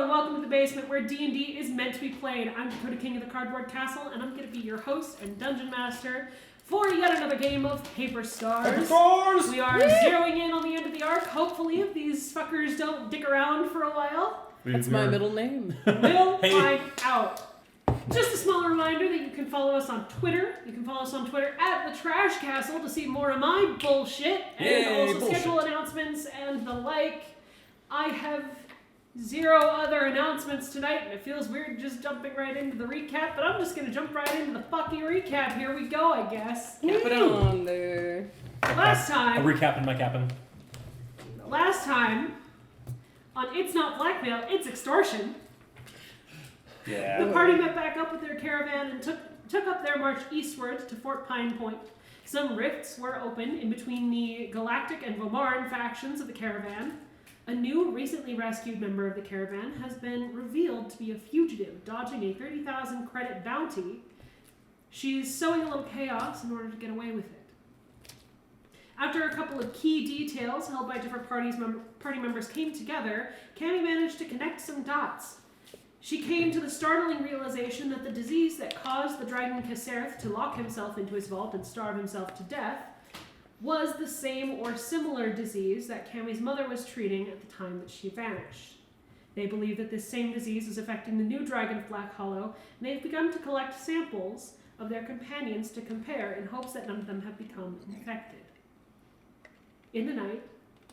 and welcome to the basement where D&D is meant to be played. I'm Dakota King of the Cardboard Castle, and I'm going to be your host and dungeon master for yet another game of Paper Stars. Paper Stars! We are zeroing in on the end of the arc. Hopefully, if these fuckers don't dick around for a while, That's my middle name. we'll find out. Just a small reminder that you can follow us on Twitter. You can follow us on Twitter at The Trash Castle to see more of my bullshit and also schedule announcements and the like. I have zero other announcements tonight, and it feels weird just jumping right into the recap, but I'm just going to jump right into the fucking recap. Here we go, I guess. Cap it on there. Last time... A recapping my capping. Last time, on It's Not Blackmail, It's Extortion, Yeah. the party met back up with their caravan and took up their march eastward to Fort Pine Point. Some rifts were open in between the Galactic and Vomaran factions of the caravan. A new, recently rescued member of the caravan has been revealed to be a fugitive, dodging a 30,000 credit bounty. She's sowing a little chaos in order to get away with it. After a couple of key details held by different party members came together, Cammy managed to connect some dots. She came to the startling realization that the disease that caused the dragon Kasserth to lock himself into his vault and starve himself to death was the same or similar disease that Cammy's mother was treating at the time that she vanished. They believe that this same disease is affecting the new dragon of Black Hollow, and they've begun to collect samples of their companions to compare in hopes that none of them have become infected. In the night,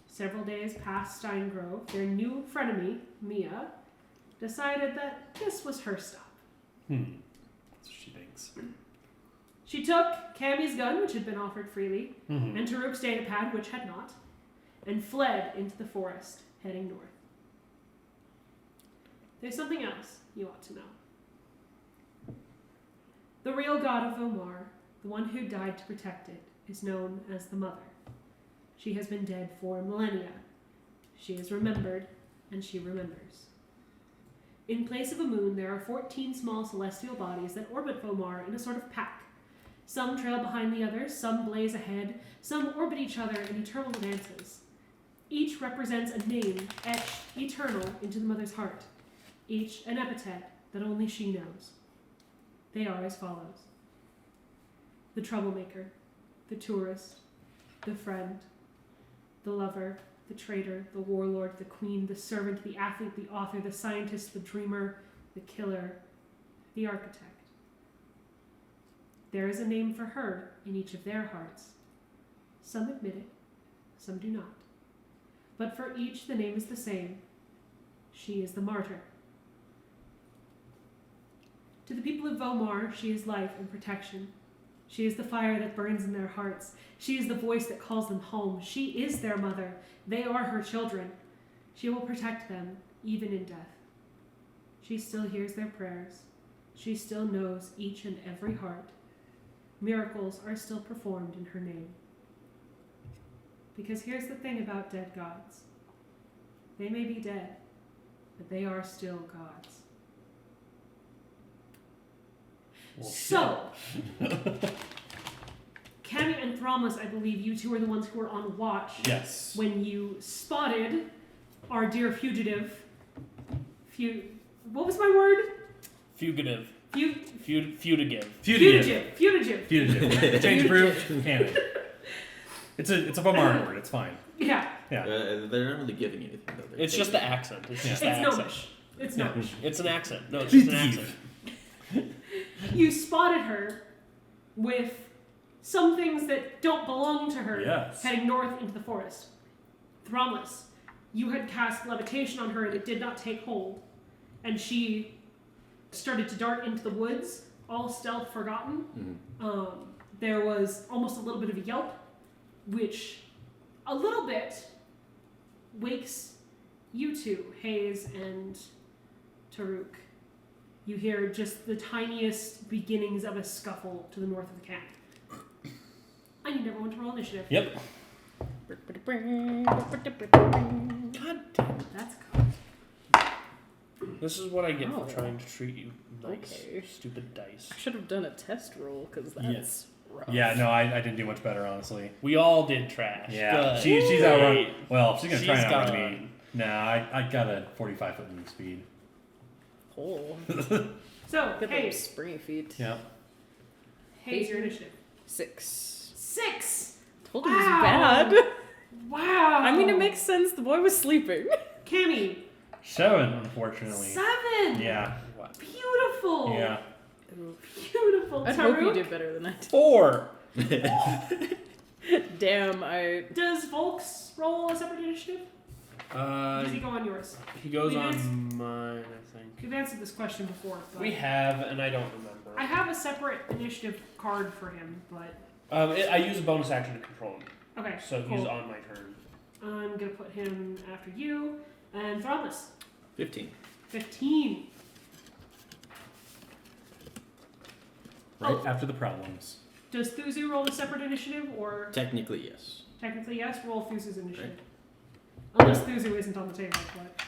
several days past Steingrove, their new frenemy, Mia, decided that this was her stop. That's what she thinks. She took Cammy's gun, which had been offered freely, and Taruk's datapad, which had not, and fled into the forest, heading north. There's something else you ought to know. The real god of Vomar, the one who died to protect it, is known as the Mother. She has been dead for millennia. She is remembered, and she remembers. In place of a moon, there are 14 small celestial bodies that orbit Vomar in a sort of pack. Some trail behind the others, some blaze ahead, some orbit each other in eternal dances. Each represents a name etched eternal into the Mother's heart, each an epithet that only she knows. They are as follows: the troublemaker, the tourist, the friend, the lover, the traitor, the warlord, the queen, the servant, the athlete, the author, the scientist, the dreamer, the killer, the architect. There is a name for her in each of their hearts. Some admit it, some do not. But for each, the name is the same. She is the martyr. To the people of Vomar, she is life and protection. She is the fire that burns in their hearts. She is the voice that calls them home. She is their mother. They are her children. She will protect them, even in death. She still hears their prayers. She still knows each and every heart. Miracles are still performed in her name. Because here's the thing about dead gods. They may be dead, but they are still gods. Well, so, Cammy and Thramas, I believe you two are the ones who were on watch. Yes. When you spotted our dear fugitive. What was my word? Fugitive. Fugitive. Change approved. Canon. It's a Vomaran word. It's fine. Yeah. Yeah. They're not really giving anything though. It's just the accent. It's just the It's accent. gnomish. It's gnomish. It's an accent. No, it's just an accent. You spotted her with some things that don't belong to her. Yes. Heading north into the forest. Thramas, you had cast levitation on her and it did not take hold. And she started to dart into the woods, all stealth forgotten. There was almost a little bit of a yelp, which a little bit wakes you two, Hayes and Taruk. You hear just the tiniest beginnings of a scuffle to the north of the camp. I need everyone to roll initiative. Yep. God damn it. That's good. This is what I get Oh. for trying to treat you nice. Okay. Stupid dice. I should have done a test roll because that's rough. Yeah, no, I didn't do much better, honestly. We all did trash. Yeah. Good. She's outrun. Well, she's going to try She's and outrun gone. me. Nah, I got a 45-foot move speed. Oh. So, Get hey, those springy feet. Yeah. hey, your initiative. 6. 6. Told you it was Wow. bad. Wow. I mean, it makes sense. The boy was sleeping. Cammy. 7, unfortunately. 7. Yeah. What? Beautiful. Yeah. Beautiful. I hope you Taruk. did better than I did. 4. Damn, I. Does Volks roll a separate initiative? Does he go on yours? He goes We on answered- mine, I think. We've answered this question before. But We have, and I don't remember. I have a separate initiative card for him, but I use a bonus action to control him, okay. so cool. he's on my turn. I'm gonna put him after you and Thrombus. 15. 15. Right Oh. after the problems. Does Thuzu roll a separate initiative, or Technically, yes. technically yes? Roll Thuzu's initiative. Unless Thuzu isn't on the table, but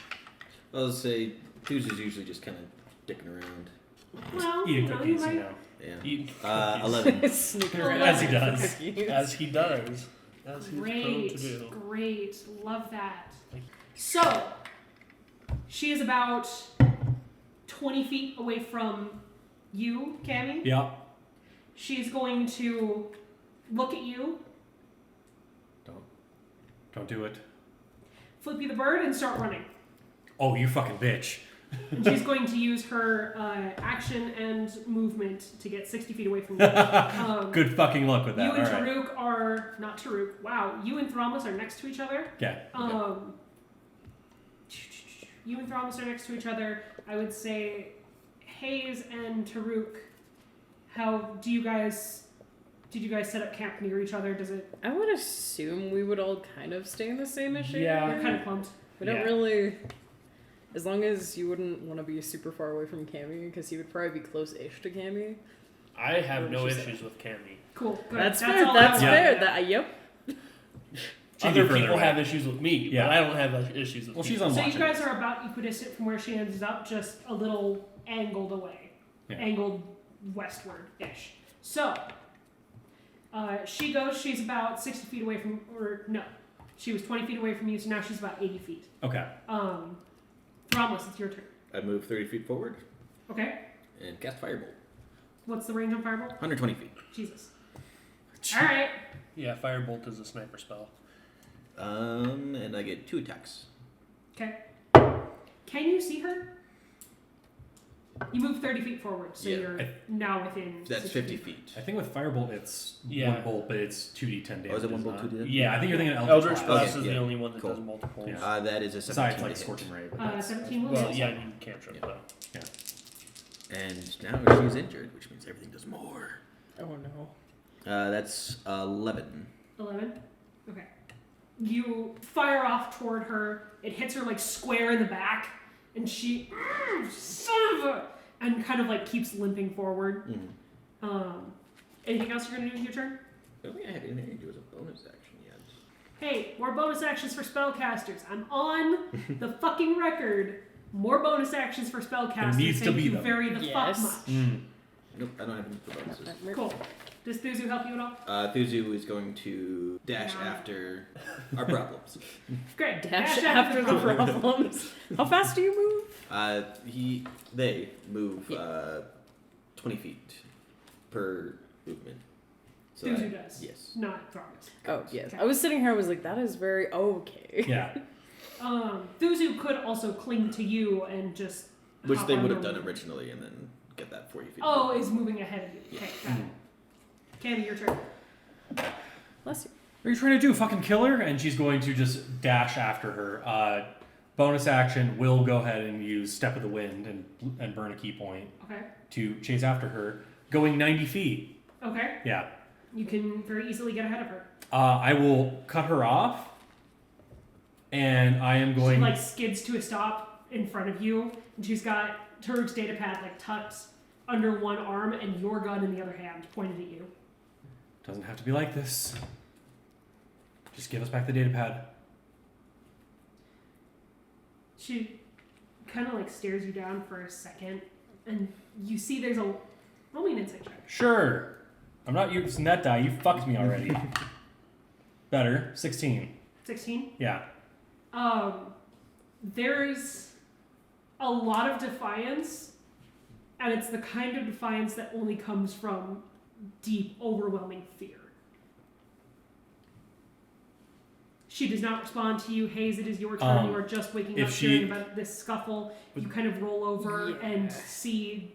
I'll say Thuzu's usually just kind of dicking around. well, Eating you know, cookies, you might. you know. Yeah. Eating 11. Sneaking Oh, around. As he for does. cookies. As he does. As he's prone Great, to do. great, love that. Thank So, she is about 20 feet away from you, Cammy. Yeah. She's going to look at you, Don't do it. flip you the bird, and start running. Oh, you fucking bitch. And she's going to use her action and movement to get 60 feet away from you. Good fucking luck with that. You and All right. Taruk are not Taruk. Wow, you and Thrombus are next to each other. Okay. You and Thrombus are next to each other. I would say, Hayes and Taruk. How did you guys set up camp near each other? Does it? I would assume we would all kind of stay in the same issue. Yeah. You're kind of clumped. We don't Yeah. really. As long as you wouldn't want to be super far away from Cammy, because he would probably be close-ish to Cammy. I have What no did she issues with Cammy. Cool. Good. That's fair. all That's I fair. wanted. That yep. She'd be Other further people away. have issues with me, Yeah. but I don't have issues with Well, you. she's on So watch. you guys are about equidistant from where she ends up, just a little angled away, Yeah. angled westward-ish. So she goes. She's about 60 feet away from, or no, she was 20 feet away from you. So now she's about 80 feet. Okay. Thrombus, it's your turn. I move 30 feet forward Okay. and cast Firebolt. What's the range on Fireball? 120 feet. Jesus. All right. Yeah, Firebolt is a sniper spell. And I get 2 attacks. Okay. Can you see her? You move 30 feet forward, so Yeah. you're now within. That's 60 50 feet. I think with Firebolt it's Yeah. 1 bolt, but it's 2d10 damage. Oh, is it 1 isn't bolt, it? 2d10? Yeah, I think you're thinking of Eldritch Blast. Blast Okay, is yeah. the only one that Cool. does multiples. Yeah. That is a 17 Besides, to like, hit. Scorching Ray. but that's- 17 will Well, hit. yeah, you can cantrip Yeah. though. And now she's injured, which means everything does more. Oh no. That's 11. 11? Okay. You fire off toward her. It hits her like square in the back, and she, son of a, and kind of like keeps limping forward. Mm-hmm. Anything else you're gonna do with your turn? I don't think I have anything to do as a bonus action yet. Hey, more bonus actions for spellcasters. I'm on the fucking record. More bonus actions for spellcasters. There needs to Thank be you them. very the Yes. fuck much. Mm. Nope, I don't have any bonuses. Cool. Does Thuzu help you at all? Thuzu is going to dash Yeah. after our problems. Great. Dash after the problems. How fast do you move? They move Yeah. 20 feet per movement. So Thuzu does. Yes. Not Thrombus. Oh yes. Okay. I was sitting here. I was like, that is very okay. Yeah. Thuzu could also cling to you and just. Which hop they on would have your- done originally and then get that 40 feet. Oh, is moving ahead of you. Okay, got it. Cammy, your turn. Bless you. What are you trying to do? Fucking kill her? And she's going to just dash after her. Bonus action will go ahead and use Step of the Wind and burn a key point Okay. to chase after her, going 90 feet. Okay. Yeah. You can very easily get ahead of her. I will cut her off, and I am She going. like skids to a stop in front of you, and she's got Turuk's data pad like tucked under one arm and your gun in the other hand pointed at you. Doesn't have to be like this. Just give us back the data pad. She kind of like stares you down for a second, and you see there's a roll me an insight check. Sure. I'm not using that die. You fucked me already. Better. 16. 16. Yeah. There's a lot of defiance, and it's the kind of defiance that only comes from deep, overwhelming fear. She does not respond to you. Hayes, it is your turn. You are just waking up hearing about this scuffle. You kind of roll over and see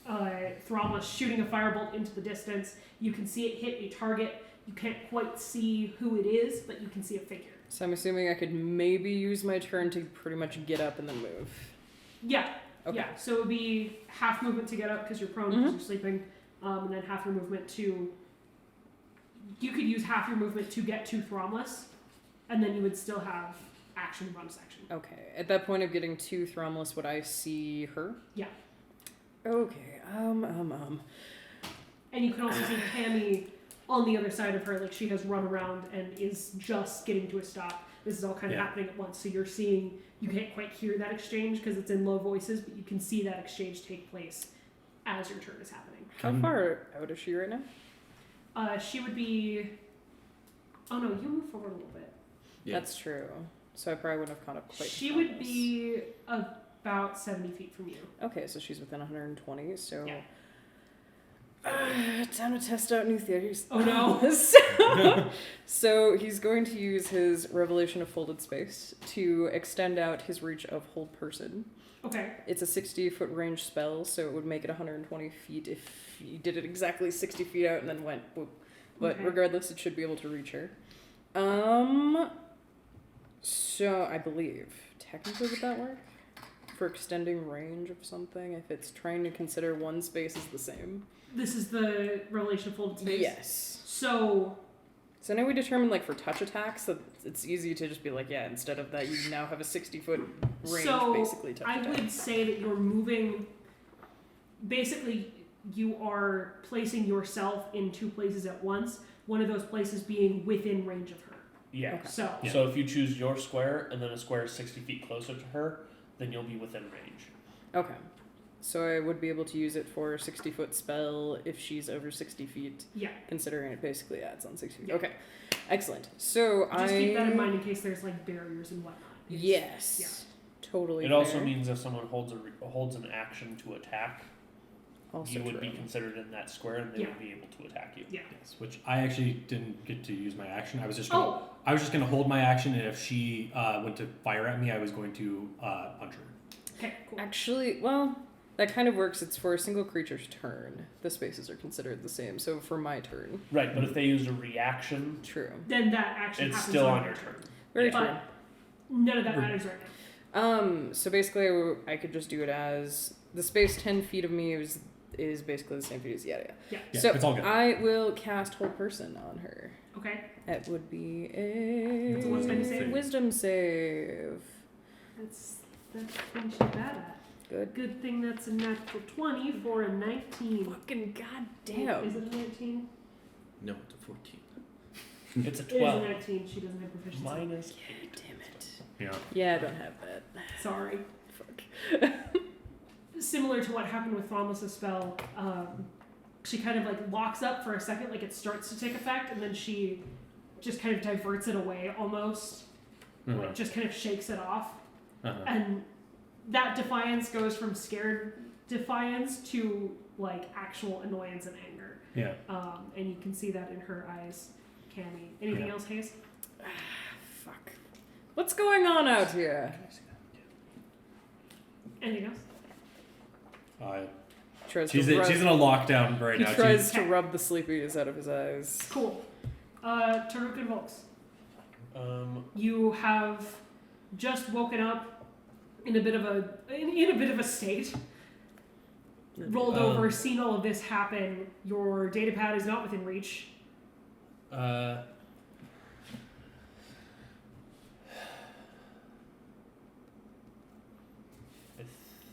Thrombus shooting a firebolt into the distance. You can see it hit a target. You can't quite see who it is, but you can see a figure. So I'm assuming I could maybe use my turn to pretty much get up and then move. Yeah. Okay. Yeah. So it would be half movement to get up because you're prone because you're sleeping, and then half your movement to... You could use half your movement to get to Thrombus, and then you would still have action, bonus action. Okay. At that point of getting to Thromless, would I see her? Yeah. Okay. And you can also see Cammy on the other side of her, like she has run around and is just getting to a stop. This is all kind of happening at once, so you're seeing, you can't quite hear that exchange because it's in low voices, but you can see that exchange take place as your turn is happening. How far out is she right now? She would be... Oh no, you move forward a little bit. Yeah. That's true. So I probably wouldn't have caught up quite. She would be about 70 feet from you. Okay, so she's within 120, so... Yeah. Time to test out new theories. Oh no. So he's going to use his Revelation of Folded Space to extend out his reach of Hold Person. Okay. It's a 60-foot range spell, so it would make it 120 feet if you did it exactly 60 feet out and then went whoop. But regardless, it should be able to reach her. So I believe, technically would that work? For extending range of something, if it's trying to consider one space as the same? This is the Revelation of Folded Space? Yes. So now we determined, like, for touch attacks, that it's easy to just be like, yeah, instead of that, you now have a 60-foot range, basically, touch attack. I would say that you're moving... Basically, you are placing yourself in two places at once, one of those places being within range of her. Yeah. Okay. So if you choose your square and then a square is 60 feet closer to her, then you'll be within range. Okay. So I would be able to use it for a 60-foot spell if she's over 60 feet. Yeah. Considering it basically adds on 60 feet. Yeah. Okay. Excellent. So Just keep that in mind in case there's like barriers and whatnot. Yes. Yeah. Totally. It fair. also means if someone holds an action to attack, Also you would true. be considered in that square, and they would be able to attack you. Yeah. Yes, which I actually didn't get to use my action. I was just Oh. gonna hold my action, and if she went to fire at me, I was going to punch her. Okay, cool. Actually, well, that kind of works. It's for a single creature's turn. The spaces are considered the same. So for my turn. Right, but if they use a reaction, True. Then that action it's happens still on on your your turn. turn. Very But true. none of that matters right now. So basically, I could just do it as the space 10 feet of me is basically the same feet as Yada. Yeah. Yeah, So it's all good. I will cast Hold Person on her. Okay. That would be It's a wisdom save. wisdom save. That's pretty shit bad at. Good. Good thing that's a natural 20 for a 19. Fucking goddamn. Is it a 19? No, it's a 14. It's a It is a 12. 19. She doesn't have proficiency. Minus Damn it. Yeah. Yeah, I don't have that. Sorry. Fuck. Similar to what happened with Thrombus' spell, she kind of like locks up for a second, like it starts to take effect, and then she just kind of diverts it away almost. Uh-huh. Like just kind of shakes it off. Uh-huh. And that defiance goes from scared defiance to like actual annoyance and anger. Yeah. And you can see that in her eyes, Cammy. Anything Yeah. else, Hayes? Fuck. What's going on out here? Anything else? Tries She's to rub, in a lockdown right he now. tries to rub the sleepies out of his eyes. Cool. Taruk and Volks. You have just woken up in a bit of a state. Rolled over, seen all of this happen. Your data pad is not within reach. I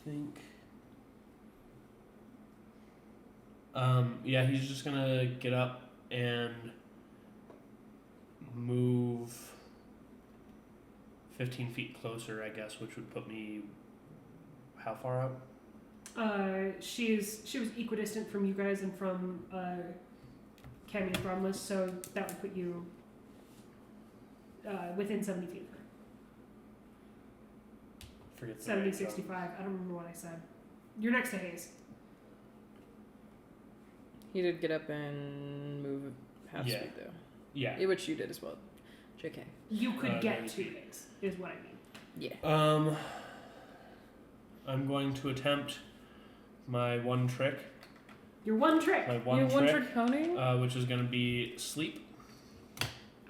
think. Yeah, he's just gonna get up and move 15 feet closer, I guess, which would put me how far out? She was equidistant from you guys and from Cammy and Bromless, so that would put you within 70 feet of her. forget the 70, range 65. I don't remember what I said. You're next to Hayes. He did get up and move half Yeah. speed though. Yeah. Yeah, which you did as well. JK. You could get maybe. 2 Hayes, is what I mean. Yeah. I'm going to attempt my one trick. Your one trick. My You one have trick, one trick pony? which is going to be sleep,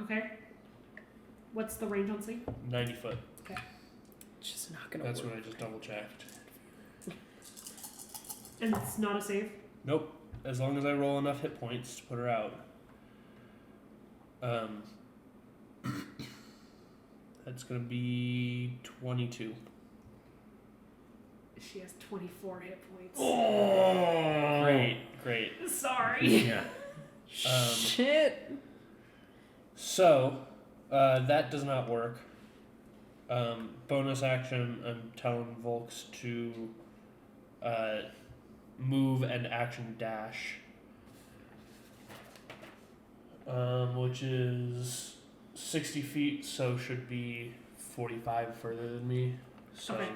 Okay. What's the range on sleep? 90 foot. Just not gonna That's work. what I just double checked. And it's not a save? Nope. As long as I roll enough hit points to put her out. That's going to be 22. She has 24 hit points. Oh, Great. Sorry. Yeah. Shit. So, that does not work. Bonus action, I'm telling Volks to move and action dash. Which is 60 feet, so should be 45 further than me. So, Okay.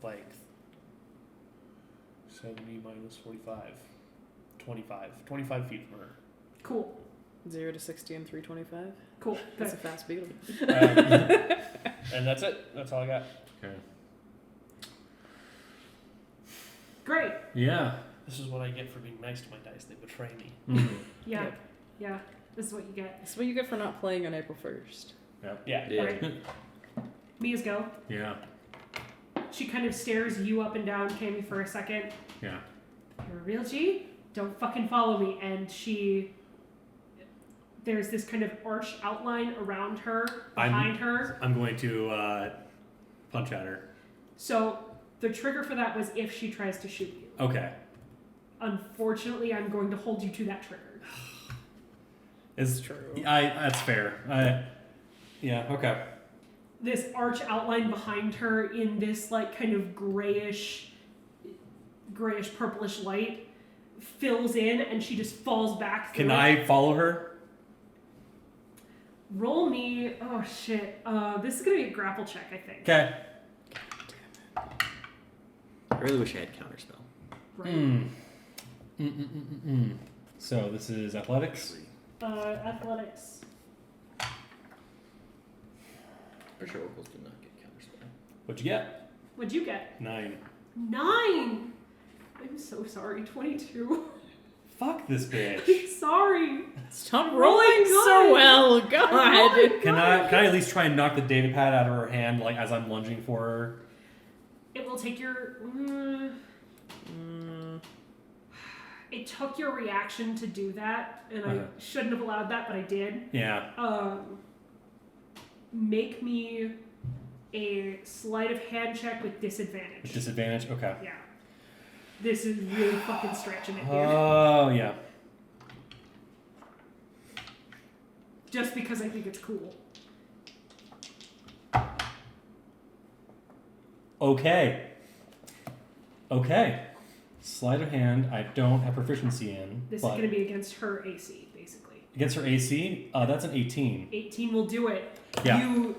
like 70 minus 45. 25 feet from her. Cool. 0 to 60 and 325. Cool. That's Good. a fast beetle. And that's it. That's all I got. Okay. Great. Yeah. This is what I get for being nice to my dice. They betray me. Mhm. Yeah. Yep. Yeah. This is what you get. That's what you get for not playing on April 1st. Yeah. Yeah. Alright. Mia's go. Yeah. She kind of stares you up and down, Cammy, for a second. Yeah. You're a real G? Don't fucking follow me. And there's this kind of arch outline around her, behind her. I'm going to punch at her. So the trigger for that was if she tries to shoot you. Okay. Unfortunately, I'm going to hold you to that trigger. Is True. That's fair. Yeah. Okay. This arch outline behind her in this like kind of grayish purplish light fills in, and she just falls back through Can it. I follow her? Roll me. Oh shit. This is gonna be a grapple check, I think. Okay. I really wish I had counterspell. Right. So this is athletics. Athletics. Pretty sure oracles do not get counterspell. What'd you get? What'd you get? 9. 9. I'm so sorry. 22. Fuck this bitch. I'm sorry. Stop Rolling rolling good. so well, God. Rolling Can good. I at least try and knock the data pad out of her hand, like as I'm lunging for her? It will take your. It took your reaction to do that, and I shouldn't have allowed that, but I did. Yeah. Make me a sleight of hand check with disadvantage. Disadvantage. Okay. Yeah. This is really fucking stretching it, dude. Oh yeah. Just because I think it's cool. Okay. Sleight of hand. I don't have proficiency in. This but is going to be against her AC, basically. against her AC. That's an 18. 18 will do it. Yeah.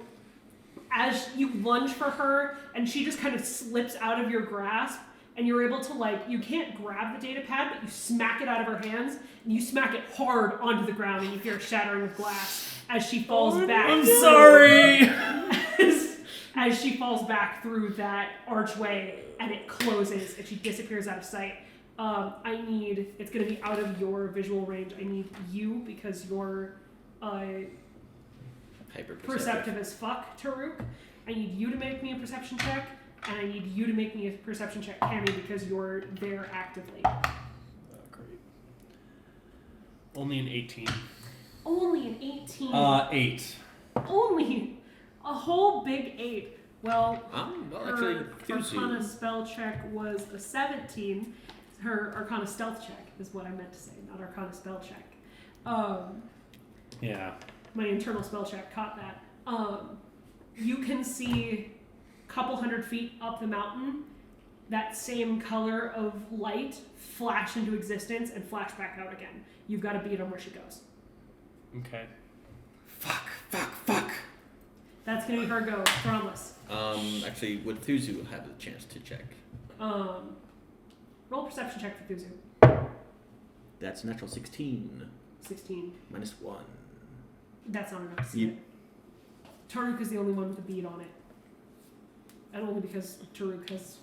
As you lunge for her, and she just kind of slips out of your grasp, and you're able to, you can't grab the data pad, but you smack it out of her hands, and you smack it hard onto the ground, and you hear a shattering of glass as she falls back. I'm sorry. As she falls back through that archway, and it closes, and she disappears out of sight. It's going to be out of your visual range. I need you, because you're perceptive as fuck, Taruk. I need you to make me a perception check, and I need you to make me a perception check, Cammy, because you're there actively. Great. Only an 18. Only an 18. 8. Only a whole big 8. Well, Well, her actually, Arcana spell check was a 17. Her Arcana stealth check is what I meant to say, not Arcana spell check. Yeah. My internal spell check caught that. You can see a couple 100 feet up the mountain that same color of light flash into existence and flash back out again. You've got to beat on where she goes. Okay. Fuck. That's going to be her go. Promise. Actually, would Thuzu have a chance to check? Roll perception check for Thuzu. That's natural 16 16. minus 1. That's not enough to see You- it. Taruk is the only one with a bead on it. And only because Taruk has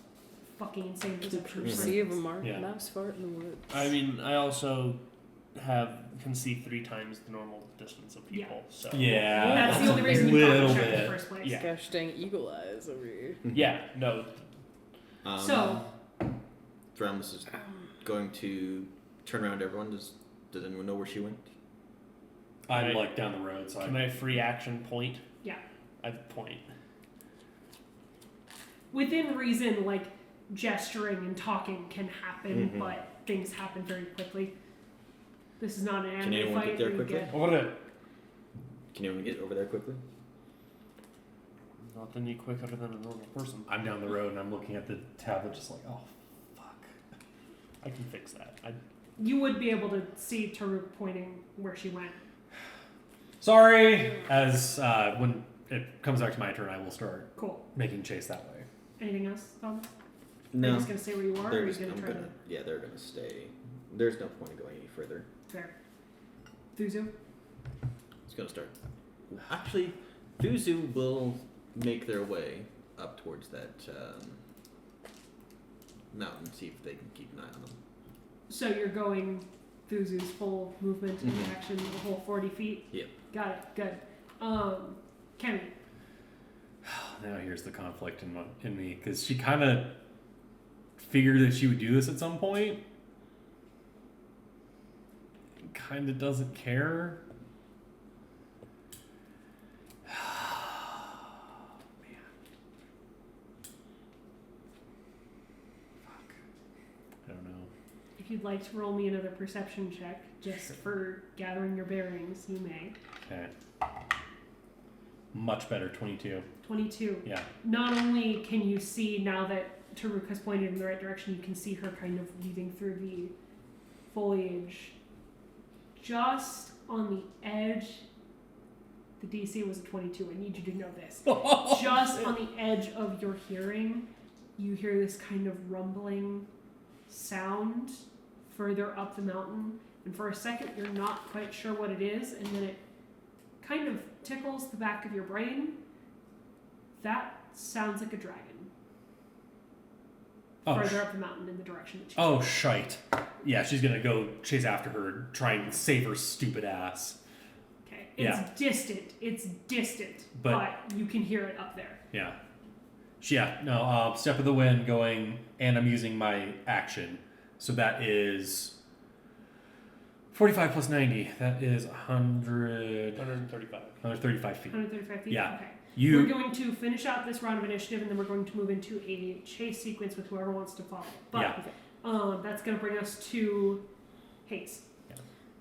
fucking insane perception. Perceive a mark Yeah. mouse fart in the woods. I mean, I also can see 3 times the normal distance of people. So Yeah. That's the only reason you Little got the check in bit. the first place. Yeah. Gosh dang eagle eyes over here. Yeah, no. So- Thramus is going to turn around to everyone. Does anyone know where she went? I'm Right. like down the road, so Can I free action point? Yeah. I point. Within reason, like gesturing and talking can happen, Mhm. but things happen very quickly. This is not an Can anime anyone fight get there where you quickly? get. What? Can anyone get over there quickly? Not any quicker than a normal person. I'm down the road and I'm looking at the tablet, just like, oh, fuck. I can fix that. You would be able to see Taruk pointing where she went. Sorry. As when it comes back to my turn, I will start Cool. making chase that way. Anything else, Tom? Are No. you just gonna stay where you are, or are They're you just, gonna I'm try gonna, yeah, they're gonna stay. There's no point in going any further. to fair? Thuzu? It's gonna start. Actually, Thuzu will make their way up towards that mountain, see if they can keep an eye on them. So you're going Thuzu's full movement and Mhm. action, the whole 40 feet? Yep. Got it. Good. Kenny. Now here's the conflict in me, because she kind of figured that she would do this at some point. Kind of doesn't care. Man. Fuck. I don't know. If you'd like to roll me another perception check, just for gathering your bearings, you may. Okay. Much better, 22. 22. Yeah. Not only can you see, now that Taruk has pointed in the right direction, you can see her kind of weaving through the foliage. Just on the edge, the DC was a 22. I need you to know this. Just on the edge of your hearing, you hear this kind of rumbling sound further up the mountain. And for a second, you're not quite sure what it is, and then it kind of tickles the back of your brain. That sounds like a dragon. Oh, Further up the mountain in the direction that she's Oh, shite. Yeah, she's gonna go chase after her, try and save her stupid ass. Okay. It's distant. It's distant. But you can hear it up there. Yeah. Step of the wind going, and I'm using my action. So that is 45 plus 90. That is 135. 135 feet. 135 feet? Yeah. Okay. We're You, going to finish out this round of initiative, and then we're going to move into a chase sequence with whoever wants to follow. But Yeah. that's going to bring us to Hayes.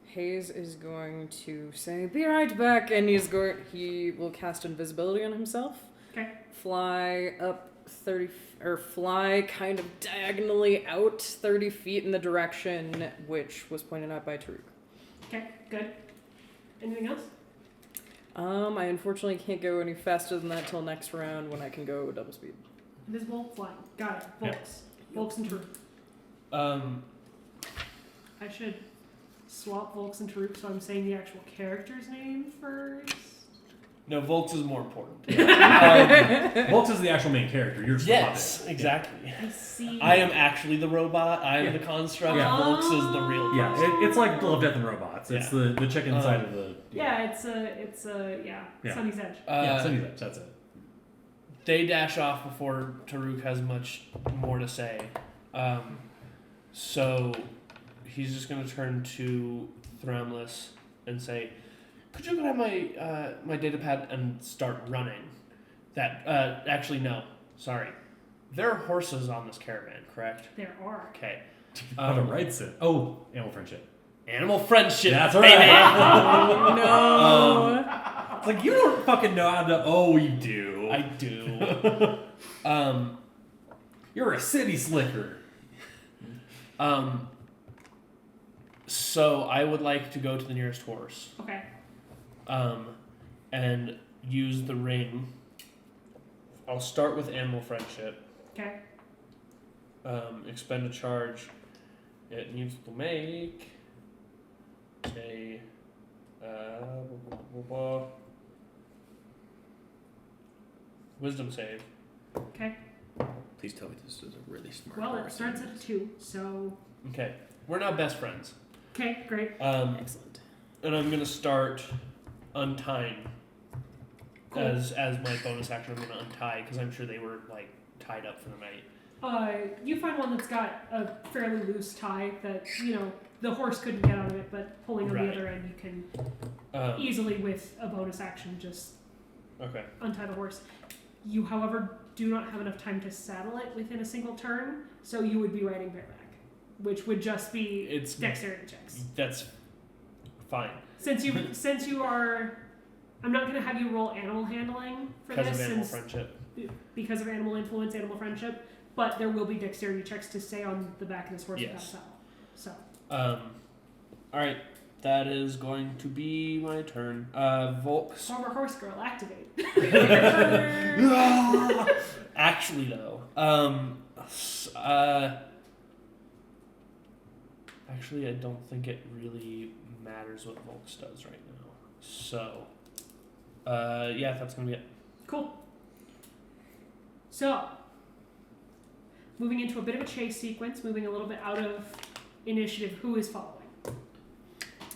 Hayes is going to say, "Be right back," and he will cast invisibility on himself. Okay. Fly up 30, or fly kind of diagonally out 30 feet in the direction which was pointed out by Taruk. Okay, good. Anything else? I unfortunately can't go any faster than that till next round when I can go double speed. Invisible, flying. Got it. Volks. Volks and Taruk. I should swap Volks and Taruk, so I'm saying the actual character's name first. No, Volks is more important. Volks is the actual main character. You're just the Yes, puppet. exactly. I see. I am actually the robot. I am the construct. Yeah. Volks is the real. Yeah, it's like Love, Death, and Robots. It's the chicken side of the... Yeah, it's Sunny's Edge. Sunny's Edge, that's it. They dash off before Taruk has much more to say. So he's just going to turn to Thramless and say, "Could you grab my data pad and start running?" Actually, no. Sorry. There are horses on this caravan, correct? There are. Okay. How to write it. Oh, animal friendship. Animal friendship. That's baby. right. Oh, no. It's like, you don't fucking know how to... Oh, you do. I do. You're a city slicker. So I would like to go to the nearest horse. Okay. And use the ring I'll start with animal friendship. Okay. Expend a charge. It needs to make a wisdom save. Okay. Please tell me this is a really smart. Well, it horse. starts at a 2, so. Okay, we're now best friends. Okay, great. Excellent. And I'm gonna start untying. Cool. As my bonus action, I'm gonna untie because I'm sure they were like tied up for the night. You find one that's got a fairly loose tie that, the horse couldn't get out of it, but pulling on Right. the other end, you can easily, with a bonus action, just Okay. untie the horse. You, however, do not have enough time to saddle it within a single turn, so you would be riding bareback, which would just be It's dexterity checks. that's fine Since you are, I'm not going to have you roll animal handling for because this, of animal since friendship. because of animal influence, animal friendship, but there will be dexterity checks to stay on the back of this horse without Yes. saddle. So, All right, that is going to be my turn. Volk's. former horse girl, activate. Actually, though, actually, I don't think it really matters what Volk's does right now. So, yeah, that's gonna be it. Cool. So, moving into a bit of a chase sequence, moving a little bit out of initiative. Who is following?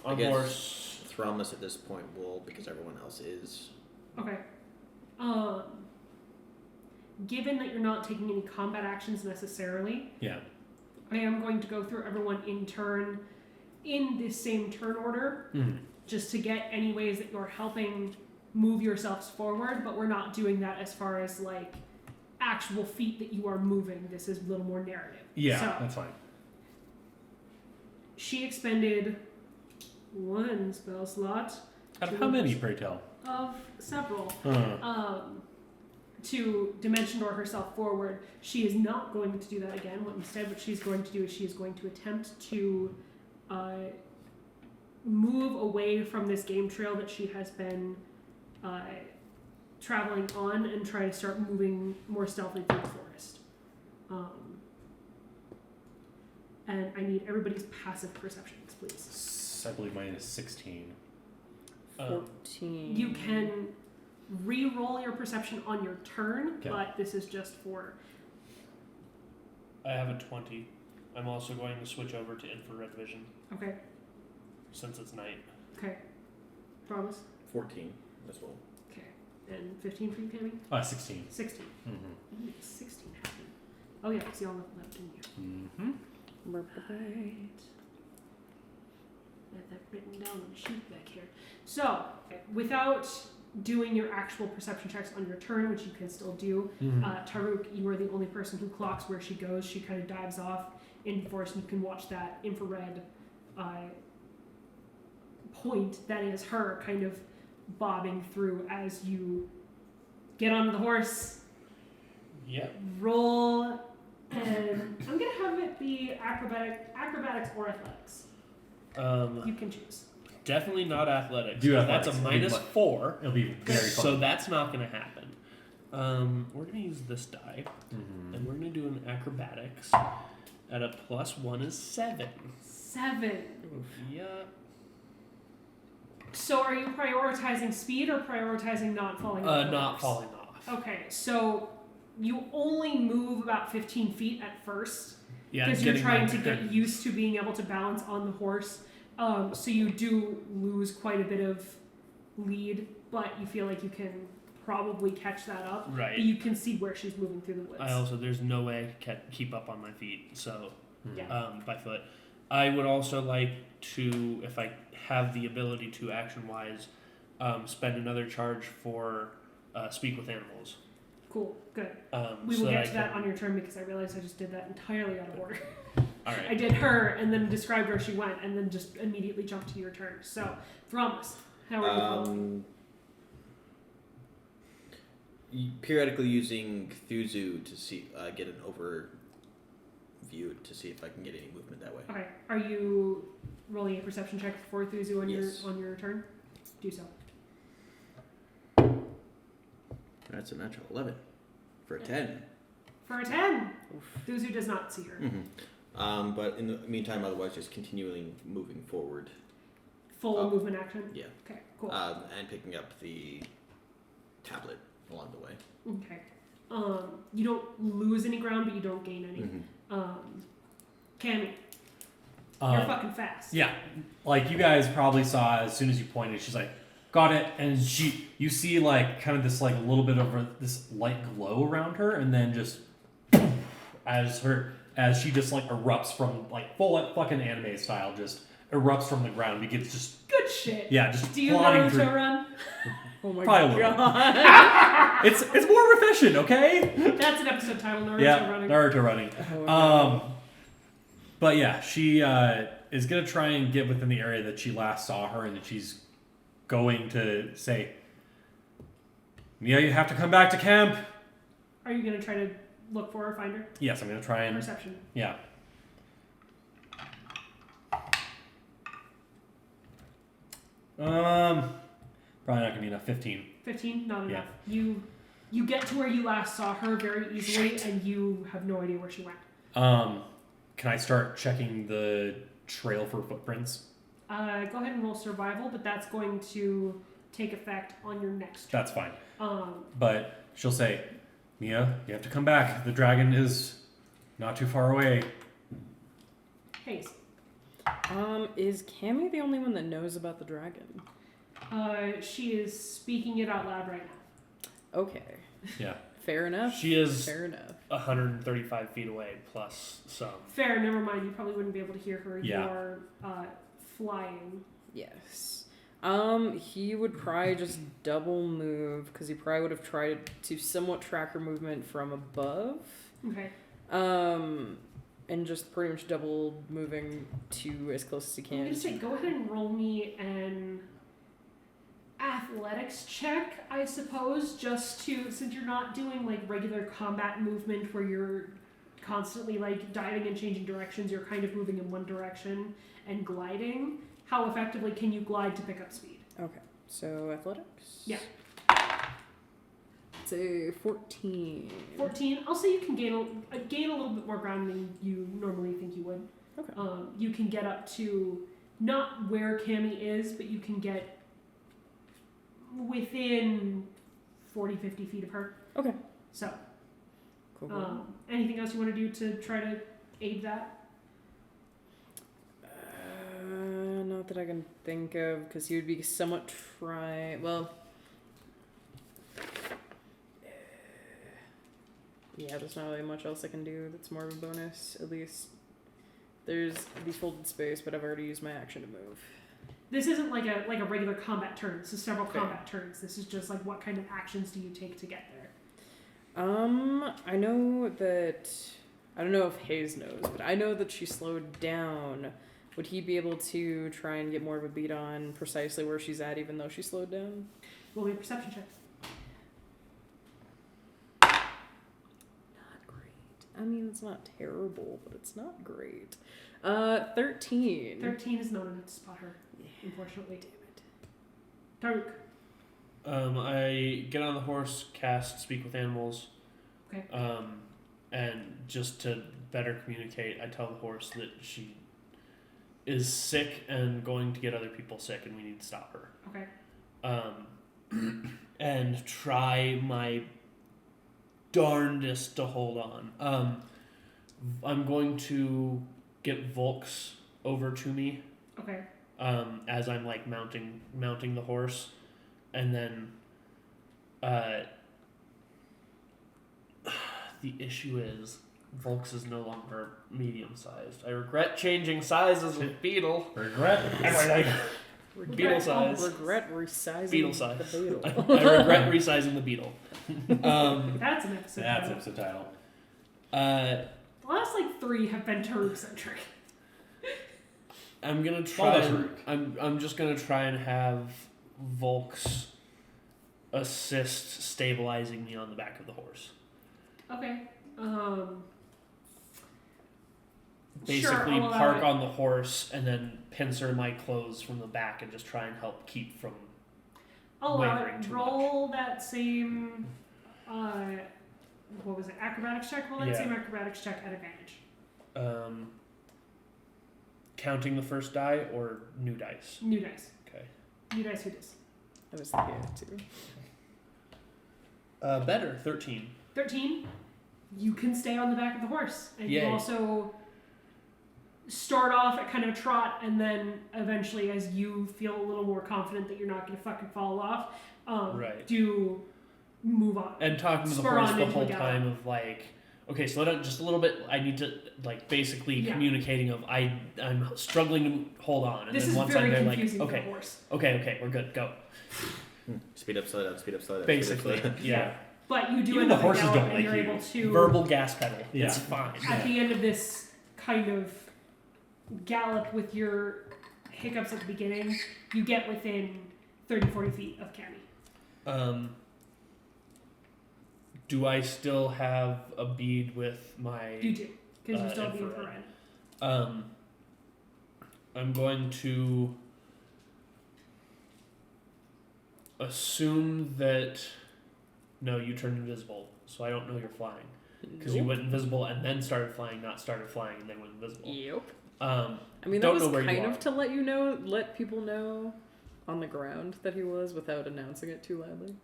I On guess horse. Thrombus at this point will, because everyone else is. Okay. Given that you're not taking any combat actions necessarily, Yeah. I am going to go through everyone in turn in this same turn order, just to get any ways that you're helping move yourselves forward, but we're not doing that as far as like actual feet that you are moving. This is a little more narrative. Yeah, So, that's fine. she expended 1 spell slot Out of how many, pray tell? of several Huh. to dimension door herself forward. She is not going to do that again. What she's going to do is she is going to attempt to move away from this game trail that she has been traveling on and try to start moving more stealthily through the forest. And I need everybody's passive perceptions, please. I believe mine is 16. 14. You can re-roll your perception on your turn, Okay. but this is just for... I have a 20. I'm also going to switch over to infrared vision Okay, since it's night. okay. Promise? 14 as well. Okay. And 15 for you, Tammy? 16. 16. Mm-hmm. Make 16 happen. Oh yeah, because you all left, didn't you? Mm-hmm. Right. I have that written down on the sheet back here. So, without doing your actual perception checks on your turn, which you can still do, Taruk, you are the only person who clocks where she goes. She kind of dives off into the forest, and you can watch that infrared point that is her kind of bobbing through as you get onto the horse, Yep. roll, and I'm gonna have it be acrobatics or athletics. You can choose. Definitely not athletics. Do 'cause athletics. That's a It'll be -4. It'll be very fun. So that's not going to happen. We're going to use this die, and we're going to do an acrobatics at a +1 is 7. 7. Yep. So are you prioritizing speed or prioritizing not falling off? the Not horse? falling off. Okay, so you only move about 15 feet at first Yeah, because you're getting trying my to get turn. used to being able to balance on the horse. So you do lose quite a bit of lead, but you feel like you can probably catch that up. Right. You can see where she's moving through the woods. There's no way I can keep up on my feet, so Yeah. by foot. I would also like to, if I have the ability to, action-wise, spend another charge for speak with animals. Cool, good. We We will get to that on your turn because I realized I just did that entirely out of order. All right. I did her and then described where she went and then just immediately jumped to your turn. So, Thrombus, how are you following? Periodically using Thuzu to see get an overview to see if I can get any movement that way. Okay, are you rolling a perception check for Thuzu on Yes. your turn? Do so. That's a natural 11. For a 10. For a 10. Thuzu does not see her. Mm-hmm. But in the meantime, otherwise, just continuing moving forward. Full movement action? Yeah. Okay, cool. And picking up the tablet along the way. Okay. You don't lose any ground, but you don't gain any. Cammy, you're fucking fast. Yeah, like you guys probably saw as soon as you pointed, she's like, got it, and you see like kind of this like a little bit of this light glow around her, and then just as she just like erupts from like full like, fucking anime style, just erupts from the ground, begins just Good shit. yeah, just Do you plodding Naruto through. run? Oh my Probably god. It's more efficient, okay? That's an episode title, Naruto Yeah, running. Naruto running. Oh, But yeah, she is gonna try and get within the area that she last saw her, and that she's going to say, "Mia, you have to come back to camp." Are you going to try to look for her, find her? Yes, I'm gonna try and Perception. yeah. Probably not gonna be enough. 15. 15? Not Yeah. enough. You get to where you last saw her very easily, and you have no idea where she went. Can I start checking the trail for footprints? Go ahead and roll survival, but that's going to take effect on your next turn. That's fine. Um, But she'll say, "Mia, you have to come back. The dragon is not too far away." Haze. Is Cammy the only one that knows about the dragon? She is speaking it out loud right now. Okay. Yeah. Fair enough. She is Fair enough. 135 feet away plus some. Fair, never mind. You probably wouldn't be able to hear her. Yeah. You're flying. Yes. He would probably just double move because he probably would have tried to somewhat track her movement from above. Okay. And just pretty much double moving to as close as he I'm can. going to say go ahead and roll me an athletics check, I suppose, just to, since you're not doing like regular combat movement where you're constantly like diving and changing directions, you're kind of moving in one direction and gliding. How effectively can you glide to pick up speed? Okay. So athletics? Yeah. It's a 14. 14. I'll say you can gain a little bit more ground than you normally think you would. Okay. You can get up to not where Cammy is, but you can get within 40, 50 feet of her. Okay. So, Cool. anything else you want to do to try to aid that? Not that I can think of, because he would be somewhat well, yeah, there's not really much else I can do that's more of a bonus. At least there's the folded space, but I've already used my action to move. This isn't like a regular combat turn. This is several Fair. combat turns. This is just like what kind of actions do you take to get there? I know that, I don't know if Hayes knows, but I know that she slowed down. Would he be able to try and get more of a beat on precisely where she's at, even though she slowed down? Roll me a perception check. Not great. I mean, it's not terrible, but it's not great. 13. 13 is not enough to spot her, unfortunately. Damn it. Taruk. I get on the horse, cast Speak with Animals. Okay. And just to better communicate, I tell the horse that she is sick and going to get other people sick, and we need to stop her. Okay. And try my darndest to hold on. I'm going to get Volks over to me. Okay. As I'm like mounting the horse, and then the issue is Volks is no longer medium sized. I regret changing sizes with Beetle. Regret everything. Beetle size. Regret resizing Beetle size. the beetle. I regret resizing the Beetle. That's an episode That's title. episode title. The last like 3 have been Taruk-centric. I'm gonna All try. that's Rook. I'm just gonna try and have Volks assist stabilizing me on the back of the horse. Okay. Basically, sure, I'll allow park it. on the horse and then pincer my clothes from the back and just try and help keep from. I'll allow wavering it. too Roll that same what was it? Acrobatics check. Well, let's Yeah. same acrobatics check at advantage. Counting the first die or new dice? New dice. Okay. New dice. Who does? I was thinking it too. Better, 13. 13. You can stay on the back of the horse, and Yay. you also start off at kind of a trot, and then eventually, as you feel a little more confident that you're not going to fucking fall off, Right. do move on. And talking to the Spur horse on the into a whole gallop. time of like, okay, slow down just a little bit. I need to, like, basically Yeah. communicating of I'm struggling to hold on. And This then is once very I'm there, like, confusing for okay, the horse. okay, we're good, go. Speed up, slow down, speed up, slow down. Basically, speed up, slow down. yeah. But you do Even end the up horses gallop, don't and like you're you. able to Verbal gas pedal. Yeah. It's fine. at the end of this kind of gallop with your hiccups at the beginning, you get within 30-40 feet of Cammy. Do I still have a bead with my... You do, because you still have the infrared. infrared. I'm going to assume that... No, you turned invisible, so I don't know you're flying. Because you went invisible and then started flying, not started flying and then went invisible. Yep. I I mean, that don't was know where you kind are. of to let you know, let people know on the ground that he was without announcing it too loudly.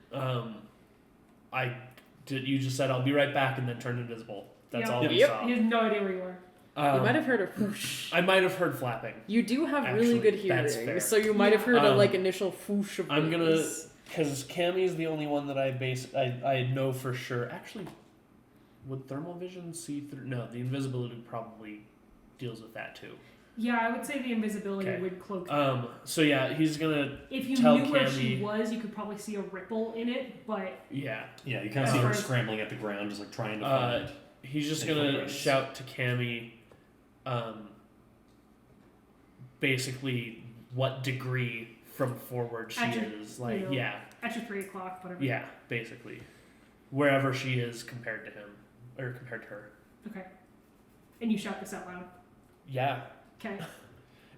You just said I'll be right back and then turned invisible. That's Yeah. all we Yep. saw. He has no idea where you are. You might have heard a whoosh. I might have heard flapping. You do have Actually, really good that's hearing, fair. so you might have heard a Um, like initial whoosh of I'm gonna, wings. because Cammy's the only one that I know for sure. Actually, would thermal vision see through? No, the invisibility probably deals with that too. Yeah, I would say the invisibility Okay. would cloak that. So yeah, he's gonna If you tell knew where she Cammy- was, you could probably see a ripple in it, but yeah. Yeah, you kind of see her scrambling at the ground, just like trying to find. He's just Info gonna rings. shout to Cammy, basically what degree from forward she At your- is. Like, you know. yeah, at your 3 o'clock, whatever. yeah, basically, wherever she is compared to him or compared to her. Okay. And you shout this out loud. Yeah, Okay.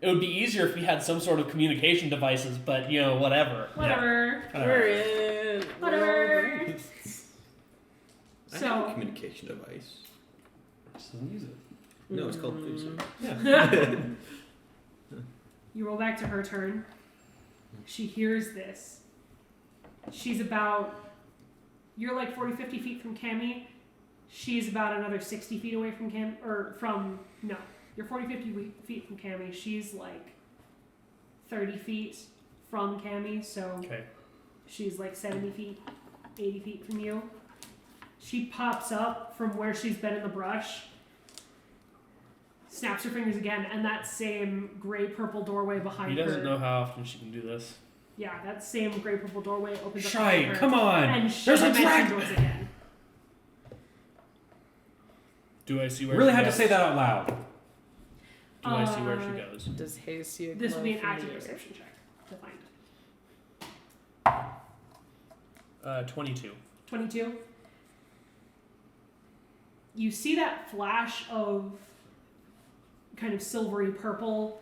it would be easier if we had some sort of communication devices, but you know, whatever. Whatever. We're in. Whatever. I have So- a communication device. Just doesn't use it. No, it's called Fuzu. Yeah. You roll back to her turn. She hears this. She's about... You're like 40, 50 feet from Cammy. She's about another 60 feet away from Cam... Or from... No. You're 40, 50 feet from Cammy. She's like 30 feet from Cammy, so Okay. she's like 70 feet, 80 feet from you. She pops up from where she's been in the brush, snaps her fingers again, and that same gray-purple doorway behind He her... doesn't know how often she can do this. Yeah, that same gray-purple doorway opens up Shy, behind her. come on! And she There's a dimension dragon! doors again. Do I see I where? really she had to goes? say that out loud. Do I see where she goes? Does Hayes see a This glow will be an from the active air? perception check to find it. 22. 22. You see that flash of kind of silvery purple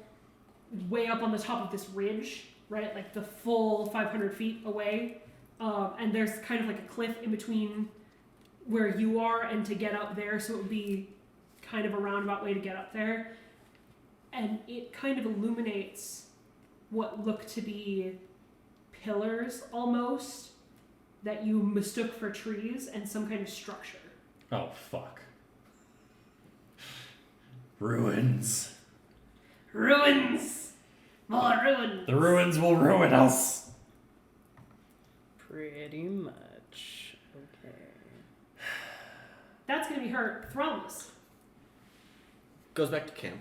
way up on the top of this ridge, right? Like the full 500 feet away. And there's kind of like a cliff in between where you are and to get up there. So it would be kind of a roundabout way to get up there. And it kind of illuminates what look to be pillars almost that you mistook for trees and some kind of structure. Oh, fuck. Ruins. Ruins! More ruins! The ruins will ruin us. Pretty much. Okay. That's gonna be her. Thrums. Goes back to camp.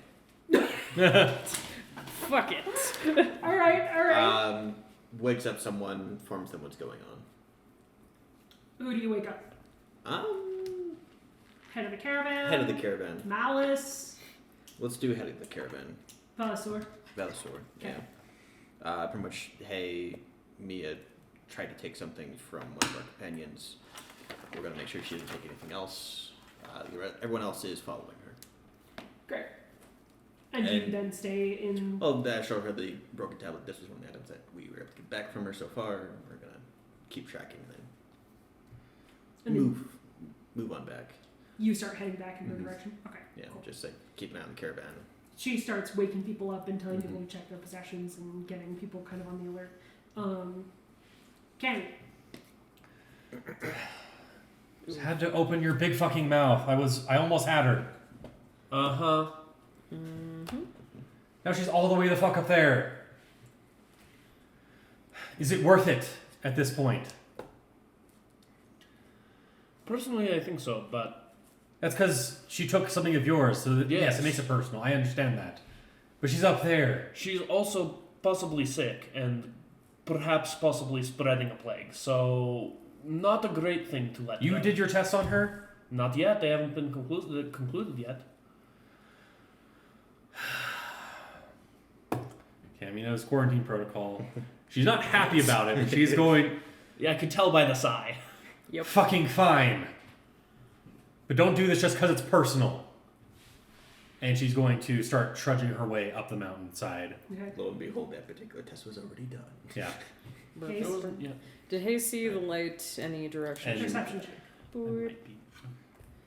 Fuck it. Alright. Wakes up someone, informs them what's going on. Who do you wake up? Head of the caravan? Head of the caravan. Malice? Let's do head of the caravan. Velasur. Velasor. Okay. Yeah. Pretty much, hey, Mia tried to take something from one of our companions. We're gonna make sure she doesn't take anything else. Everyone else is following her. Great. And you And- then stay in... Well, I showed her the broken tablet. This was one of the items that we were able to get back from her so far. We're gonna keep tracking and then and move move on back. You start heading back in her Mhm. direction? Okay. Yeah, Cool. just like keep an eye on the caravan. She starts waking people up and telling people Mhm. to check their possessions and getting people kind of on the alert. Kenny. Just had to open your big fucking mouth. I almost had her. Uh-huh. Mm-hmm. Now she's all the way the fuck up there. Is it worth it at this point? Personally, I think so, but That's because she took something of yours, so that, yes, Yes. it makes it personal. I understand that. But she's up there. she's also possibly sick and perhaps possibly spreading a plague. So, not a great thing to let You go. did your test on her? Not yet. They haven't been concluded yet. Okay, I mean, it was quarantine protocol. She's not happy about it, but she's going, Yeah, I could tell by the sigh. Yep. fucking fine. But don't do this just because it's personal. And she's going to start trudging her way up the mountainside. Okay. Lo and behold, that particular test was already done. Yeah. Hayes? Yeah. Did Hayes see the light any direction? And- Perception check. Boop. Might be.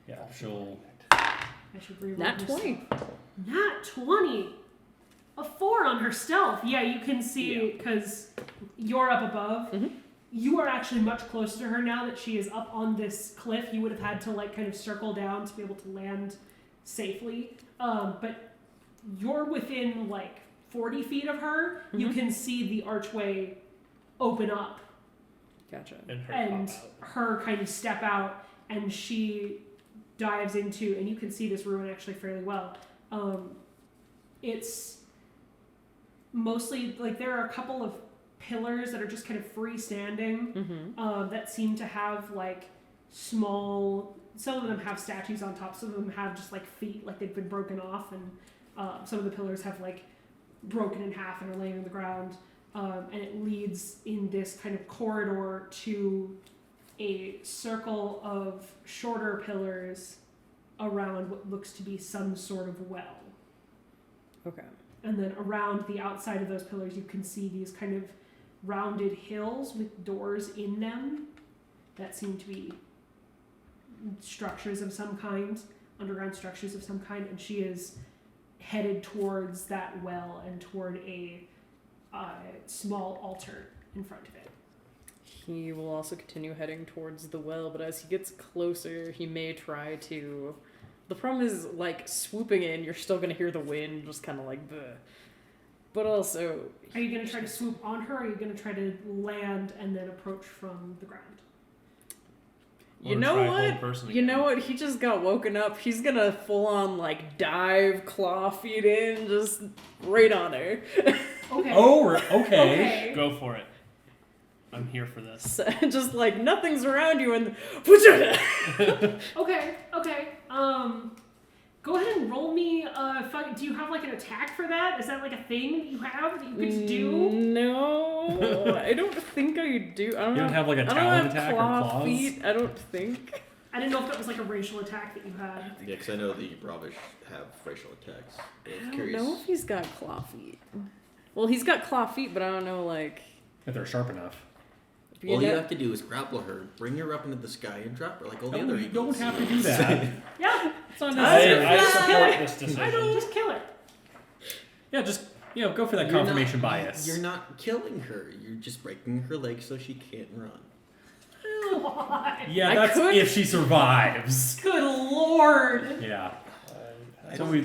Yeah, she'll... I should reroll Nat this. 20. Nat 20. A 4 on her stealth. Yeah, you can see because you're up above. Mhm. You are actually much closer to her now that she is up on this cliff. You would have had to like kind of circle down to be able to land safely. But you're within like 40 feet of her. You Mhm. can see the archway open up Gotcha. And her and pop out. her kind of step out, and she dives into, and you can see this ruin actually fairly well. It's mostly like there are a couple of pillars that are just kind of freestanding Mm-hmm. that seem to have like small. Some of them have statues on top. Some of them have just like feet, like they've been broken off, and some of the pillars have like broken in half and are laying on the ground. And it leads in this kind of corridor to a circle of shorter pillars around what looks to be some sort of well. Okay. And then around the outside of those pillars, you can see these kind of rounded hills with doors in them that seem to be structures of some kind, underground structures of some kind. And she is headed towards that well and toward a small altar in front of it. He will also continue heading towards the well, but as he gets closer, he may try to... The problem is, like, swooping in, you're still going to hear the wind, just kind of like, bleh. But also... Are you going to try to swoop on her, or are you going to try to land and then approach from the ground? You Or know try what? hold person You again. know what? He just got woken up. He's gonna full on, like, dive, claw feet in, just right on her. Okay. Oh, okay. Go for it. I'm here for this. So, just like, nothing's around you, and... Okay. Go ahead and roll me. Do you have like an attack for that? Is that like a thing that you have that you could do? No, I don't think I do. I don't You don't have like a I don't talon have attack or claw claws? feet. I don't think. I didn't know if that was like a racial attack that you had. Yeah, because I know the Bravish have racial attacks. I I'm don't curious. know if he's got claw feet. Well, he's got claw feet, but I don't know, like... If they're sharp enough. All you know- have to do is grapple her, bring her up into the sky, and drop her like all the No, other you eagles. don't have to do that. Yeah. It's not I necessary. support this decision. Just kill her. Yeah, just, go for that You're confirmation not- bias. You're not killing her. You're just breaking her legs so she can't run. God. Yeah, I that's could- if she survives. Good lord. Yeah. I So don't- we...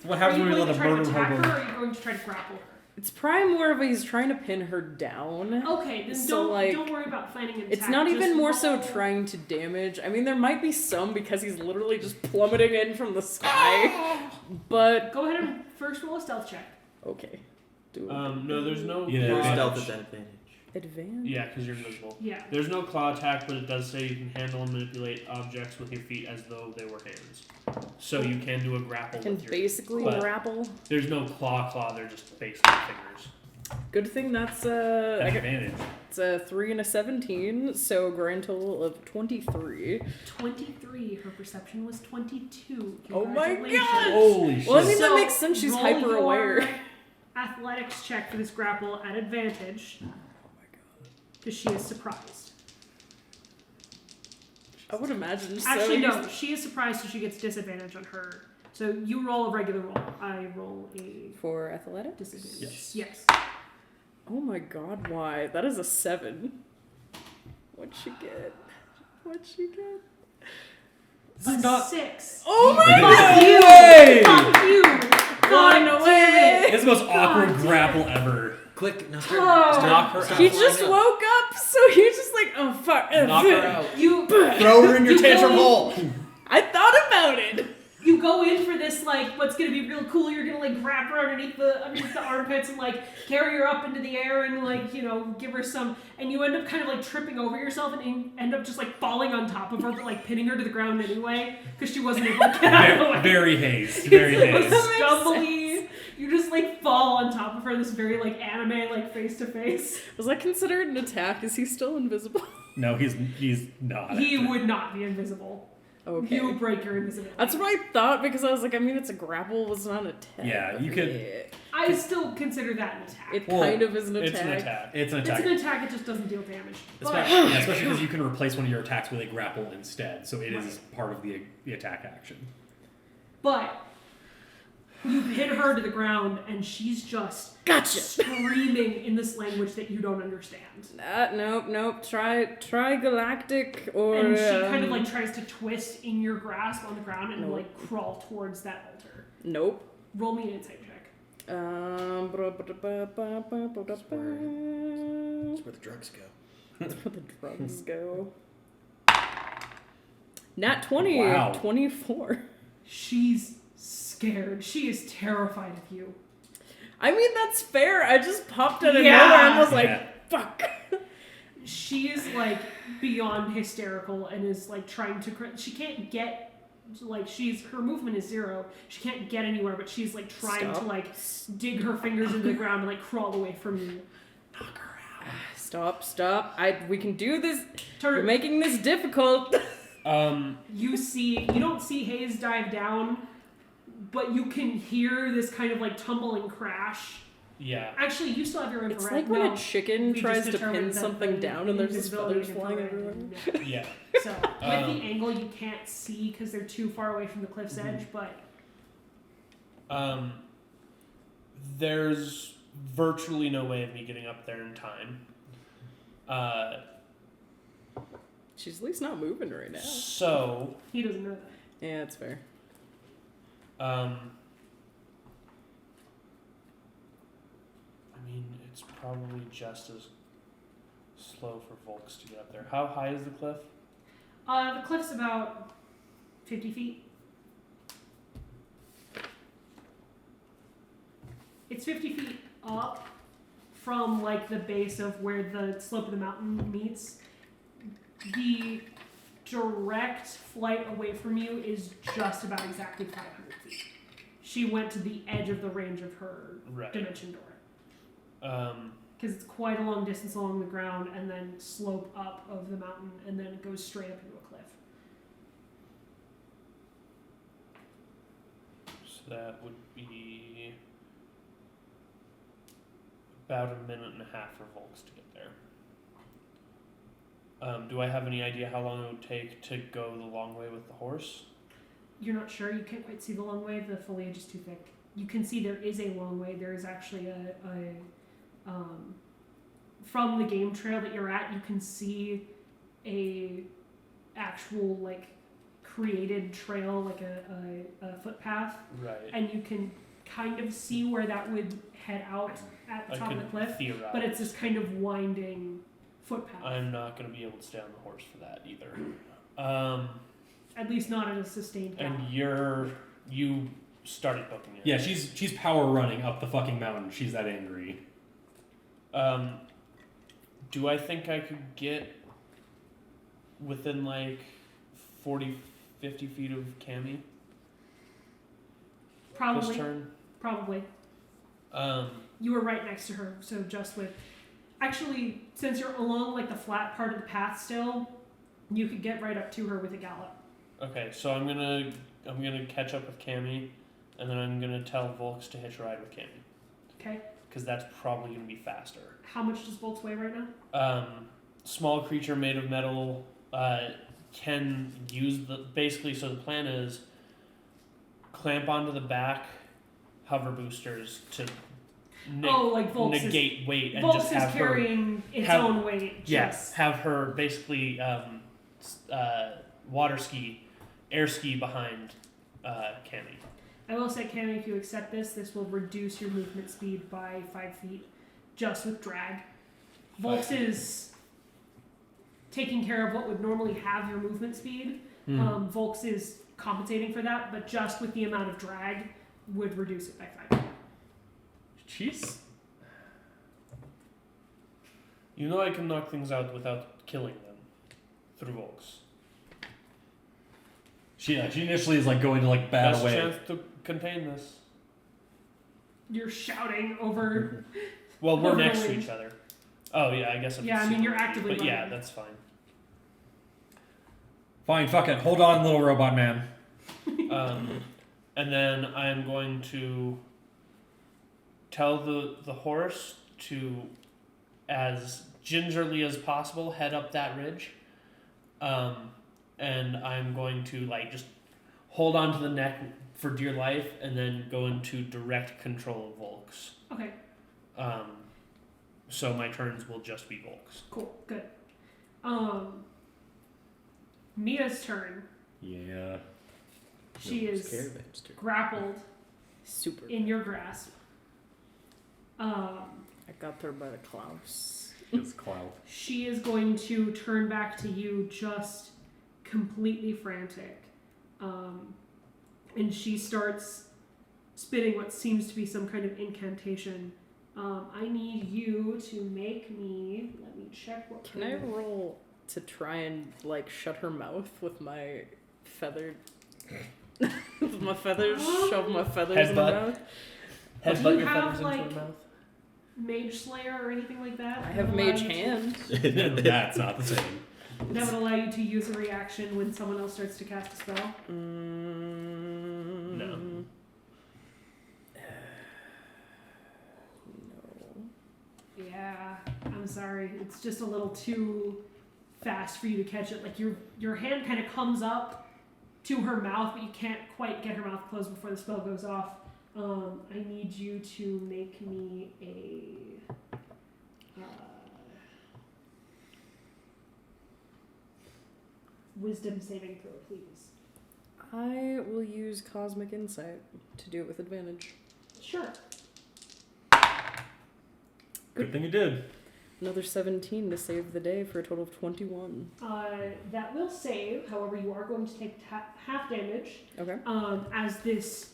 What happens when we let a try to murder attack her, hobo... or are you going to try to grapple her? It's probably more of a he's trying to pin her down. Okay, then So, don't worry about planning an attack. It's not Just even more so roll- trying to damage. I mean, there might be some because he's literally just plummeting in from the sky. But, Go ahead and first roll a stealth check. okay. Do No, there's no Yeah, Your advantage. stealth is at advantage. advance. Yeah, because you're invisible. Yeah. There's no claw attack, but it does say you can handle and manipulate objects with your feet as though they were hands. So you can do a grapple Can with your... basically But- grapple. There's no claw, they're just basically fingers. Good thing that's I got, Advantage. it's a 3 and a 17, so a grand total of 23. 23. Her perception was 22. Oh my Congratulations. God! Holy shit. Well, I mean, So, that makes sense. She's roll hyper your aware. Athletics check for this grapple at advantage Oh my god. because she is surprised. I would imagine so. Actually, no. She is surprised, so she gets disadvantage on her. So you roll a regular roll. I roll a For athletic? disadvantage. Yes. Yes. Oh my god, why? That is a 7. What'd she get? What'd she get? This is not. 6. Oh my No god! way! Fuck you! Run God away! damn it! It's the most awkward God damn grapple ever. Quick, knock Oh. knock her out. He just woke up, so he's just like, oh fuck. Knock her out. You Throw her in your You tantrum go- hole. I thought about it. you go in for this like what's gonna be real cool. You're gonna like grab her underneath the armpits and like carry her up into the air and like give her some. And you end up kind of like tripping over yourself and end up just like falling on top of her, but like pinning her to the ground anyway because she wasn't able to get out of the way. Very haze. Very It's haze. like stumbly. You just like fall on top of her. This very like anime like face to face. Was that considered an attack? Is he still invisible? No, he's not. He would not be invisible. Okay. He would break your invisibility. That's what I thought because I was like, I mean, it's a grapple, it's not an attack. Yeah, you could- I still consider that an attack. It Well, kind of is an attack. It's an attack. It's an It's attack. an attack. It just doesn't deal damage. But Yeah, especially because you can replace one of your attacks with a grapple instead, so it is part of the attack action. But you hit her to the ground, and she's just Gotcha. screaming in this language that you don't understand. Nope. Try galactic or. And she kind of like tries to twist in your grasp on the ground and Nope. like crawl towards that altar. Nope. Roll me an insight check. That's That's where the drugs go. where the drugs go. Nat 20. Wow. 24. She's scared. She is terrified of you. I mean, that's fair. I just popped out of Yeah. nowhere and was like, Yeah. fuck. She is like beyond hysterical and is like trying to. She can't get. Like her movement is 0. She can't get anywhere, but she's like trying to like dig her fingers into the ground and like crawl away from you. Knock her out. Stop. We can do this. Turn. You're making this difficult. You don't see Hayes dive down, but you can hear this kind of like tumbling crash. Yeah. Actually, you still have your infrared. It's like when No, a chicken we tries just to determined pin that something the down and there's just invisibility feathers and flying infrared everywhere. didn't- Yeah. So with the angle, you can't see because they're too far away from the cliff's edge. But There's virtually no way of me getting up there in time. She's at least not moving right now. So, he doesn't know that. Yeah, that's fair. I mean, it's probably just as slow for Volks to get up there. How high is the cliff? The cliff's about 50 feet. It's 50 feet up from like the base of where the slope of the mountain meets. The direct flight away from you is just about exactly 500 feet. She went to the edge of the range of her Right. dimension door. Um, Because it's quite a long distance along the ground and then slope up of the mountain and then it goes straight up into a cliff. so that would be about a minute and a half for Volks to get there. Do I have any idea how long it would take to go the long way with the horse? You're not sure. You can't quite see the long way. The foliage is too thick. You can see there is a long way. There is actually from the game trail that you're at, you can see a actual like created trail, like a footpath, Right. and you can kind of see where that would head out at the I top of can the cliff. theorize. But it's this kind of winding footpath. I'm not going to be able to stay on the horse for that either. At least not at a sustained gallop. And you started booking it. Yeah, she's power running up the fucking mountain. She's that angry. Do I think I could get within like 40, 50 feet of Cammy this Probably. turn? Probably. You were right next to her, so just with... Actually, since you're along like the flat part of the path still, you could get right up to her with a gallop. Okay, so I'm gonna catch up with Cammy, and then I'm gonna tell Volks to hitch a ride with Cammy, Okay? because that's probably gonna be faster. How much does Volks weigh right now? Small creature made of metal, can use basically. So the plan is clamp onto the back hover boosters to like Volks negate weight and Volks just have is carrying its have- own weight. Yes, have her basically water ski, air ski behind Cammy. I will say, Cammy, if you accept this will reduce your movement speed by 5 feet, just with drag. Volks is taking care of what would normally have your movement speed. Volks is compensating for that, but just with the amount of drag would reduce it by 5 feet. Jeez. You know I can knock things out without killing them through Volks. She initially is like going to like bat Best away. chance to contain this. You're shouting over. Well, we're Over next the to range. each other. Oh yeah, I guess. Yeah, I mean, you're actively But yeah, running. that's fine. Fine, fuck it. Hold on, little robot man. And then I'm going to tell the horse to, as gingerly as possible, head up that ridge. And I'm going to like just hold on to the neck for dear life, and then go into direct control of Volks. Okay, So my turns will just be Volks. cool, good. Mia's turn. Yeah. She No, it's is Caravan's turn. grappled Super. in your grasp. I got there by the Klaus. It's cloud. She is going to turn back to you just completely frantic. And she starts spitting what seems to be some kind of incantation. I need you to make me... Let me check what... Can I roll to try and like shut her mouth with my feathered... with my feathers? Shove my feathers in her Headbutt. mouth? Do Headbutt you your have, feathers into like- her mouth. Mage Slayer or anything like that? I have That would allow mage you to- hand. That's not the same. That would allow you to use a reaction when someone else starts to cast a spell. No. No. Yeah, I'm sorry. It's just a little too fast for you to catch it. Like your hand kind of comes up to her mouth, but you can't quite get her mouth closed before the spell goes off. I need you to make me a wisdom saving throw, please. I will use Cosmic Insight to do it with advantage. Sure. Good thing you did. Another 17 to save the day for a total of 21. That will save. However, you are going to take half damage. Okay. As this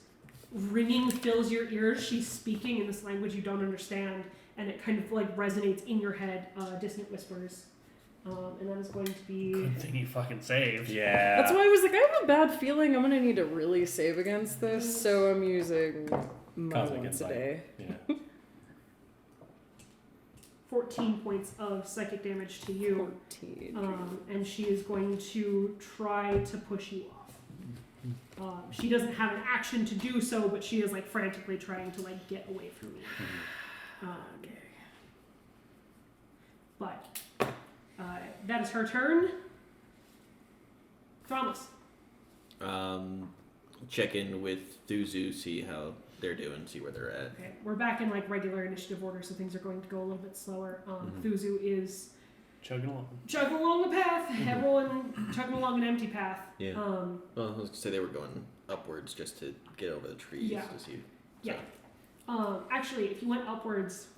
ringing fills your ears, she's speaking in this language you don't understand, and it kind of like resonates in your head, dissonant whispers. And that is going to be... Good thing you fucking saved. Yeah. That's why I was like, I have a bad feeling I'm going to need to really save against this, so I'm using my Cosmic once Insight. a day. Yeah. 14 points of psychic damage to you. 14. And she is going to try to push you off. She doesn't have an action to do so, but she is like frantically trying to like get away from you. Okay. But that is her turn. Thomas. Check in with Thuzu, see how they're doing, see where they're at. Okay, we're back in like regular initiative order, so things are going to go a little bit slower. Thuzu is Chugging along. chugging along the path, everyone chugging along an empty path. Yeah. Well, I was gonna say they were going upwards just to get over the trees Yeah. to see. Yeah. Actually, if you went upwards,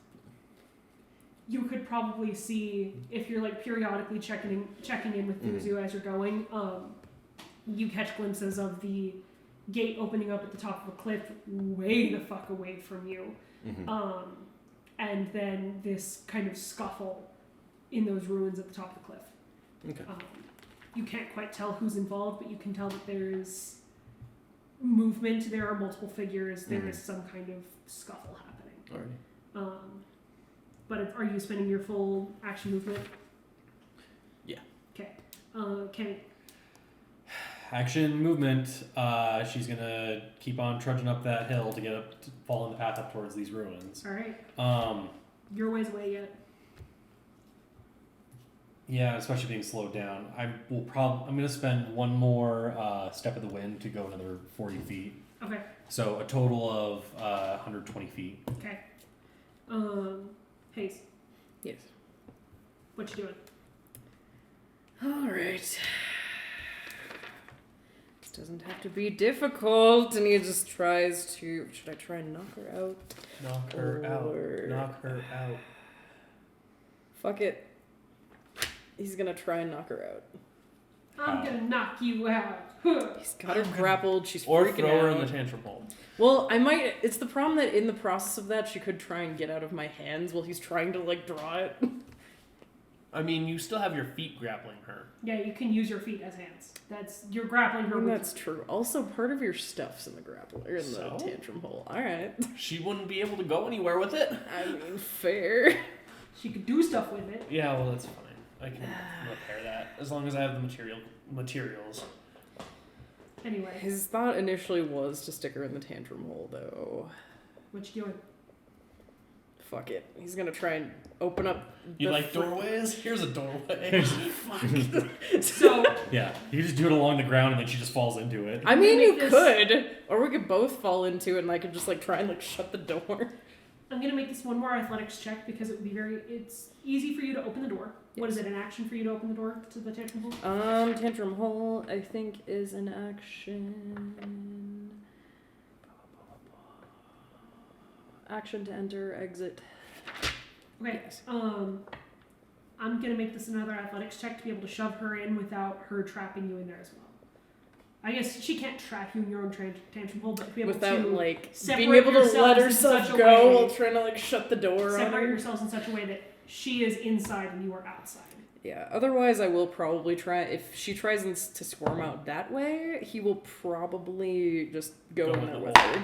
you could probably see if you're like periodically checking in with Thuzu as you're going. You catch glimpses of the gate opening up at the top of a cliff, way the fuck away from you, and then this kind of scuffle in those ruins at the top of the cliff. Okay. You can't quite tell who's involved, but you can tell that there is movement. There are multiple figures. There is some kind of scuffle happening. Alright. But are you spending your full action movement? Yeah. Okay. Kenny. Action movement. She's gonna keep on trudging up that hill to get up, to follow the path up towards these ruins. All right. Your ways away yet? Yeah, especially being slowed down. I'm gonna spend one more step of the wind to go another 40 feet. Okay. So a total of 120 feet. Okay. Hayes, Yes. what you doing? All right. This doesn't have to be difficult, and he just tries to. Should I try and knock her out? Knock her Or- out. Knock her out. Fuck it. He's gonna try and knock her out. I'm gonna knock you out. Huh. He's got her grappled. She's Or freaking throw her out. in the tantrum hole. Well, I might. It's the problem that in the process of that, she could try and get out of my hands while he's trying to like draw it. I mean, you still have your feet grappling her. Yeah, you can use your feet as hands. You're grappling her. And With that's true. Also, part of your stuff's in the grapple or in So? the tantrum hole. All right. She wouldn't be able to go anywhere with it. I mean, fair. She could do stuff with it. Yeah, well, that's fine. I can repair that as long as I have the materials. Anyway, His thought initially was to stick her in the tantrum hole, though. what you doing? Fuck it. He's gonna try and open up. You the like fr- doorways? Here's a doorway. So Yeah, you can just do it along the ground and then she just falls into it. I mean, Make you this- could, or we could both fall into it, and I could just like try and like shut the door. I'm gonna make this one more athletics check because it would be it's easy for you to open the door. What is it? An action for you to open the door to the tantrum hole? Tantrum hole, I think, is an action. Action to enter, exit. Okay. Yes. I'm gonna make this another athletics check to be able to shove her in without her trapping you in there as well. I guess she can't trap you in your own tantrum hole, but to be able Without to like separate being able to let yourselves in herself such a go way- while trying to like shut the door on separate her. yourselves in such a way that she is inside and you are outside. Yeah. Otherwise, I will probably try. If she tries to squirm out that way, he will probably just go in there with her.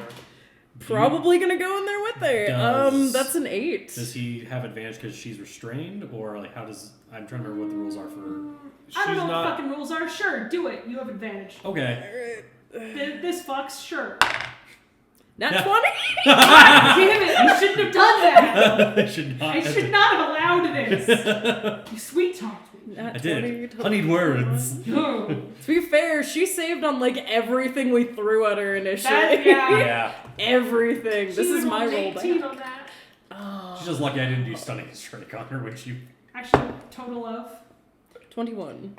Probably gonna go in there with her. Does- That's an 8. Does he have advantage because she's restrained, or like how does? I'm trying to remember what the rules are for. I don't She's know what not- the fucking rules are. Sure, do it. You have advantage. Okay. This fucks, sure. Nat 20. Damn it! You shouldn't have done that. I should not. I should not have allowed this. You sweet talked me. Nat I 20 did. total. Honeyed words. No. To be fair, she saved on like everything we threw at her initially. Yeah. Yeah. Everything. She This is would've my rolled roll 18 back. on that. She's just lucky I didn't do stunning strike on her when she. Actually, total of 21.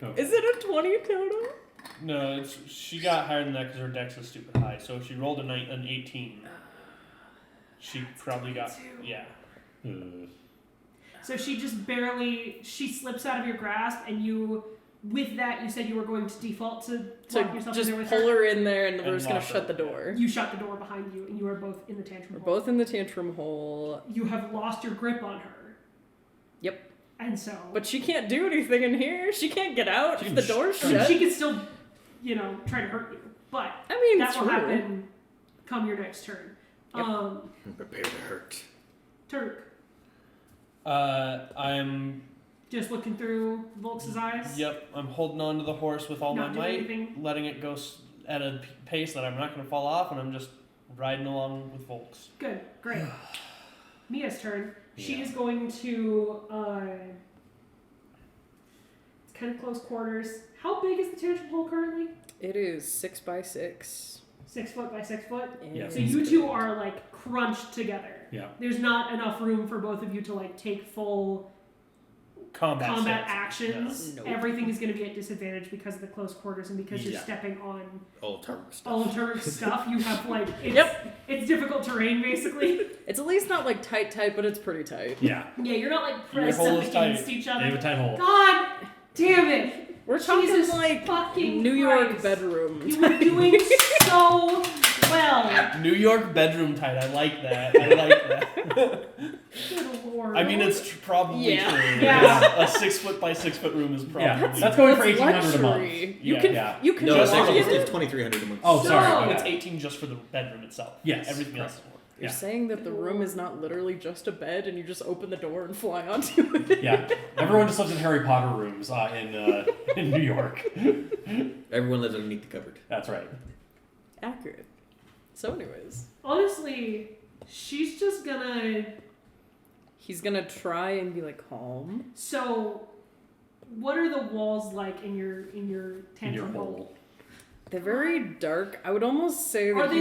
Okay. Is it a 20 total? No, she got higher than that because her dex is stupid high. So if she rolled an 18, she probably got 22. yeah. So she just barely slips out of your grasp, and you, with that, you said you were going to default to lock To yourself just in there with pull her. her in there, and then we're And just gonna lock shut her. the door. You shut the door behind you, and you are both in the tantrum We're hole. both in the tantrum hole, You have lost your grip on her. Yep. And so, but she can't do anything in here. She can't get out She if can the door's I mean, shut. she could still, try to hurt you, but I mean, that will true. happen come your next turn. Yep. Prepare to hurt. Turk, I'm just looking through Volks' eyes. I'm holding on to the horse with all Not my doing might, anything. letting it go at a pace that I'm not going to fall off, and I'm just riding along with Volks. Good, great. Mia's turn. She Yeah. is going to. It's kind of close quarters. How big is the tantrum hole currently? It is 6 by 6. 6 foot by 6 foot. Yeah. So you two are like crunched together. Yeah. There's not enough room for both of you to like take full Combat stance. actions. Nope. Everything is going to be at disadvantage because of the close quarters and because you're Yeah. stepping on All Tark stuff. all of Turk's stuff. You have like Yep. it's difficult terrain basically. It's at least not like tight, but it's pretty tight. Yeah. Yeah, you're not like Your pressed hole up is against tight. each They have a other. tight hole. God damn it! We're talking Jesus like fucking New York Christ. bedroom. You were doing so well. New York bedroom tight. I like that. I like that. Good lord. I mean, it's probably Yeah. true. Yeah. A 6 foot by 6 foot room is probably. Yeah. That's going for That's 1,800 a month. luxury. You Yeah. can Yeah. you can No, Just walk like in. it's 2,300 a month. Oh, sorry. No. Okay. It's 18 just for the bedroom itself. Yes, Everything correct. else is more. You're Yeah. saying that the room is not literally just a bed and you just open the door and fly onto it. Yeah. Everyone just lives in Harry Potter rooms in New York. Everyone lives underneath the cupboard. That's right. Accurate. So anyways. honestly, she's just gonna He's gonna try and be like calm. So, what are the walls like in your In your tantrum hole. They're very dark. I would almost say that Are they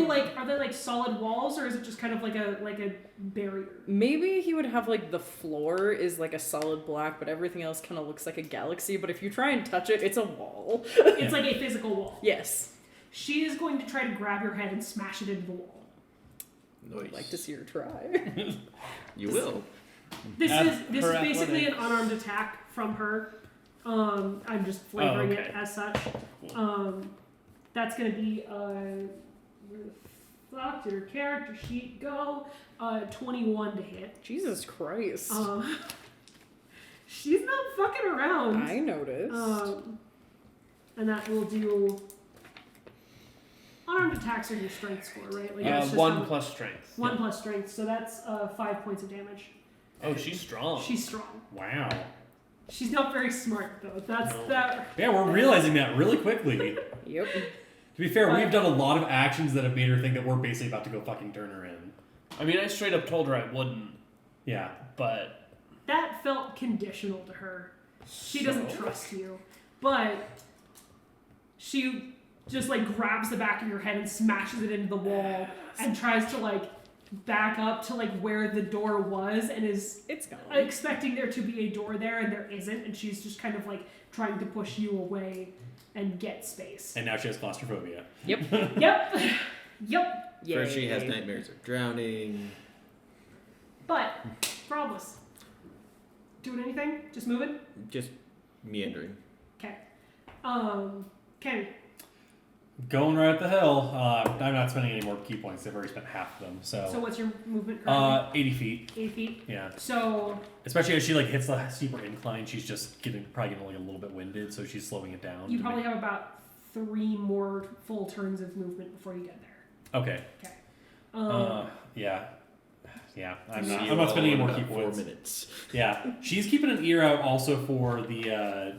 like solid walls, or is it just kind of like a barrier? maybe he would have like the floor is like a solid black, but everything else kind of looks like a galaxy. But if you try and touch it, it's a wall. It's like a physical wall. Yes. She is going to try to grab your head and smash it into the wall. I'd like to see her try. You will. This At is her basically an athletics. unarmed attack from her. I'm just flavoring it okay. as such. Cool. That's gonna be where the fuck did her character sheet go? 21 to hit. Jesus Christ. She's not fucking around. I noticed. And that will do. Unarmed attacks are your strength score, right? Like it's just 1 how- plus strength. 1 plus strength, so that's 5 points of damage. Oh, she's strong. She's strong. Wow. She's not very smart though. That's No. that. Yeah, we're realizing that really quickly. Yep. To be fair, we've done a lot of actions that have made her think that we're basically about to go fucking turn her in. I mean, I straight up told her I wouldn't, Yeah. but That felt conditional to her. She doesn't So? trust you, but she just like grabs the back of your head and smashes it into the wall and tries to like back up to like where the door was and is It's gone. expecting there to be a door there and there isn't, and she's just kind of like trying to push you away and get space. And now she has claustrophobia. Yep. Yep. Yep. First, she has Yay. nightmares of drowning. But Frobus. Doing anything? Just moving? Just meandering. Okay. Kenny. Going right up the hill. I'm not spending any more key points. I've already spent half of them. So what's your movement currently? 80 feet. 8 feet. Yeah. So Especially as she like hits the steeper incline, she's just probably getting like a little bit winded, so she's slowing it down. you to probably have about 3 more full turns of movement before you get there. Okay. Okay. Yeah. Yeah. I'm See not. you I'm not all spending any in more about key 4 points. minutes. Yeah. She's keeping an ear out also for the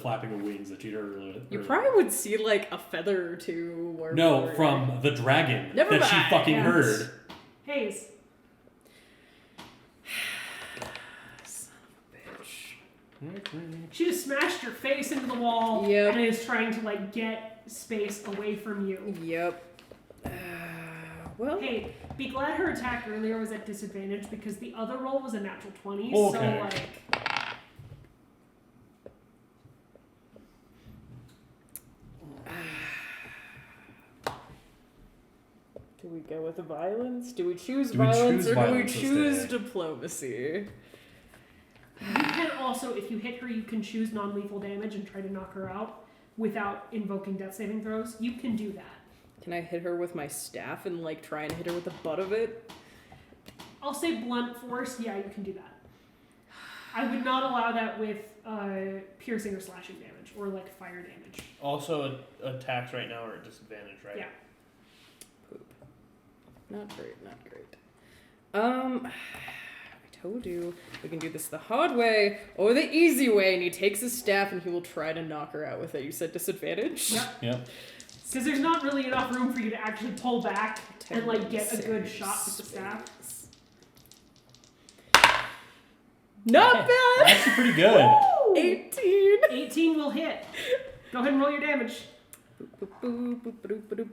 flapping of wings that she'd heard earlier. You probably would see like a feather or two. Or No, more. from the dragon Never that she mind. fucking Yes. heard. Hayes. Son of a bitch. She just smashed your face into the wall Yep. and is trying to like get space away from you. Yep. Well, Hey, be glad her attack earlier was at disadvantage because the other roll was a natural 20. Okay. So like do we go with the violence? Do we choose Do we violence choose or violence do we choose instead? diplomacy? you can also, if you hit her, you can choose non-lethal damage and try to knock her out without invoking death saving throws. You can do that. Can I hit her with my staff and like try and hit her with the butt of it? I'll say blunt force. Yeah, you can do that. I would not allow that with piercing or slashing damage or like fire damage. also attacks right now are at disadvantage, right? Yeah. Poop. Not great, not great. I told you we can do this the hard way or the easy way, and he takes his staff and he will try to knock her out with it. You said disadvantage? Yep. Yep. Because there's not really enough room for you to actually pull back and like get a good 10 shot with the staff. space. Not bad! Actually pretty good. 18! 18 will hit. Go ahead and roll your damage. Boop, boop, boop, boop,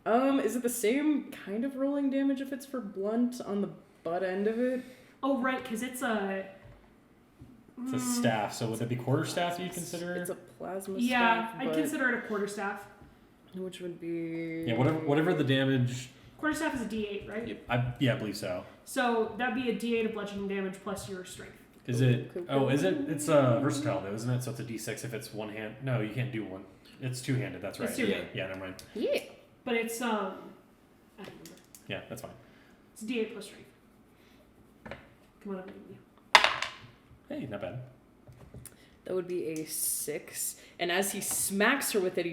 boop. Is it the same kind of rolling damage if it's for blunt on the butt end of it? Oh, right, because it's a... It's a staff, so would that be quarterstaff you consider? It's a plasma Yeah, staff, I'd but- consider it a quarterstaff. which would be... Yeah, whatever the damage. Quarterstaff is a D8, right? Yep. I believe so. So that'd be a D8 of bludgeoning damage plus your strength. Is it? Cool. Oh, is it? It's versatile though, isn't it? So it's a D6 if it's one hand. No, you can't do one. It's two-handed. That's right. It's two-handed. Yeah, never mind. Yeah. But it's, I don't remember. Yeah, that's fine. It's D8 plus strength. Come on, I'm beating you. Hey, not bad. That would be a 6. And as he smacks her with it,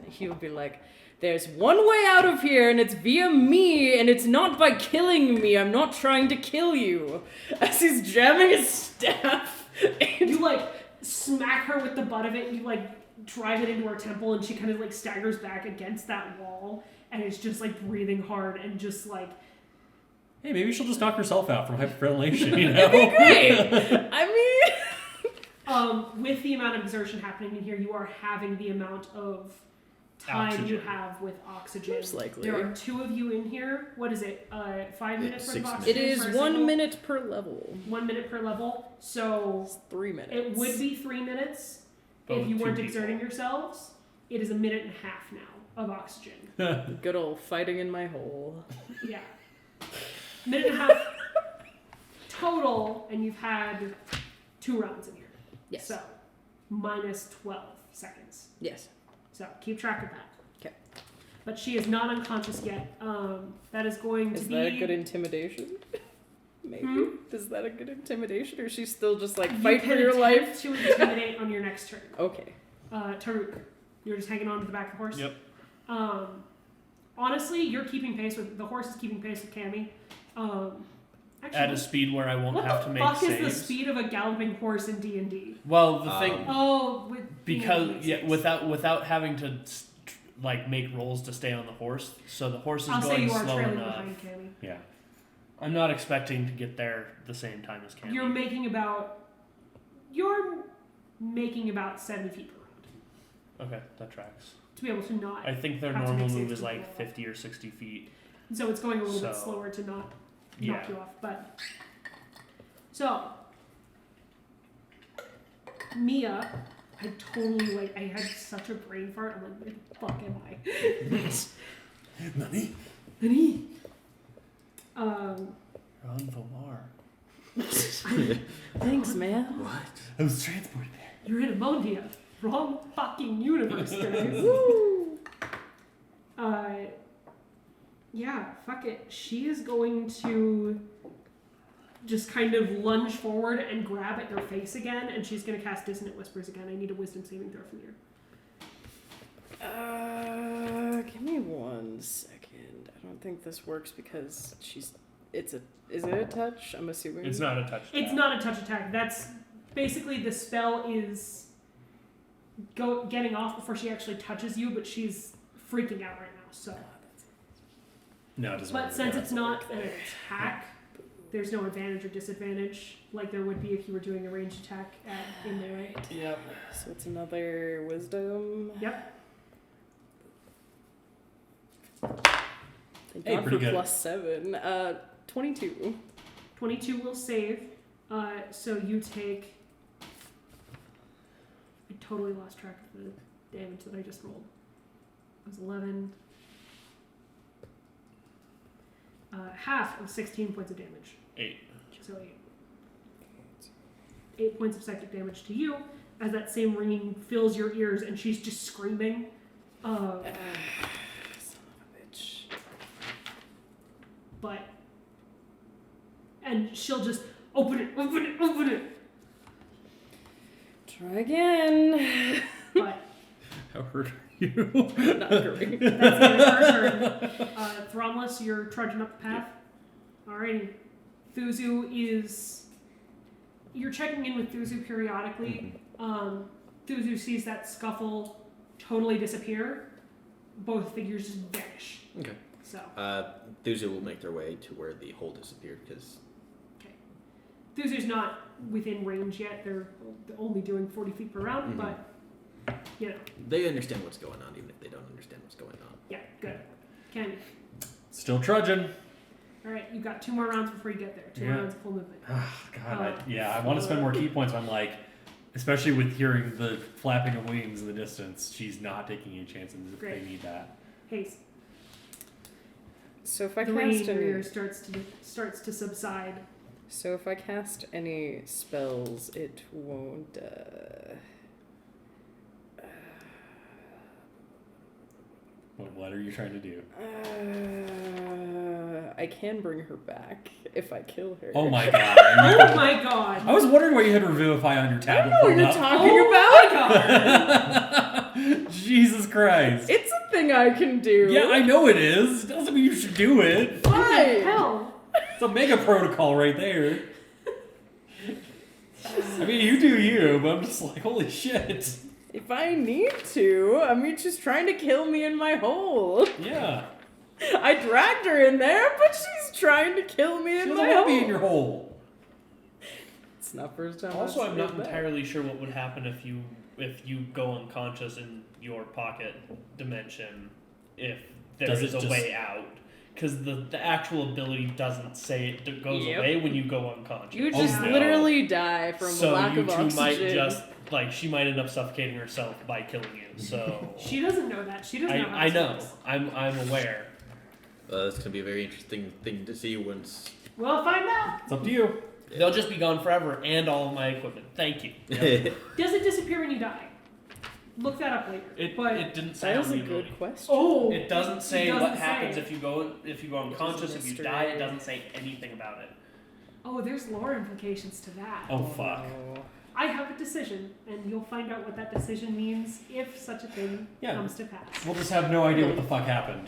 he would be like, there's one way out of here, and it's via me, and it's not by killing me. I'm not trying to kill you. As he's jamming his staff. You, like, smack her with the butt of it, and you, like, drive it into her temple, and she kind of, like, staggers back against that wall, and is just, like, breathing hard, and just, like, Hey, maybe she'll just knock herself out from hyperventilation, you know? Great. I mean, With the amount of exertion happening in here, you are having the amount of time you Oxygen. have with oxygen. most likely. There are 2 of you in here. What is it? 5 minutes worth of 6 oxygen? It is for a 1 single? minute per level. 1 minute per level. So It's 3 minutes. it would be 3 minutes But if you with two weren't people. exerting yourselves. It is a minute and a half now of oxygen. Good old fighting in my hole. Yeah. Minute and a half total, and you've had 2 rounds in here. Yes. So minus 12 seconds. Yes. So keep track of that. 'Kay. But she is not unconscious yet. That is going Is to be. that a good intimidation? Maybe. Hmm? Is that a good intimidation, or is she still just like You fight for can your attempt life? to intimidate on your next turn. Okay. Taruk, you're just hanging on to the back of the horse. Yep. Honestly, you're keeping pace with the horse is keeping pace with Cammy. Actually, At a speed where I won't what have the to make fuck saves. is the speed of a galloping horse in D&D? Well, the thing Oh, with because D&D makes without having to like make rolls to stay on the horse, so the horse is I'll say going you are slow trailing enough. behind Cammy. Yeah. I'm not expecting to get there the same time as Cammy. You're making about 70 feet per round Okay, that tracks. to be able to not. I think their Have to normal make move saves is to like roll. 50 or 60 feet. So it's going a little bit So, slower to not knock Yeah. you off. But so Mia, I totally I had such a brain fart. I'm like, where the fuck am I? Nani? Nani? Ron Vomar. Thanks, man. What? I was transported there. You're in Amondia. Wrong fucking universe, guys. Woo! Yeah, fuck it. She is going to just kind of lunge forward and grab at your face again, and she's going to cast Dissonant Whispers again. I need a wisdom saving throw from you. Give me 1 second. I don't think this works because is it a touch? I'm assuming. It's not a touch. It's attack. not a touch attack. That's basically the spell is getting off before she actually touches you, but she's freaking out right now. So, No, it doesn't but work. since Yeah. it's not an attack, there's no advantage or disadvantage like there would be if you were doing a ranged attack in melee. Yep. So it's another wisdom. Yep. Thank Hey, God pretty for good. +7. 22. 22 will save. So you take. I totally lost track of the damage that I just rolled. It was 11. Half of 16 points of damage. 8. So 8. 8 points of psychic damage to you as that same ringing fills your ears and she's just screaming. Son of a bitch. But. And she'll just open it. Try again. But How hurt are you? Not great. that's the end of her turn. Thromless, you're trudging up the path. Alrighty. Thuzu is. You're checking in with Thuzu periodically. Thuzu sees that scuffle totally disappear. Both figures just vanish. Okay. So, Thuzu will make their way to where the hole disappeared because Thuzu's not within range yet. They're only doing 40 feet per round, Mhm. but, you know. they understand what's going on, even if they don't understand what's going on. Yeah, good. Kenny. Still trudging. Alright, you've got 2 more rounds before you get there. 2 Yeah. rounds of full movement. God, I want to spend more key points. But I'm like, especially with hearing the flapping of wings in the distance, she's not taking any chances if Great. they need that. Haste. So if I The cast ringing in your any, ear starts to subside. so if I cast any spells, it won't. What are you trying to do? I can bring her back if I kill her. Oh my god. Oh my god! I was wondering why you had Revivify on your I tablet. know what pulled you're up. talking Oh about. my god! Jesus Christ. It's a thing I can do. Yeah, I know it is. It doesn't mean you should do it. What the Fine. hell? It's a mega protocol right there. I mean, you do you, but I'm just like, holy shit. If I need to, I mean, she's trying to kill me in my hole. Yeah. I dragged her in there, but she's trying to kill me She in doesn't my want to hole. be in your hole. It's not first time. Also, I've I'm not said that. entirely sure what would happen if you go unconscious in your pocket dimension if there Does is it a just- way out. Because the actual ability doesn't say it goes Yep. away when you go unconscious. You Oh, just no. literally die from so lack you of two oxygen. might just she might end up suffocating herself by killing you. So She doesn't know that. She doesn't know. How I this know. works. I'm aware. That's gonna be a very interesting thing to see once. We'll find out. It's up to you. They'll just be gone forever and all of my equipment. Thank you. Does it disappear when you die? Look that up later. It didn't say That on is a the good ability. question. Oh, It doesn't say doesn't what say. happens if you go unconscious, if you mystery. die. It doesn't say anything about it. oh, there's lore implications to that. Oh fuck. No. I have a decision, and you'll find out what that decision means if such a thing Yeah. comes to pass. We'll just have no idea what the fuck happened.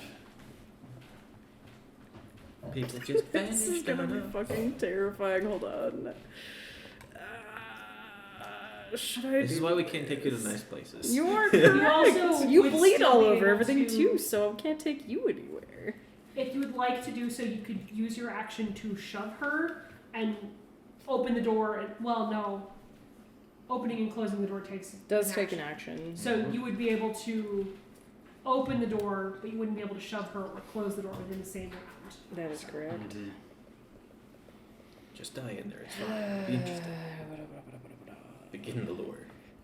People just This is vanished. gonna be fucking terrifying. Hold on. Should I This do is why we can't take you to nice places. You are You correct. also You would bleed still all be over able everything to- too, so I can't take you anywhere. If you would like to do so, you could use your action to shove her and open the door. And, well, no. Opening and closing the door Does take an action. So you would be able to open the door, but you wouldn't be able to shove her or close the door within the same round. That is correct. Just die in there. It's fine. Be interesting. Begin the lore.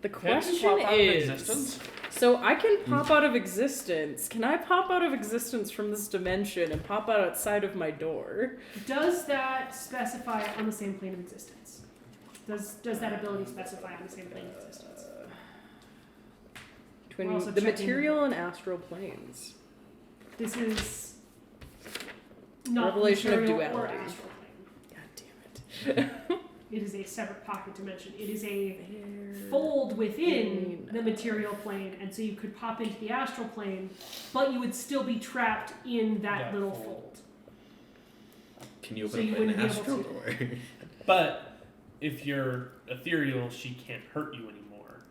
The Can you question pop out of is, existence? so I can pop out of existence. Can I pop out of existence from this dimension and pop out outside of my door? Does that specify on the same plane of existence? Does that ability specify on the same plane of existence? Between We're also the checking- material and astral planes. This is not Revelation of material or duality. astral plane. God damn it. It is a separate pocket dimension. It is a There- fold within the material plane, and so you could pop into the astral plane, but you would still be trapped in that That little fold. fold. Can you So open you up an wouldn't be able astral to. door? But if you're ethereal, she can't hurt you anymore.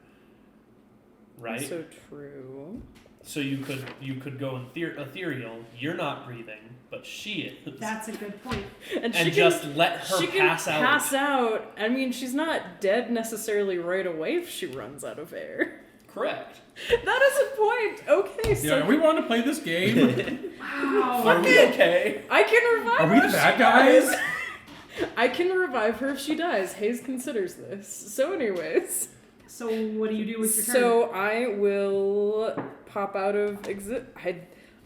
Right? So true. So you could go ethereal. You're not breathing, but she is. That's a good point. And and she just can, let her she can pass out. pass out. I mean, she's not dead necessarily right away if she runs out of air. Correct. That is a point. Okay, so Yeah, we want to play this game. Wow. Are we okay? I can revive Are her. we the if bad she guys? dies. I can revive her if she dies. Hayes considers this. So, anyways. So what do you do with your turn? So I will pop out of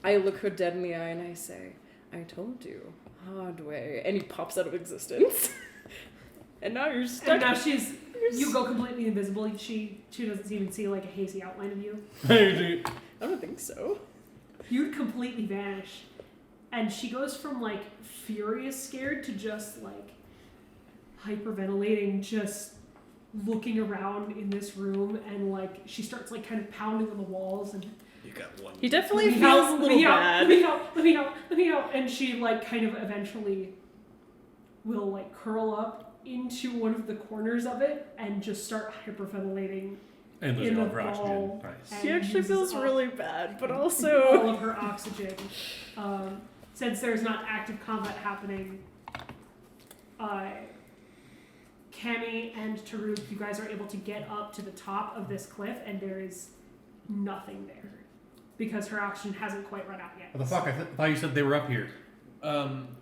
I look her dead in the eye and I say, "I told you, hard way." And he pops out of existence. And now you're stuck. and now you go completely invisible. She doesn't even see like a hazy outline of you. I don't think so. You completely vanish. And she goes from like furious scared to just like hyperventilating, just looking around in this room, and like she starts like kind of pounding on the walls and You got one. He definitely let me feels out, a let little me out, bad. let me out, let me out, let me out, and she like kind of eventually will like curl up into one of the corners of it and just start hyperventilating. And In losing all the of her oxygen. ball. Nice. She and actually uses feels all- really bad, but all also of her oxygen. Since there's not active combat happening, Cammy and Taruk, you guys are able to get up to the top of this cliff, and there is nothing there because her oxygen hasn't quite run out yet. What the fuck? I thought you said they were up here.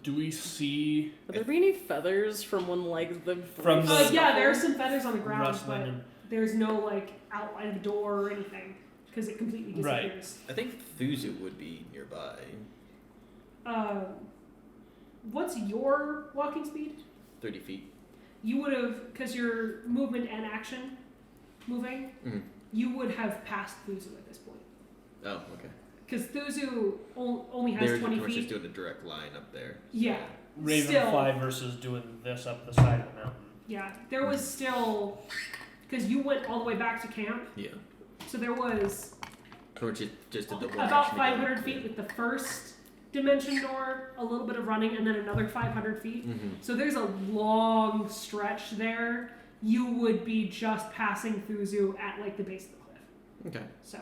Do we see would there be any feathers from when like the From the- Yeah, there are some feathers on the ground, rustling but and there's no like outline of a door or anything because it completely Right. disappears. I think Thuzu would be nearby. What's your walking speed? 30 feet. You would have, because your movement and action moving, Mhm. you would have passed Thuzu at this point. Oh, okay. Because Thuzu only has They're 20 just feet. doing a direct line up there. Yeah, Ravenfly versus doing this up the side of the mountain? yeah. There was still, because you went all the way back to camp, Yeah. so there was Or just did the one about action 500 again. feet with the first dimension door, a little bit of running, and then another 500 feet. Mm-hmm. So there's a long stretch there. You would be just passing Thuzu at like the base of the cliff. Okay. So.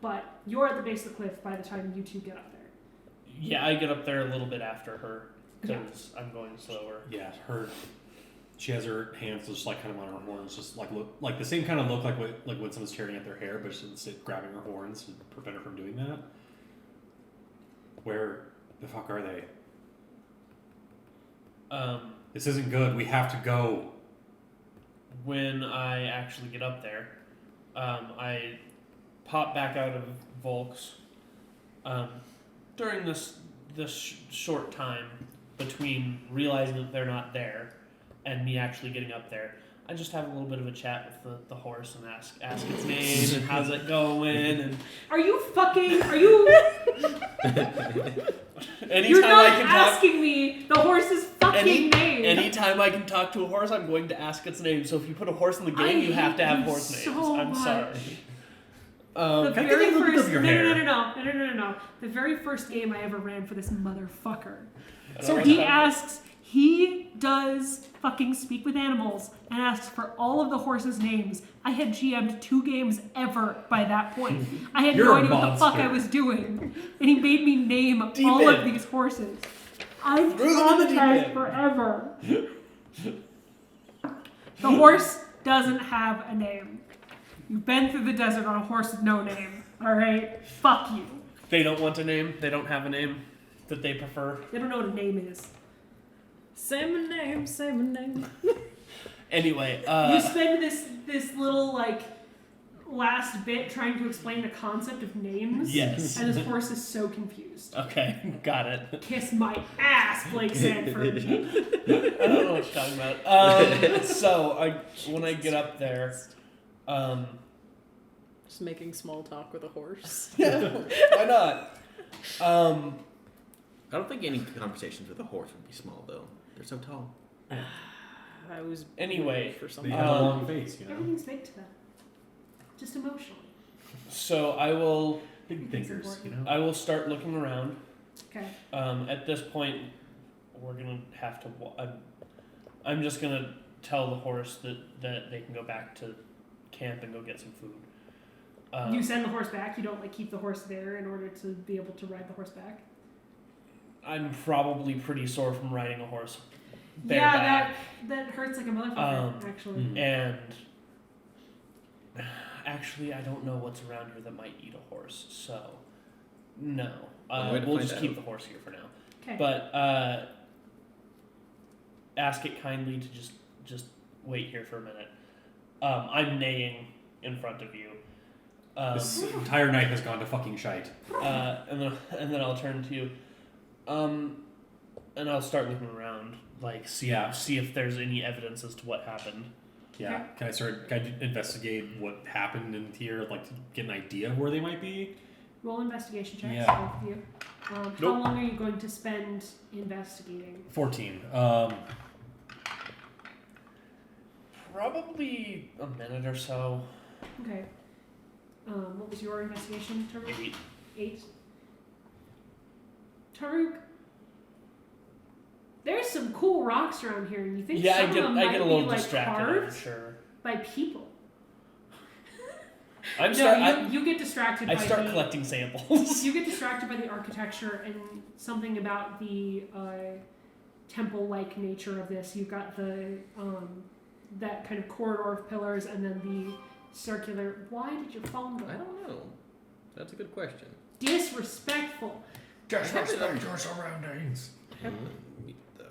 but you're at the base of the cliff by the time you two get up there. Yeah, I get up there a little bit after her because I'm going slower. Yeah, she has her hands just like kind of on her horns, just like look like the same kind of look like when someone's tearing at their hair, but she's grabbing her horns to prevent her from doing that. Where the fuck are they? This isn't good. We have to go. When I actually get up there, I pop back out of Volk's. During this short time between realizing that they're not there and me actually getting up there, I just have a little bit of a chat with the horse and ask its name and how's it going. And Are you? anytime You're not I can asking me the horse's fucking name. anytime I can talk to a horse, I'm going to ask its name. So if you put a horse in the game, you have to have horse names. so I'm much. sorry. The Can I very get a little bit first of your hair? no. The very first game I ever ran for this motherfucker. I don't So know he what's he does fucking speak with animals and asks for all of the horses' names. I had GM'd 2 games ever by that point. I had You're no a idea what the fuck monster. I was doing. And he made me name Deep all in. of these horses. I'm Threw them in the deep traumatized end. forever. The horse doesn't have a name. You've been through the desert on a horse with no name. Alright? Fuck you. They don't want a name. They don't have a name that they prefer. They don't know what a name is. Say my name. Anyway, You spend this little like last bit trying to explain the concept of names. yes. And this horse is so confused. Okay, got it. Kiss my ass, Blake Sanford. I don't know what you're talking about. So when I get up there, Just making small talk with a horse. yeah, why not? I don't think any conversations with a horse would be small though. They're so tall. I was Anyway, for They something. have a long face, you know. Everything's big to them. Just emotionally. So I will Big fingers, you know. I will start looking around. Okay. At this point, we're gonna have to. I'm just gonna tell the horse that they can go back to camp and go get some food. You send the horse back. You don't like keep the horse there in order to be able to ride the horse back. I'm probably pretty sore from riding a horse. Yeah, bareback. that hurts like a motherfucker. Actually. Mm. And actually, I don't know what's around here that might eat a horse. So no, Well, way to we'll find just out. keep the horse here for now. Okay. But ask it kindly to just wait here for a minute. I'm neighing in front of you. This entire night has gone to fucking shite. And then I'll turn to you. And I'll start looking around, like see if there's any evidence as to what happened. Yeah. Can I investigate what happened in here, like to get an idea of where they might be? Roll investigation checks, Yeah. both of you. How Nope. long are you going to spend investigating? 14. Probably a minute or so. Okay. What was your investigation, Taruk? 8. Taruk, there's some cool rocks around here, and you think Yeah, some of them I might get a be little like distracted. I'm carved sure. by people. You get distracted I by start the, collecting samples. You get distracted by the architecture and something about the temple-like nature of this. You've got the that kind of corridor of pillars, and then the circular. Why did your phone go? I don't know. That's a good question. Disrespectful. Disrespect your surroundings. Though.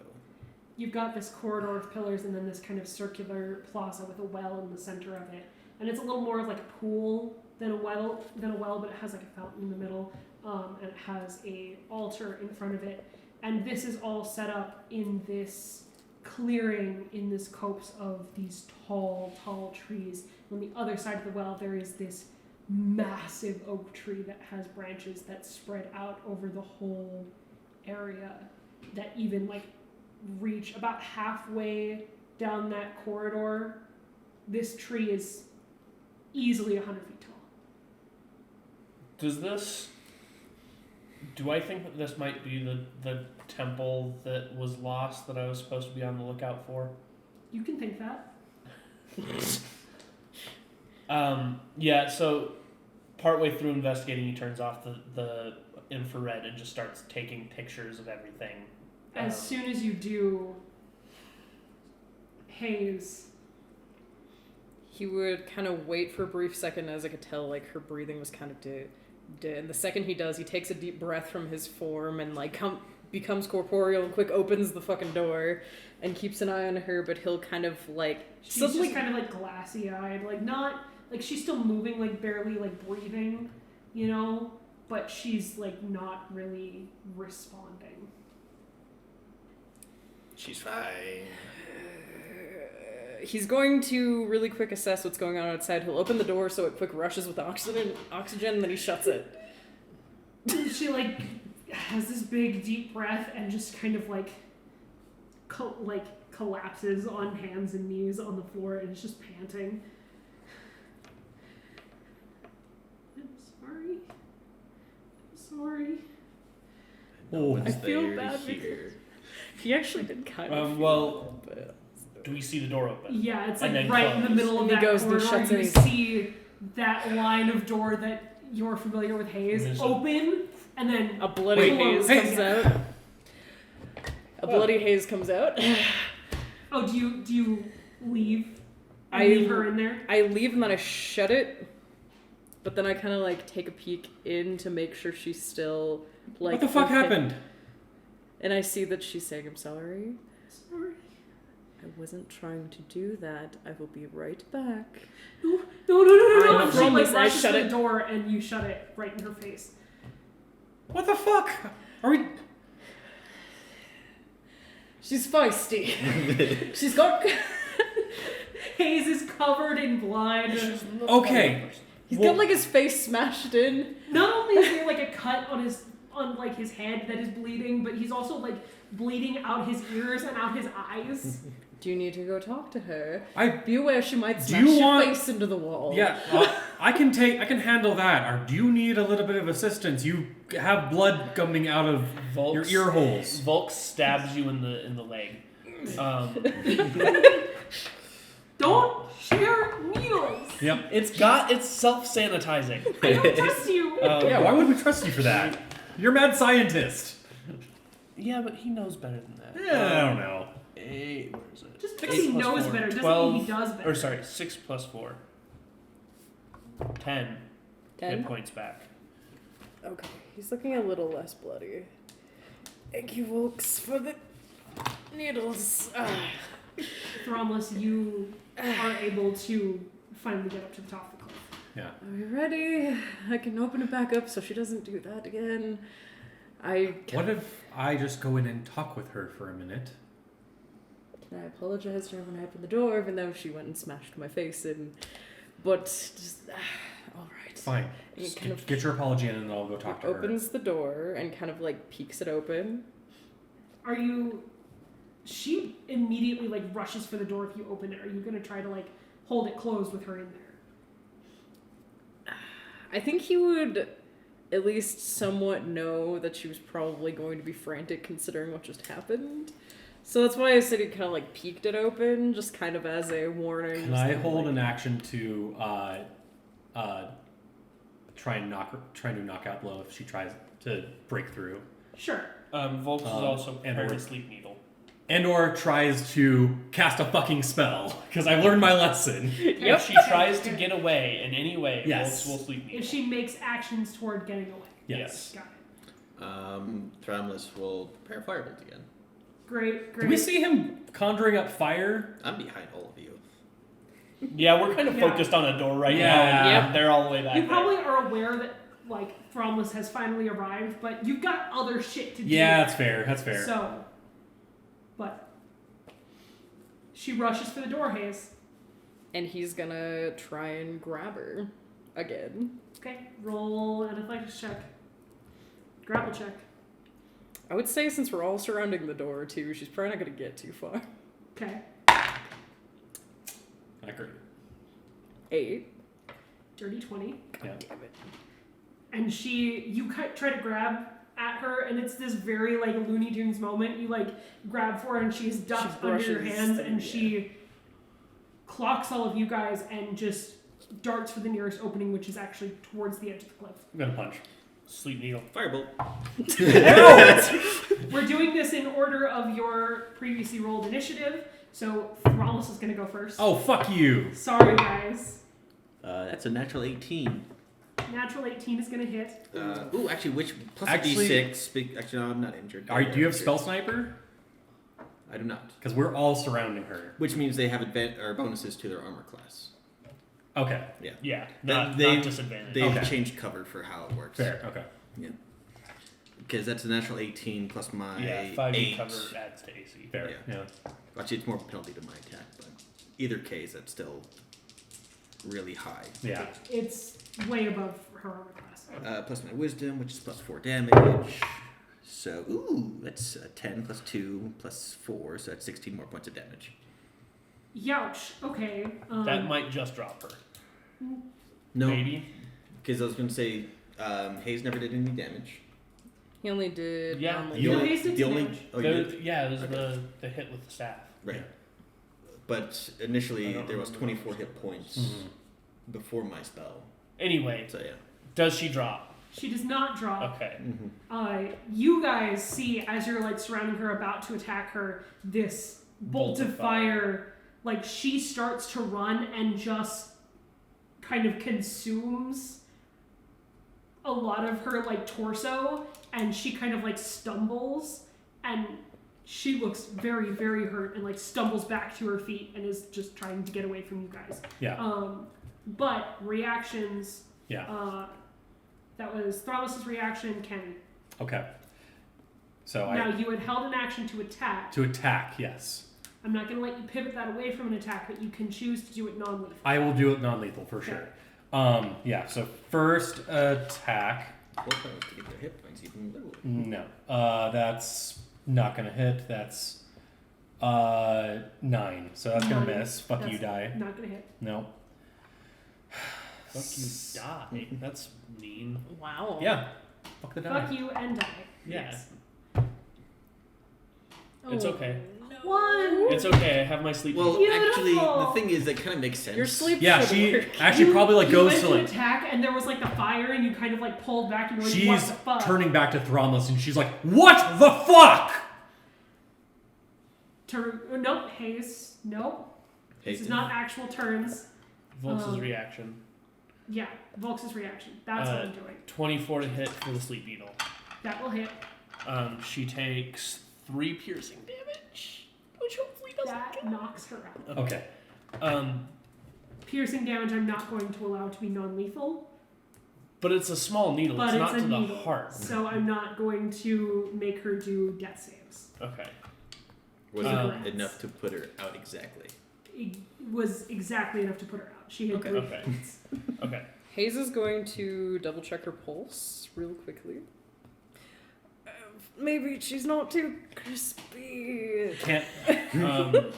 You've got this corridor of pillars, and then this kind of circular plaza with a well in the center of it. And it's a little more of like a pool than a well, but it has like a fountain in the middle, and it has a altar in front of it. And this is all set up in this clearing in this copse of these tall trees. On the other side of the well, there is this massive oak tree that has branches that spread out over the whole area that even like reach about halfway down that corridor. This tree is easily 100 feet tall. Do I think that this might be the temple that was lost that I was supposed to be on the lookout for? You can think that. Yeah, so partway through investigating, he turns off the infrared and just starts taking pictures of everything. As soon as you do, Hayes. He would kind of wait for a brief second, as I could tell, like, her breathing was kind of dead. And the second he does, he takes a deep breath from his form and, like, becomes corporeal and quick opens the fucking door and keeps an eye on her, but he'll kind of, like... She's suddenly just kind of, like, glassy-eyed. Like, not... Like, she's still moving, like, barely, like, breathing, you know? But she's, like, not really responding. She's fine. He's going to really quick assess what's going on outside. He'll open the door so it quick rushes with oxygen, and then he shuts it. She, like, has this big, deep breath and just kind of, like, collapses on hands and knees on the floor and is just panting. I'm sorry. No Oh. one's I feel there to bad hear. He actually did kind of well, feel bad. Do we see the door open? Yeah, it's And like then right in the close. middle of And he that goes and corridor. shuts You it. see that line of door that you're familiar with, Hayes, There's a- open, and then A bloody Wait, haze hey. comes out. A bloody haze comes out. oh, do you leave? And I- leave her in there. I leave and then I shut it, but then I kind of like take a peek in to make sure she's still like. What the fuck okay. happened? And I see that she's saying, "I'm sorry. Sorry. I wasn't trying to do that. I will be right back." No. I And she promise like I rushes shut to it. the door, and you shut it right in her face. What the fuck? Are we? She's feisty. She's got. Hayes is covered in blood. Okay. He's Well- got like his face smashed in. Not only is there like a cut on his head that is bleeding, but he's also like bleeding out his ears and out his eyes. Do you need to go talk to her? I Be aware she might Do smash you your want- face into the wall. yeah. I can handle that. Or do you need a little bit of assistance? You have blood coming out of your Volk's- ear holes. Volk stabs you in the leg. Don't share needles. Yep. It's self-sanitizing. I don't trust you. Yeah. Why would we trust you for that? You're a mad scientist. Yeah, but he knows better than that. Yeah. I don't know. 8, where is it? Just because 8 he plus knows 4, better doesn't 12, mean he does better. Or sorry, 6 plus 4. 10 hit 10? points back. Okay, he's looking a little less bloody. Thank you, folks, for the needles. Thromless, you are able to finally get up to the top of the cliff. Yeah. Are you ready? I can open it back up so she doesn't do that again. What if I just go in and talk with her for a minute? I apologized to her when I opened the door, even though she went and smashed my face in. But just, all right. Fine. And he Just kind of get your apology in and I'll go talk to her. opens the door and kind of like peeks it open. She immediately like rushes for the door if you open it. Are you gonna try to like hold it closed with her in there? I think he would at least somewhat know that she was probably going to be frantic considering what just happened. So that's why I said he kind of like peeked it open, just kind of as a warning. Can I hold an action to try to knock out blow if she tries to break through, Sure. Volk is also and prepared or- to sleep needle. and or tries to cast a fucking spell because I learned my lesson. If she tries to get away in any way, Yes. Volks will sleep needle. If she makes actions toward getting away. Yes. Got it. Thromless will prepare firebolt again. Great. Do we see him conjuring up fire? I'm behind all of you. Yeah, we're kind of Yeah. focused on a door right Yeah. now. Yep. And they're all the way back You there. probably are aware that like Thromless has finally arrived, but you've got other shit to do. Yeah, that's fair. That's fair. So, but she rushes for the door, Hayes. And he's gonna try and grab her again. Okay, roll an athletics check. Grapple check. I would say since we're all surrounding the door too, she's probably not gonna get too far. Okay. I agree. 8. Dirty 20. Yeah. Damn it. And you try to grab at her, and it's this very like Looney Tunes moment. You like grab for her, and she's ducked under your brushes hands, them, and yeah. she clocks all of you guys and just darts for the nearest opening, which is actually towards the edge of the cliff. I'm gonna punch. Sleep needle. Firebolt. We're doing this in order of your previously rolled initiative, so Thraulus is going to go first. Oh, fuck you. Sorry, guys. That's a natural 18. Natural 18 is going to hit. Actually, which plus Actually- a d6? Actually, no, I'm not injured. Do you have spell sniper? I do not. Because we're all surrounding her. Which means they have bonuses to their armor class. Okay. Yeah, Not disadvantage. They've Okay. changed cover for how it works. Fair. Okay. Because that's a natural 18 plus my 5e 8. cover adds to AC. Fair. Yeah. Yeah. Actually, it's more penalty to my attack, but either case, that's still really high. Yeah. It's way above her armor class. Plus my wisdom, which is plus 4 damage. So, that's 10 plus 2 plus 4, so that's 16 more points of damage. Youch. Okay. That might just drop her. No, Maybe. because I was going to say, Hayes never did any damage. He only did. Yeah. normally- You Hayes did some damage. Oh, you did? There's Okay. the hit with the staff. Right. But initially, I don't there was remember 24 hit points Mhm. before my spell. Anyway, So, yeah. does she drop? She does not drop. Okay. You guys see as you're like surrounding her, about to attack her, this bolt of fire. Like she starts to run and just kind of consumes a lot of her like torso, and she kind of like stumbles, and she looks very, very hurt and like stumbles back to her feet and is just trying to get away from you guys. Yeah. But reactions. Yeah. That was Thraulus' reaction, Kenny. Okay. So Now, you had held an action to attack. to attack, yes. I'm not going to let you pivot that away from an attack, but you can choose to do it non-lethal. I will do it non-lethal for sure. Yeah. So first attack. Well, that was to get their hit points even lower. No. That's not gonna hit. That's 9. So that's gonna 9. miss. Fuck you, die. Not going to hit. No. Fuck you, die. That's mean. Wow. Yeah. Fuck the die. Fuck you and die. Yeah. Yes. It's Oh, okay. no. 1. It's okay. I have my sleep. Well, Beautiful. actually, the thing is, that kind of makes sense. Your sleep. Yeah, should she work. actually probably like you goes went to to like. attack, and there was like the fire, and you kind of like pulled back, and you're like, what She's the fuck? turning back to Thraulus, and she's like, "What the fuck?" Nope, Hayes. Nope. This is Hayes not actual turns. Volks' reaction. Yeah, Volks' reaction. That's what I'm doing. 24 to hit for the sleep needle. That will hit. She takes 3 piercing damage, which hopefully doesn't That kill. knocks her out. Okay. Piercing damage I'm not going to allow to be non-lethal, But it's a small needle. but it's it's not a to needle. the heart. So I'm not going to make her do death saves. Okay. was Um, enough to put her out exactly. It was exactly enough to put her out. She had Okay. 3 Okay. hits. Okay. Hayes is going to double check her pulse real quickly. Maybe she's not too crispy. Can't.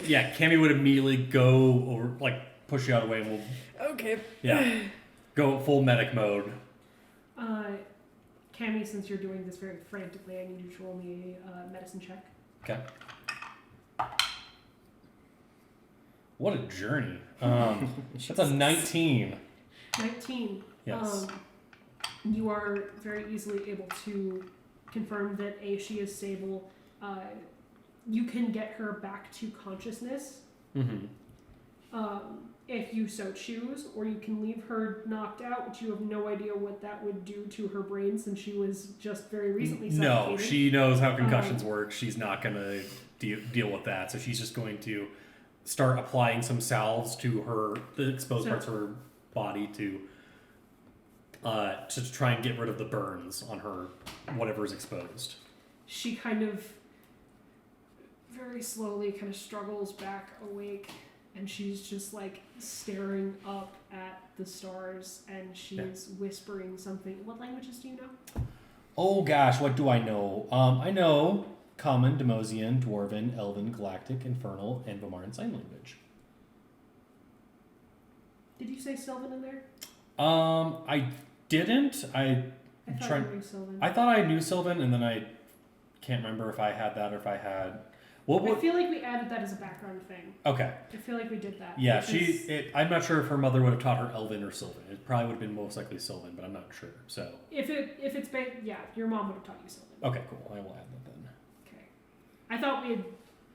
Yeah, Cammy would immediately go or like push you out of the way, and we'll Okay. go full medic mode. Cammy, since you're doing this very frantically, I need you to roll me a medicine check. Okay. What a journey. That's a 19. 19. Yes. You are very easily able to confirm that A, she is stable. You can get her back to consciousness Mm-hmm. if you so choose, or you can leave her knocked out, which you have no idea what that would do to her brain since she was just very recently No, suffocated. she knows how concussions work. She's not going to deal with that. So she's just going to start applying some salves to the exposed parts of her body to try and get rid of the burns on her, whatever is exposed. She kind of very slowly kind of struggles back awake, and she's just like staring up at the stars, and she's whispering something. What languages do you know? Oh gosh, what do I know? I know Common, Demosian, Dwarven, Elven, Galactic, Infernal, and Vomaran Sign Language. Did you say Sylvan in there? I didn't. I thought you knew Sylvan. I thought I knew Sylvan, and then I can't remember if I had that or if I had. What I would? feel like we added that as a background thing. Okay. I feel like we did that. Yeah, because I'm not sure if her mother would have taught her Elven or Sylvan. It probably would have been most likely Sylvan, but I'm not sure. So. If it's yeah, your mom would have taught you something. Okay, cool. I will add that then. Okay. I thought we had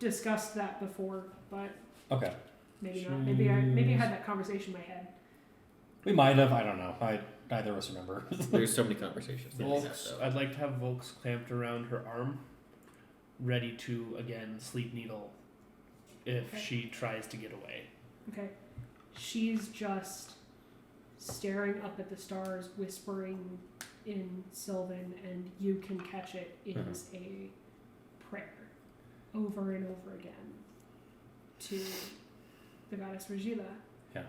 discussed that before, but Okay. maybe not. Maybe I had that conversation in my head. We might have. I don't know. Neither of us remember. There's so many conversations. that we had, Volks, though. I'd like to have Volks clamped around her arm, ready to again sleep needle if Okay. she tries to get away. Okay. She's just staring up at the stars, whispering in Sylvan, and you can catch it is a prayer over and over again to the goddess Regila. Yeah.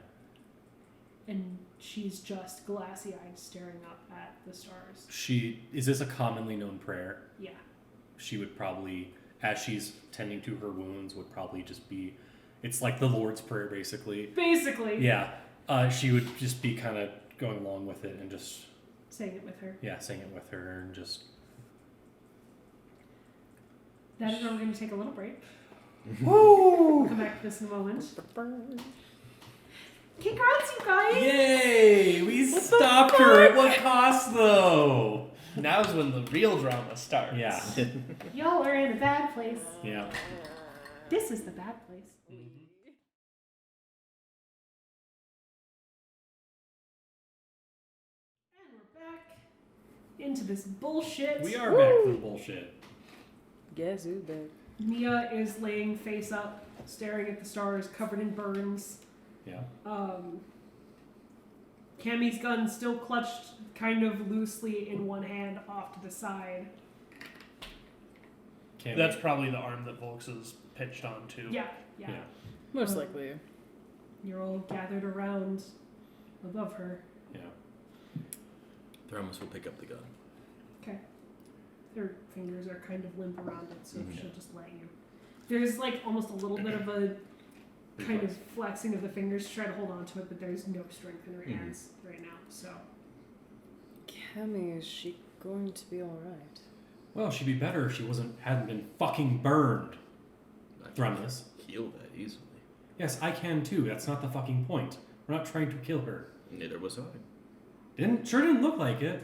And she's just glassy-eyed staring up at the stars. Is this a commonly known prayer? Yeah. She would probably, as she's tending to her wounds, would probably just be, it's like the Lord's Prayer basically. Basically. Yeah. She would just be kind of going along with it and just, Saying it with her. yeah, saying it with her and just. That is where we're going to take a little break. Woo! We'll come back to this in a moment. Congrats, you guys! Yay! We stopped her at what cost though? Now's when the real drama starts. Yeah. Y'all are in a bad place. Yeah. This is the bad place. And we're back into this bullshit. We are back to the bullshit. Guess who's back? Mia is laying face up, staring at the stars, covered in burns. Yeah. Cammy's gun still clutched kind of loosely in one hand off to the side. Can't That's probably the arm that Volks is pitched on too. Yeah. Most likely. You're all gathered around above her. Yeah. Theramus will pick up the gun. Okay. Her fingers are kind of limp around it, so she'll just let you. There's like almost a little bit of a kind of flexing of the fingers to try to hold on to it, but there's no strength in her hands right now, so. Cammy, is she going to be alright? Well, she'd be better if she hadn't been fucking burned. I can Theramus. heal that easily. Yes, I can too. That's not the fucking point. We're not trying to kill her. Neither was I. Didn't look like it.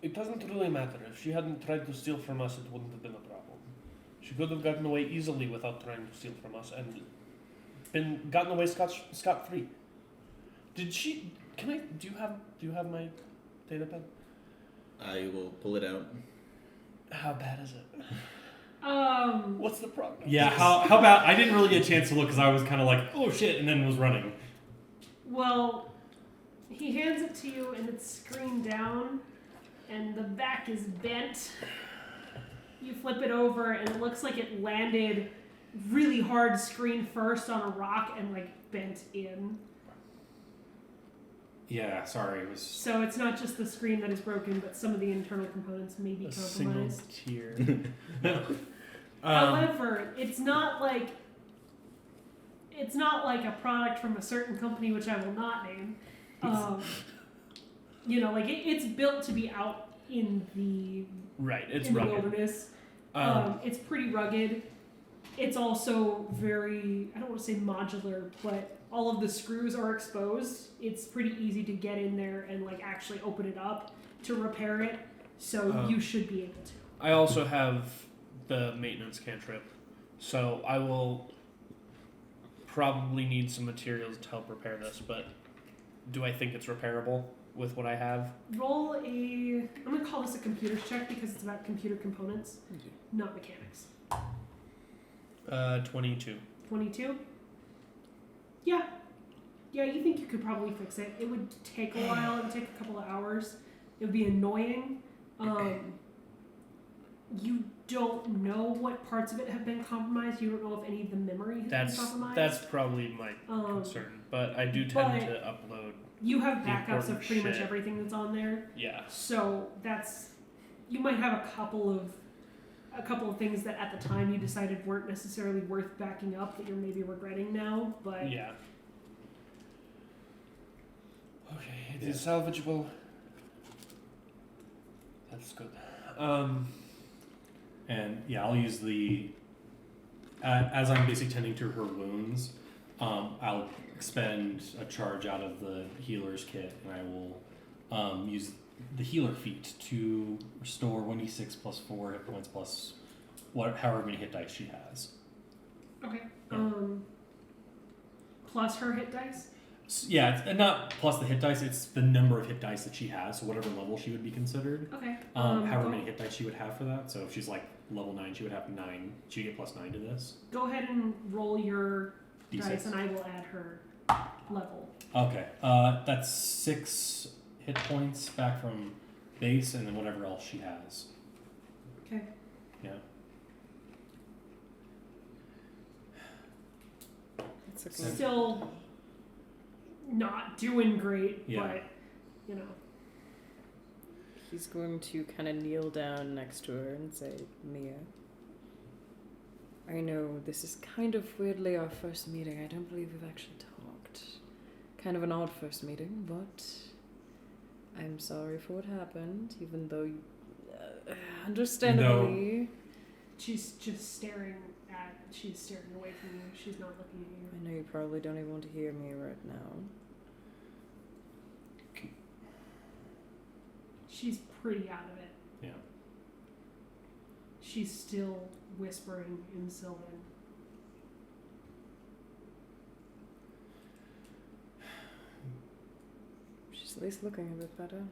It doesn't really matter. If she hadn't tried to steal from us, it wouldn't have been a problem. She could have gotten away easily without trying to steal from us and gotten away scot free. Did she? Do you have my data pad? I will pull it out. How bad is it? What's the problem? Yeah, how about, I didn't really get a chance to look because I was kind of like, oh shit, and then was running. Well, he hands it to you and it's screened down and the back is bent. You flip it over and it looks like it landed really hard screen first on a rock and like bent in. Yeah, sorry, it was... So it's not just the screen that is broken, but some of the internal components may be A single compromised. tear. However, it's not like a product from a certain company, which I will not name. Like it's built to be out in the Right, it's in rugged. the wilderness. It's pretty rugged. It's also very, I don't want to say modular, but all of the screws are exposed. It's pretty easy to get in there and like actually open it up to repair it. So you should be able to. I also have the maintenance cantrip, so I will probably need some materials to help repair this, but do I think it's repairable with what I have? Roll I'm going to call this a computers check because it's about computer components, not mechanics. 22. 22? Yeah. Yeah, you think you could probably fix it. It would take a while. It would take a couple of hours. It would be annoying. You don't know what parts of it have been compromised. You don't know if any of the memory has been compromised. That's probably my concern, but I do tend to upload. You have the backups of important pretty much shit. everything that's on there. Yeah. So you might have a couple of things that at the time you decided weren't necessarily worth backing up that you're maybe regretting now, but Yeah. Okay, it is salvageable. That's good. And yeah, I'll use the as I'm basically tending to her wounds, I'll expend a charge out of the healer's kit, and I will use the healer feat to restore 1d6 plus 4 hit points plus however many hit dice she has. Okay. Yeah. Plus her hit dice? Yeah, it's not plus the hit dice, it's the number of hit dice that she has, so whatever level she would be considered. Okay. However many hit dice she would have for that. So if she's like level 9, she would have 9. She would get plus 9 to this. Go ahead and roll your D6. dice, and I will add her level. Okay. That's 6 hit points back from base, and then whatever else she has. Okay. Yeah. It's okay. So- Still not doing great, Yeah. but, you know. He's going to kind of kneel down next to her and say, Mia, I know this is kind of weirdly our first meeting. I don't believe we've actually talked. Kind of an odd first meeting, but I'm sorry for what happened, even though, understandably, She's just she's staring away from you. She's not looking at you. I know you probably don't even want to hear me right now. She's pretty out of it. Yeah. She's still whispering in Sylvan. She's at least looking a bit better.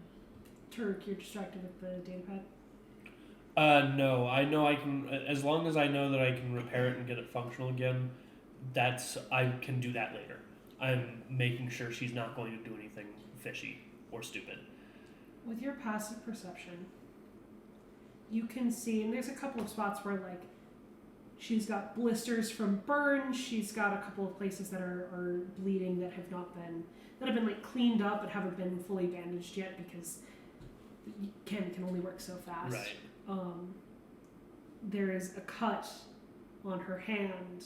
Turk, you're distracted with the data pad? No, I know I can, as long as I know that I can repair it and get it functional again, I can do that later. I'm making sure she's not going to do anything fishy or stupid. With your passive perception, you can see, and there's a couple of spots where, like, she's got blisters from burns, she's got a couple of places that are bleeding that have been like cleaned up but haven't been fully bandaged yet because can only work so fast. Right. There is a cut on her hand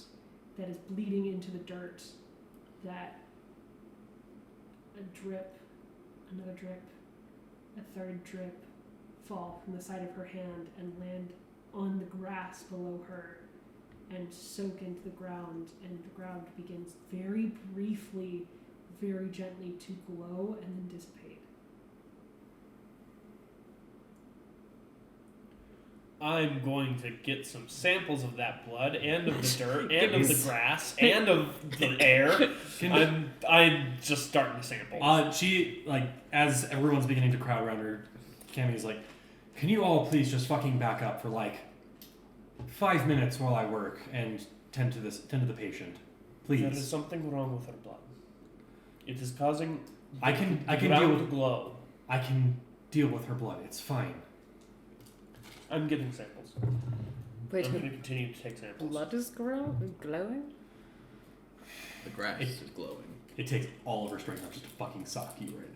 that is bleeding into the dirt, that a drip, another drip, a third drip fall from the side of her hand and land on the grass below her and soak into the ground, and the ground begins very briefly, very gently to glow and then dissipate. I'm going to get some samples of that blood and of the dirt and of the grass and of the air. I'm just starting to sample. She, like, as everyone's beginning to crowd around her, Cammy's like, can you all please just fucking back up for like 5 minutes while I work and tend to the patient, please. There is something wrong with her blood. It is causing I can ground deal to with glow. I can deal with her blood. It's fine. I'm getting samples. Wait, I'm her going to continue to take samples. blood is glowing? The grass is glowing. It takes all of her strength not just to fucking sock you right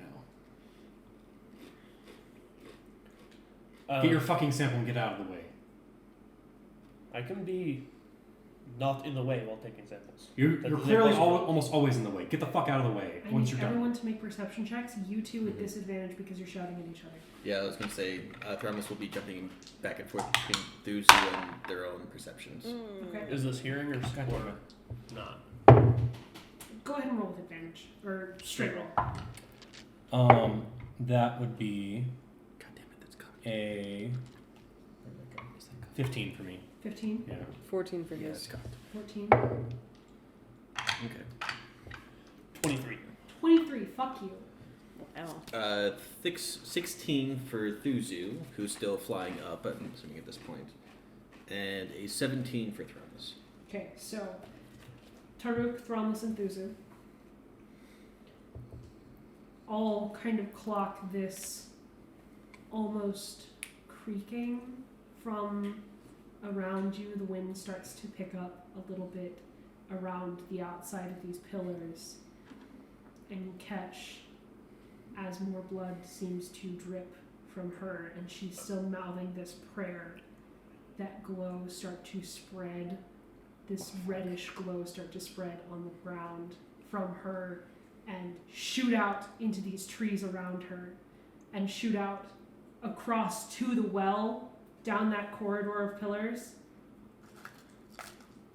now. Get your fucking sample and get out of the way. I can be not in the way while taking samples. You're That's clearly possible. almost always in the way. Get the fuck out of the way I once need you're done. everyone to make perception checks, you two with disadvantage because you're shouting at each other. Yeah, I was gonna say, Thramus will be jumping back and forth between Thuzu and their own perceptions. Okay. Is this hearing or not? Go ahead and roll with advantage. Or straight roll. That would be God damn it, that's coming. a 15 for me. 15, Yeah. 14 for Yeah, his. it's cocked. 14, Okay. 23. 23, fuck you. Ow. 16 for Thuzu, who's still flying up, I'm assuming at this point, and a 17 for Thramus. Okay, so Taruk, Thromus, and Thuzu all kind of clock this almost creaking from around you. The wind starts to pick up a little bit around the outside of these pillars, and you catch as more blood seems to drip from her, and she's still mouthing this prayer. That glow start to spread, this reddish glow start to spread on the ground from her and shoot out into these trees around her and shoot out across to the well down that corridor of pillars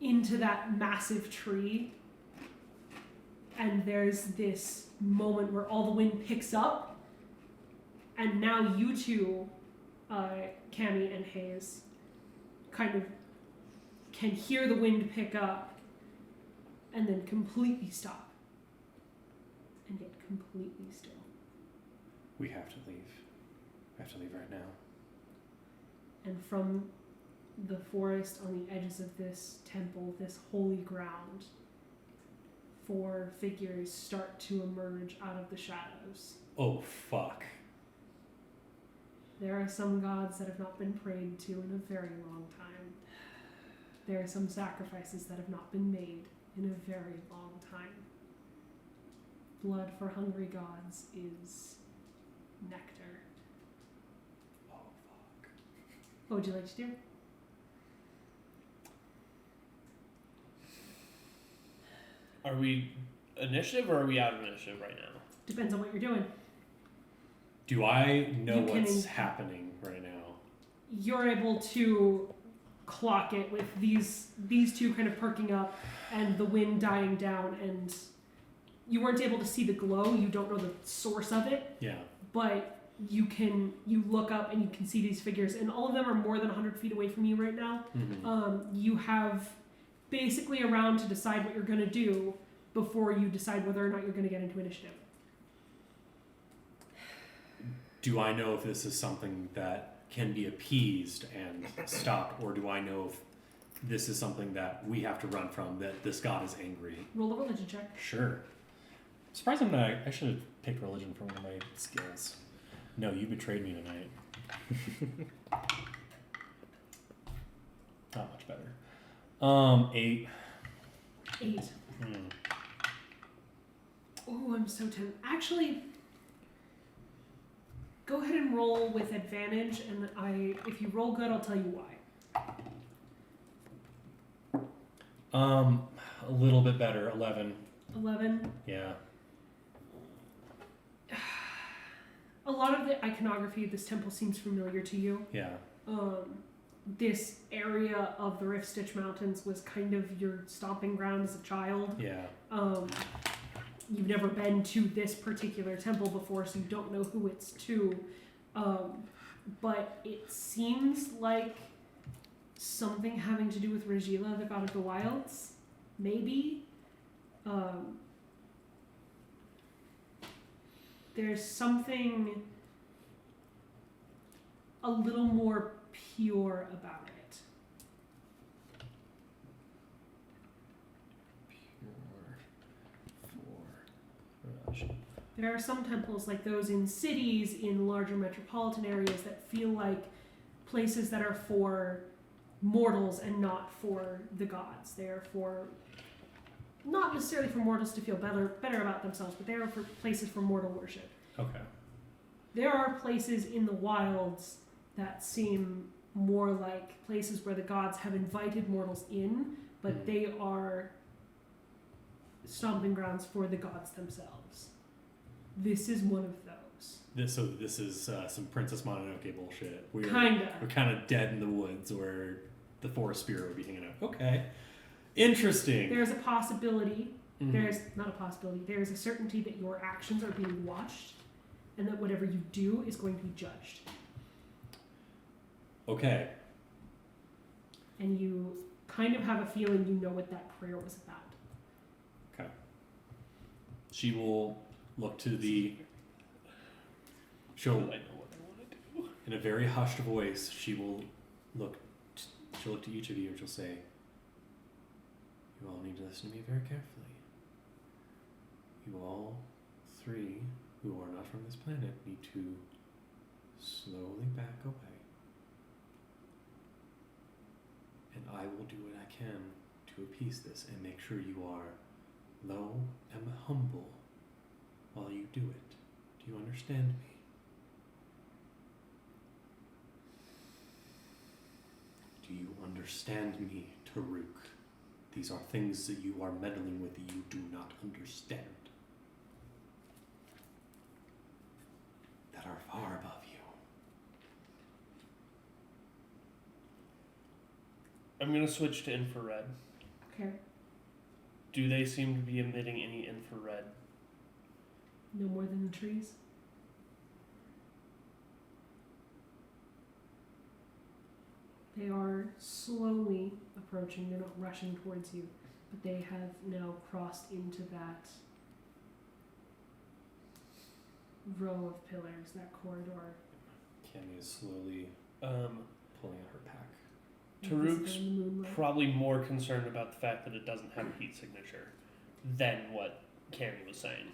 into that massive tree, and there's this moment where all the wind picks up, and now you two, Cammy and Hayes, kind of can hear the wind pick up and then completely stop and get completely still. We have to leave. We have to leave right now. And from the forest on the edges of this temple, this holy ground, 4 figures start to emerge out of the shadows. Oh, fuck. There are some gods that have not been prayed to in a very long time. There are some sacrifices that have not been made in a very long time. Blood for hungry gods is nectar. Oh, fuck. What would you like to do? Are we initiative or are we out of initiative right now? Depends on what you're doing. Do I know You can what's happening right now? You're able to clock it with these two kind of perking up and the wind dying down, and you weren't able to see the glow. You don't know the source of it, Yeah. but you look up and you can see these figures, and all of them are more than 100 feet away from you right now. Mm-hmm. You have basically a round to decide what you're going to do before you decide whether or not you're going to get into initiative. Do I know if this is something that can be appeased and stopped, or do I know if this is something that we have to run from, that this god is angry? Roll a religion check. Sure. Surprised I'm not. I should have picked religion for one of my skills. No, you betrayed me tonight. Not much better. 8. 8. Oh, I'm so tempted. Actually, go ahead and roll with advantage, and if you roll good, I'll tell you why. A little bit better. 11. 11. Yeah. A lot of the iconography of this temple seems familiar to you. Yeah. This area of the Rift Stitch Mountains was kind of your stomping ground as a child. Yeah. You've never been to this particular temple before, so you don't know who it's to. But it seems like something having to do with Regila, the god of the wilds. Maybe. There's something a little more pure about it. There are some temples like those in cities, in larger metropolitan areas, that feel like places that are for mortals and not for the gods. They are for, not necessarily for mortals to feel better about themselves, but they are for places for mortal worship. Okay. There are places in the wilds that seem more like places where the gods have invited mortals in, but they are stomping grounds for the gods themselves. This is one of those. This is some Princess Mononoke bullshit. We're kind of dead in the woods where the forest spirit would be hanging out. Okay. Interesting. There's a possibility. There's not a possibility. There's a certainty that your actions are being watched, and that whatever you do is going to be judged. Okay. And you kind of have a feeling you know what that prayer was about. Okay. She will look to the... She'll, I know what I want to do. in a very hushed voice, she'll look to each of you and she'll say, you all need to listen to me very carefully. You all 3 who are not from this planet need to slowly back away. And I will do what I can to appease this and make sure you are low and humble while you do it. Do you understand me? Do you understand me, Taruk? These are things that you are meddling with that you do not understand. That are far above you. I'm going to switch to infrared. Okay. Do they seem to be emitting any infrared? No more than the trees. They are slowly approaching. They're not rushing towards you, but they have now crossed into that row of pillars, that corridor. Cammy is slowly Um, pulling out her pack. Taruk's in the moonlight. probably more concerned about the fact that it doesn't have a heat signature than what Cammy was saying.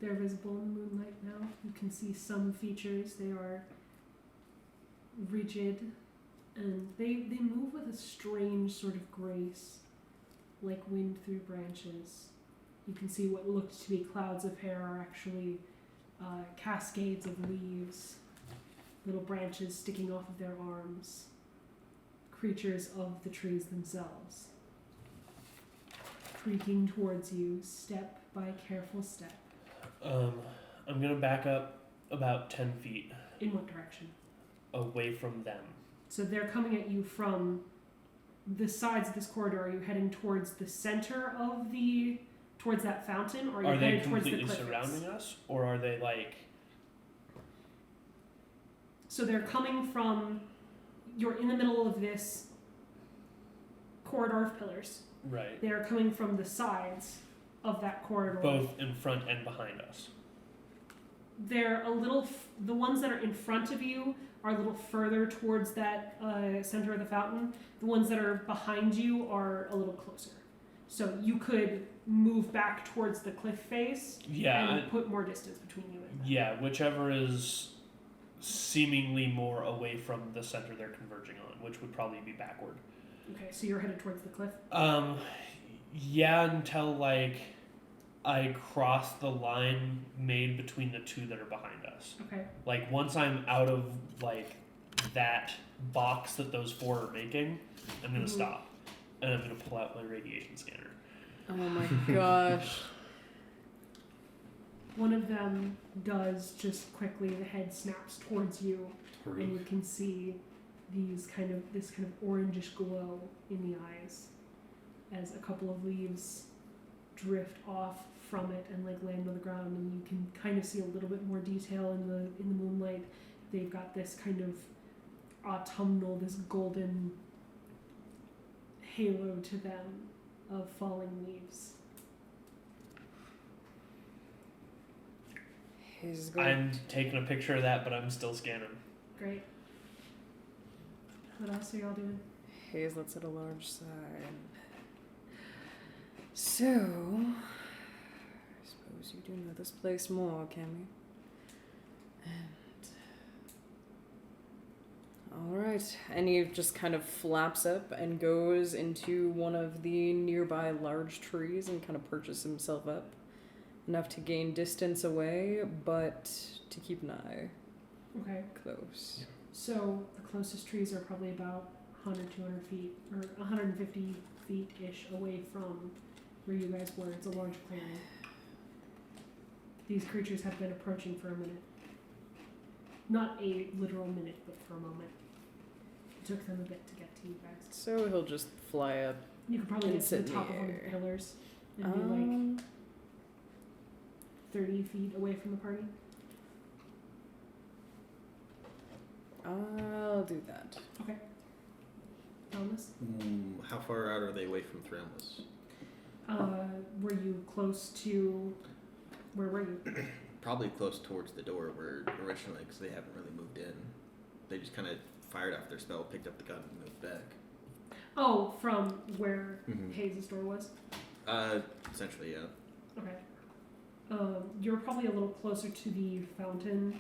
They're visible in the moonlight now. You can see some features. They are rigid, and they move with a strange sort of grace, like wind through branches. You can see what looked to be clouds of hair are actually cascades of leaves, little branches sticking off of their arms, creatures of the trees themselves, creaking towards you, step by careful step. I'm gonna back up about 10 feet In what direction? away from them. So they're coming at you from the sides of this corridor. Are you heading towards the center of towards that fountain, or are you Are they headed towards the completely cliff surrounding face? us, or are they like? So they're coming from, you're in the middle of this corridor of pillars. Right. They're coming from the sides of that corridor. Both in front and behind us. They're a little, the ones that are in front of you are a little further towards that center of the fountain. The ones that are behind you are a little closer. So you could move back towards the cliff face Yeah. and put more distance between you and them. Yeah, whichever is seemingly more away from the center they're converging on, which would probably be backward. Okay, so you're headed towards the cliff? Yeah, until like I cross the line made between the two that are behind us. Okay. Like once I'm out of like that box that those four are making, I'm gonna Mhm. stop and I'm gonna pull out my radiation scanner. Oh my gosh. One of them does just quickly, the head snaps towards you, and you can see this kind of orangish glow in the eyes as a couple of leaves drift off from it and like land on the ground, and you can kind of see a little bit more detail in the moonlight. They've got this kind of autumnal, this golden halo to them of falling leaves. He's going. I'm taking a picture of that, but I'm still scanning. Great. What else are y'all doing? Hayes lets out a large sigh. So, I suppose you do know this place more, Cammy. Alright, and he just kind of flaps up and goes into one of the nearby large trees and kind of perches himself up. Enough to gain distance away, but to keep an eye Okay. close. So the closest trees are probably about 100, 200 feet, or 150 feet-ish away from where you guys were. It's a large clearing. These creatures have been approaching for a minute. Not a literal minute, but for a moment. It took them a bit to get to you guys. So he'll just fly up. You could probably And get to the sit in top the of one of the air. pillars and be like 30 feet away from the party. I'll do that. Okay. Thomas? How far out are they away from Thramless? Were you close to... Where were you? Probably close towards the door where originally, because they haven't really moved in. They just kind of fired off their spell, picked up the gun, and moved back. Oh, from where Mhm. Hayes' door was? Essentially, yeah. Okay. You're probably a little closer to the fountain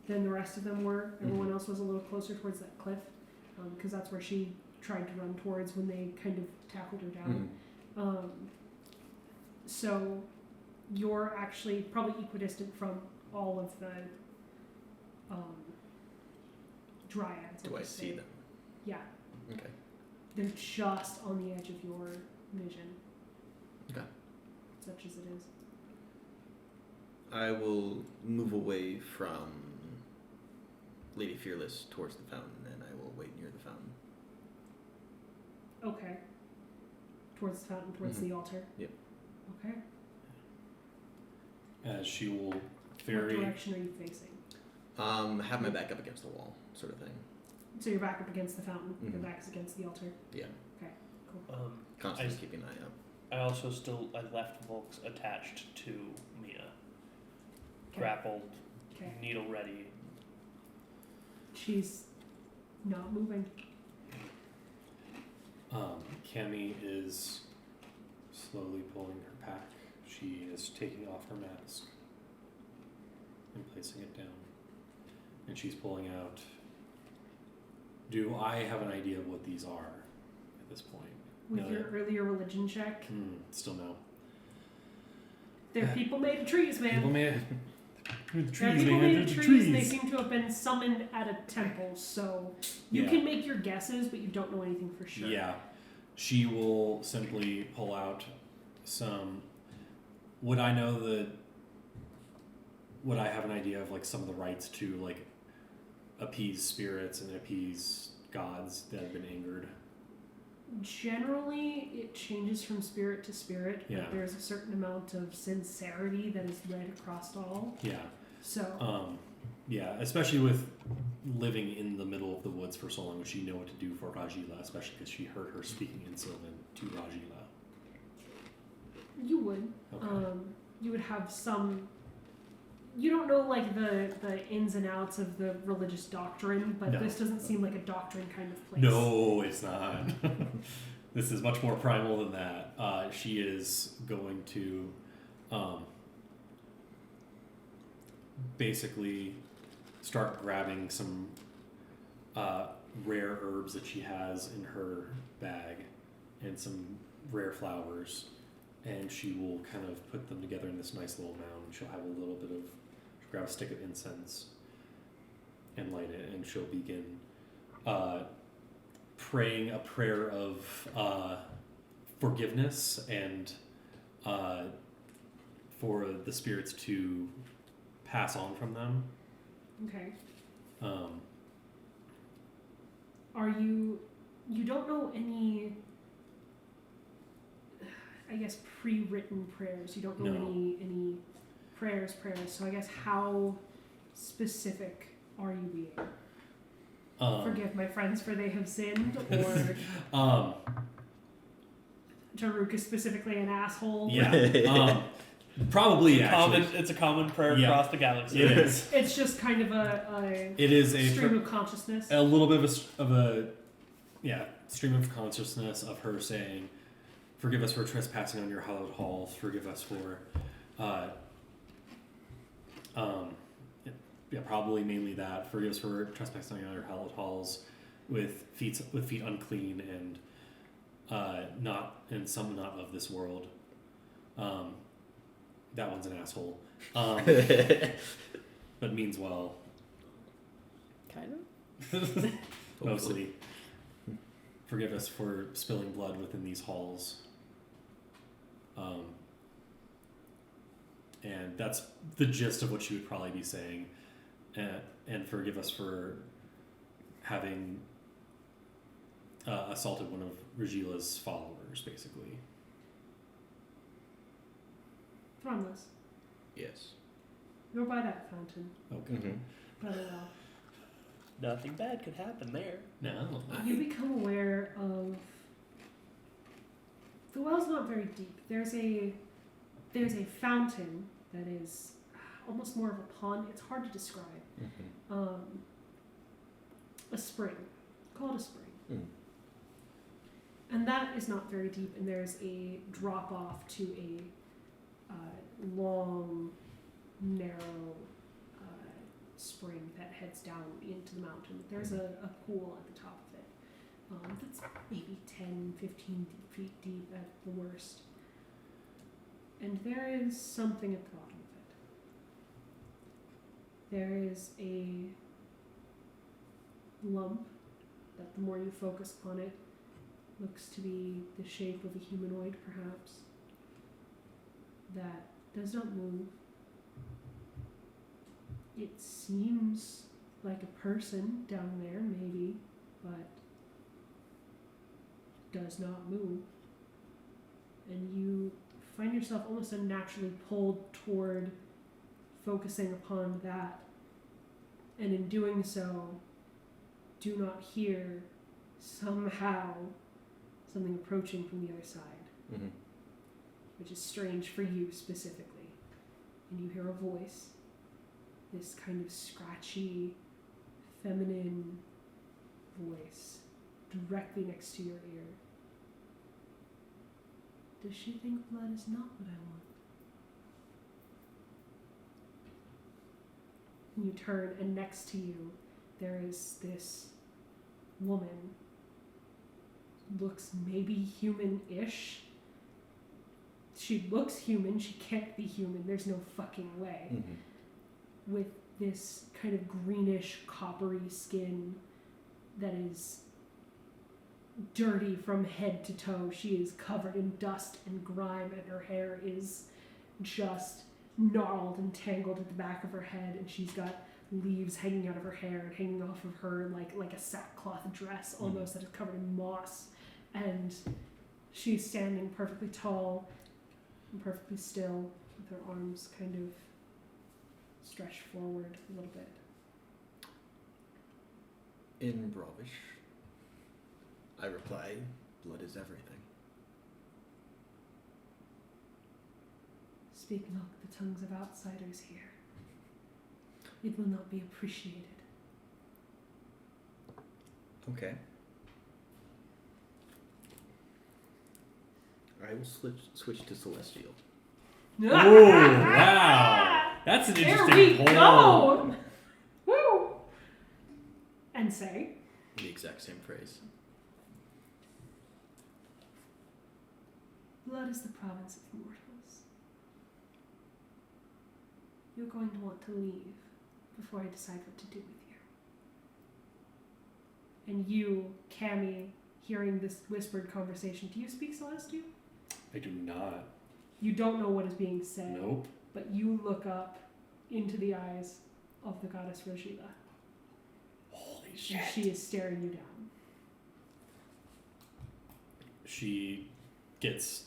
than the rest of them were. Everyone Mhm. else was a little closer towards that cliff, because that's where she tried to run towards when they kind of tackled her down. Mhm. So you're actually probably equidistant from all of the dryads. Do I'll I just see say. them? Yeah, Okay. they're just on the edge of your vision. Okay. Such as it is. I will move away from Lady Fearless towards the fountain, and I will wait near the fountain. Okay. Towards the fountain, towards the altar. Yep. Okay. As she will What very. direction are you facing? Have my back up against the wall, sort of thing. So your back up against the fountain, your Mhm. back is against the altar. Yeah. Cool. Constantly keeping an eye out. I also I left Volks attached to Mia, Okay. grappled, Okay. needle ready. She's not moving. Cammy is slowly pulling her pack. She is taking off her mask and placing it down. And she's pulling out. Do I have an idea of what these are at this point? With No, your earlier religion check, still no. they're people made of trees, man. People made the They're trees, people man. made They're of the trees, and they trees. seem to have been summoned at a temple, so you Yeah. can make your guesses, but you don't know anything for sure. Yeah. She will simply pull out some. Would I know would I have an idea of like some of the rites to like appease spirits and appease gods that have been angered? Generally, it changes from spirit to spirit, Yeah. but there's a certain amount of sincerity that is read across all. Yeah. So, Yeah, especially with living in the middle of the woods for so long, would she know what to do for Rajila, especially because she heard her speaking in Sylvan to Rajila. you would. Okay. You would have some. You don't know like the ins and outs of the religious doctrine, but No. this doesn't seem like a doctrine kind of place. No, it's not. This is much more primal than that. She is going to basically start grabbing some rare herbs that she has in her bag and some rare flowers, and she will kind of put them together in this nice little mound. She'll have a little bit of, grab a stick of incense and light it, and she'll begin praying a prayer of forgiveness and for the spirits to pass on from them. Okay. Um, Are you don't know any, I guess, pre-written prayers. You don't know No. any prayers. So I guess how specific are you being? Forgive my friends for they have sinned, or Taruk is specifically an asshole. yeah. Probably actually. It's a common prayer Yeah. across the galaxy. It is. It's just kind of a It is stream of consciousness. a little bit of a stream of consciousness of her saying, "Forgive us for trespassing on your hallowed halls. Forgive us for, probably mainly that. Forgive us for trespassing on your hallowed halls, with feet unclean and some not of this world." That one's an asshole, but means well. Kind of. Mostly. Forgive us for spilling blood within these halls. And that's the gist of what she would probably be saying. And forgive us for having assaulted one of Regila's followers, basically. Thronless, Yes. you're by that fountain. Okay. Mm-hmm. By the well. Nothing bad could happen there. No. You become aware of the well's not very deep. There's a fountain that is almost more of a pond. It's hard to describe. Mm-hmm. A spring. Call it a spring. Mm. And that is not very deep, and there's a drop off to a long, narrow spring that heads down into the mountain. There's a pool at the top of it that's maybe 10, 15 feet deep at the worst. And there is something at the bottom of it. There is a lump that the more you focus upon it, looks to be the shape of a humanoid, perhaps, that does not move. It seems like a person down there, maybe, but does not move. And you find yourself almost unnaturally pulled toward focusing upon that. And in doing so, do not hear somehow something approaching from the other side, Mm-hmm. which is strange for you specifically. And you hear a voice, this kind of scratchy, feminine voice directly next to your ear. Does she think blood is not what I want? And you turn, and next to you, there is this woman. Looks maybe human-ish. She looks human. She can't be human. There's no fucking way. Mm-hmm. With this kind of greenish, coppery skin that is dirty from head to toe. She is covered in dust and grime, and her hair is just gnarled and tangled at the back of her head, and she's got leaves hanging out of her hair and hanging off of her like a sackcloth dress almost that is covered in moss. And she's standing perfectly tall and perfectly still with her arms kind of stretched forward a little bit. In Bravish, I reply, blood is everything. Speak not the tongues of outsiders here. It will not be appreciated. Okay. I will switch to Celestial. Oh, wow. That's an interesting There we poll. go! Woo! And say, The exact same phrase. blood is the province of mortals. You're going to want to leave before I decide what to do with you. And you, Cammy, hearing this whispered conversation, do you speak Celestial? I do not. You don't know what is being said, Nope. but you look up into the eyes of the goddess Rajila, Holy and shit. she is staring you down. She gets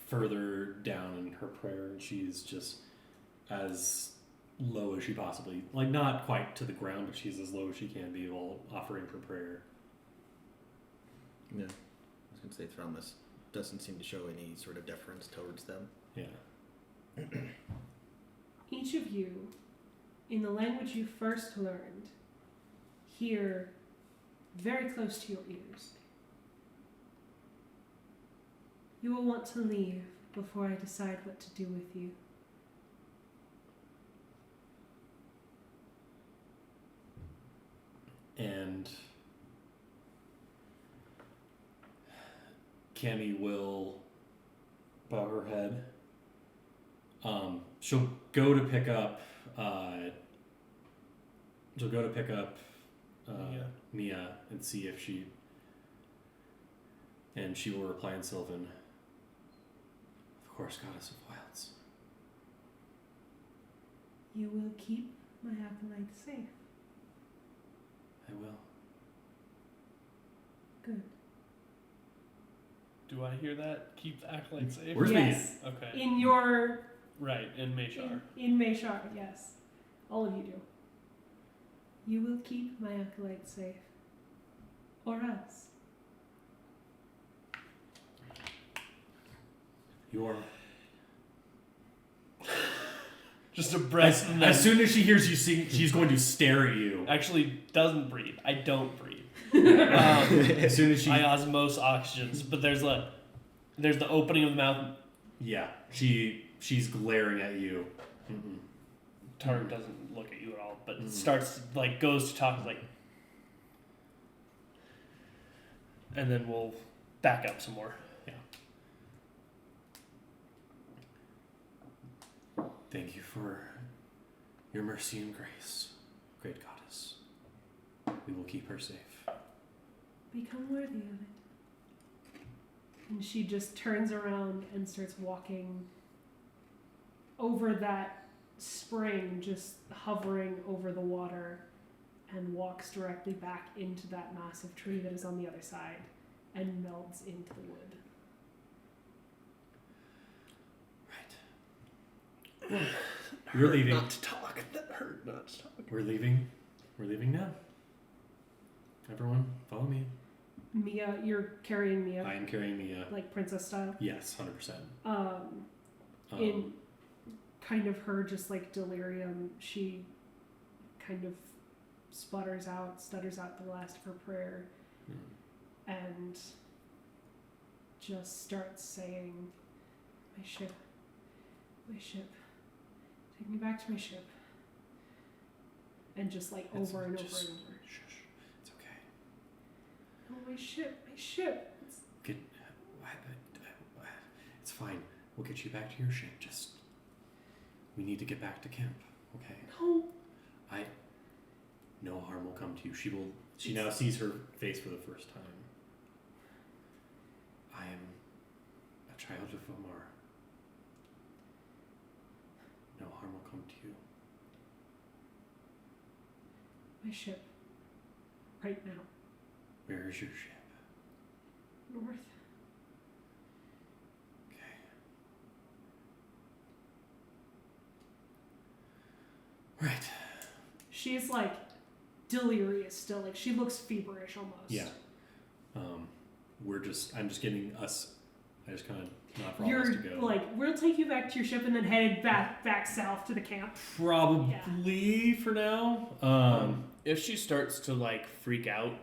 further down in her prayer, and she's just as low as she possibly, like not quite to the ground, but she's as low as she can be while offering her prayer. Yeah. I was going to say Thramas doesn't seem to show any sort of deference towards them. Yeah. Each of you, in the language you first learned, hear very close to your ears. You will want to leave before I decide what to do with you. And Cammy will bow her head. She'll go to pick up. Mia and see if she. And she will reply in Sylvan. Of course, goddess of wilds. You will keep my acolyte safe. I will. Good. Do I hear that? Keep the acolyte safe? Where's Yes. Okay. In your Right, in Meshar. in Meshar, yes. All of you do. You will keep my acolyte safe. Or else. You're. Just a breath. and As then soon as she hears you sing, she's going to stare at you. actually doesn't breathe. I don't breathe. As soon as she. I osmose oxygens, but there's the opening of the mouth. Yeah, she's glaring at you. Mm-mm. Targ doesn't look at you at all, but Mhm. starts goes to talk and then we'll back up some more. Thank you for your mercy and grace, great goddess. We will keep her safe. Become worthy of it. And she just turns around and starts walking over that spring, just hovering over the water, and walks directly back into that massive tree that is on the other side and melds into the wood. Right. We're leaving. Not to talk. That hurt not to talk. We're leaving. We're leaving now. Everyone, follow me. Mia, you're carrying Mia, I am carrying Mia. like princess style. Yes, 100%. In kind of her just like delirium, she kind of stutters out the last of her prayer and just starts saying, my ship, take me back to my ship. And just like over and over and over. Shush. It's okay. Oh, my ship. It's fine. We'll get you back to your ship. Just, we need to get back to camp. Okay. No. No harm will come to you. She now sees her face for the first time. I am a child of Omar. No harm will come to you. My ship. Right now. Where is your ship? North. Okay. Right. She's like delirious still. Like she looks feverish almost. Yeah. I'm just getting us. I just kind of not for all You're us to go. like, we'll take you back to your ship and then headed back south to the camp. Probably for now. If she starts to like freak out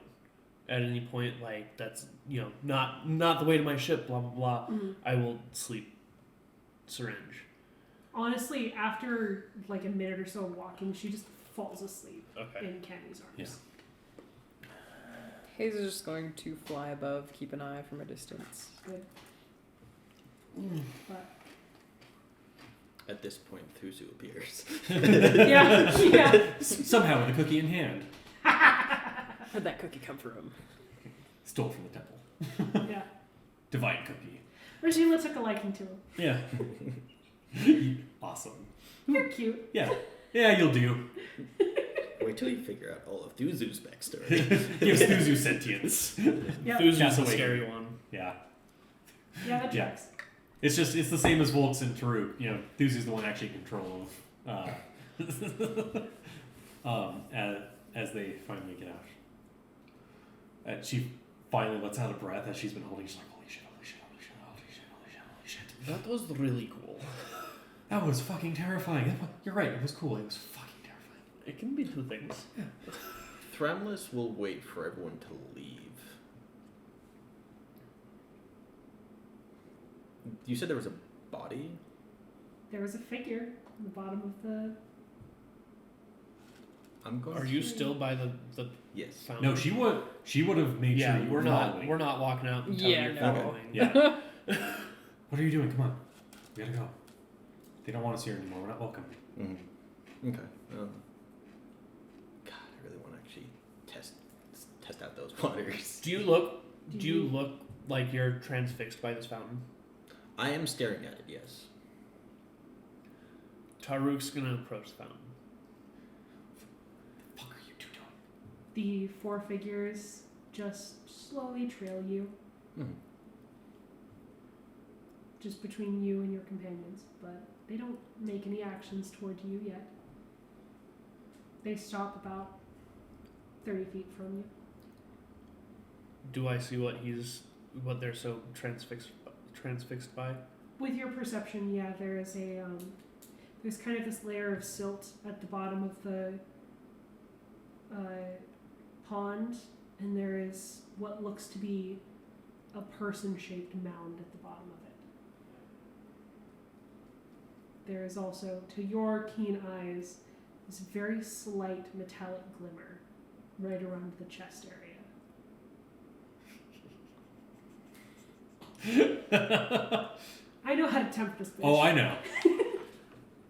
at any point, like that's not the way to my ship, blah blah blah, I will sleep syringe. Honestly, after like a minute or so of walking, she just falls asleep in Cammy's arms. Yeah. Hayes is just going to fly above, keep an eye from a distance. Good. But At this point, Thuzu appears. yeah. Somehow with a cookie in hand. Where'd that cookie come from? Stole from the temple. Yeah. Divine cookie. Regina took a liking to him. Yeah. Awesome. You're cute. Yeah. Yeah, you'll do. Wait till you figure out all of Thuzu's backstory. Gives Thuzu sentience. Yep. Who's That's the the way- scary one? Yeah. Yeah, that Yeah. tracks. It's the same as Volks and Taruk. Thuzu's the one actually in control of as they finally get out. And she finally lets out a breath as she's been holding. She's like, holy shit. That was really cool. That was fucking terrifying. You're right. It was cool. It was fucking terrifying. It can be two things. Thramless will wait for everyone to leave. You said there was a body? There was a figure on the bottom of the. I'm going Are to... you still by the Yes. fountain? No, she would have made Yeah, sure you we're were not following. we're not walking out until Yeah, you're no. following. Yeah. What are you doing? Come on. We gotta go. They don't want us here anymore. We're not welcome. Mm-hmm. Okay. God, I really want to actually test out those waters. Do you look like you're transfixed by this fountain? I am staring at it, yes. Taruk's gonna approach the fountain. What the fuck are you two doing? The four figures just slowly trail you, just between you and your companions, but they don't make any actions toward you yet. They stop about 30 feet from you. Do I see what they're so transfixed by? With your perception, yeah, there is there's kind of this layer of silt at the bottom of the pond, and there is what looks to be a person-shaped mound at the bottom of it. There is also, to your keen eyes, this very slight metallic glimmer right around the chest area. I know how to tempt this bitch. Oh, I know.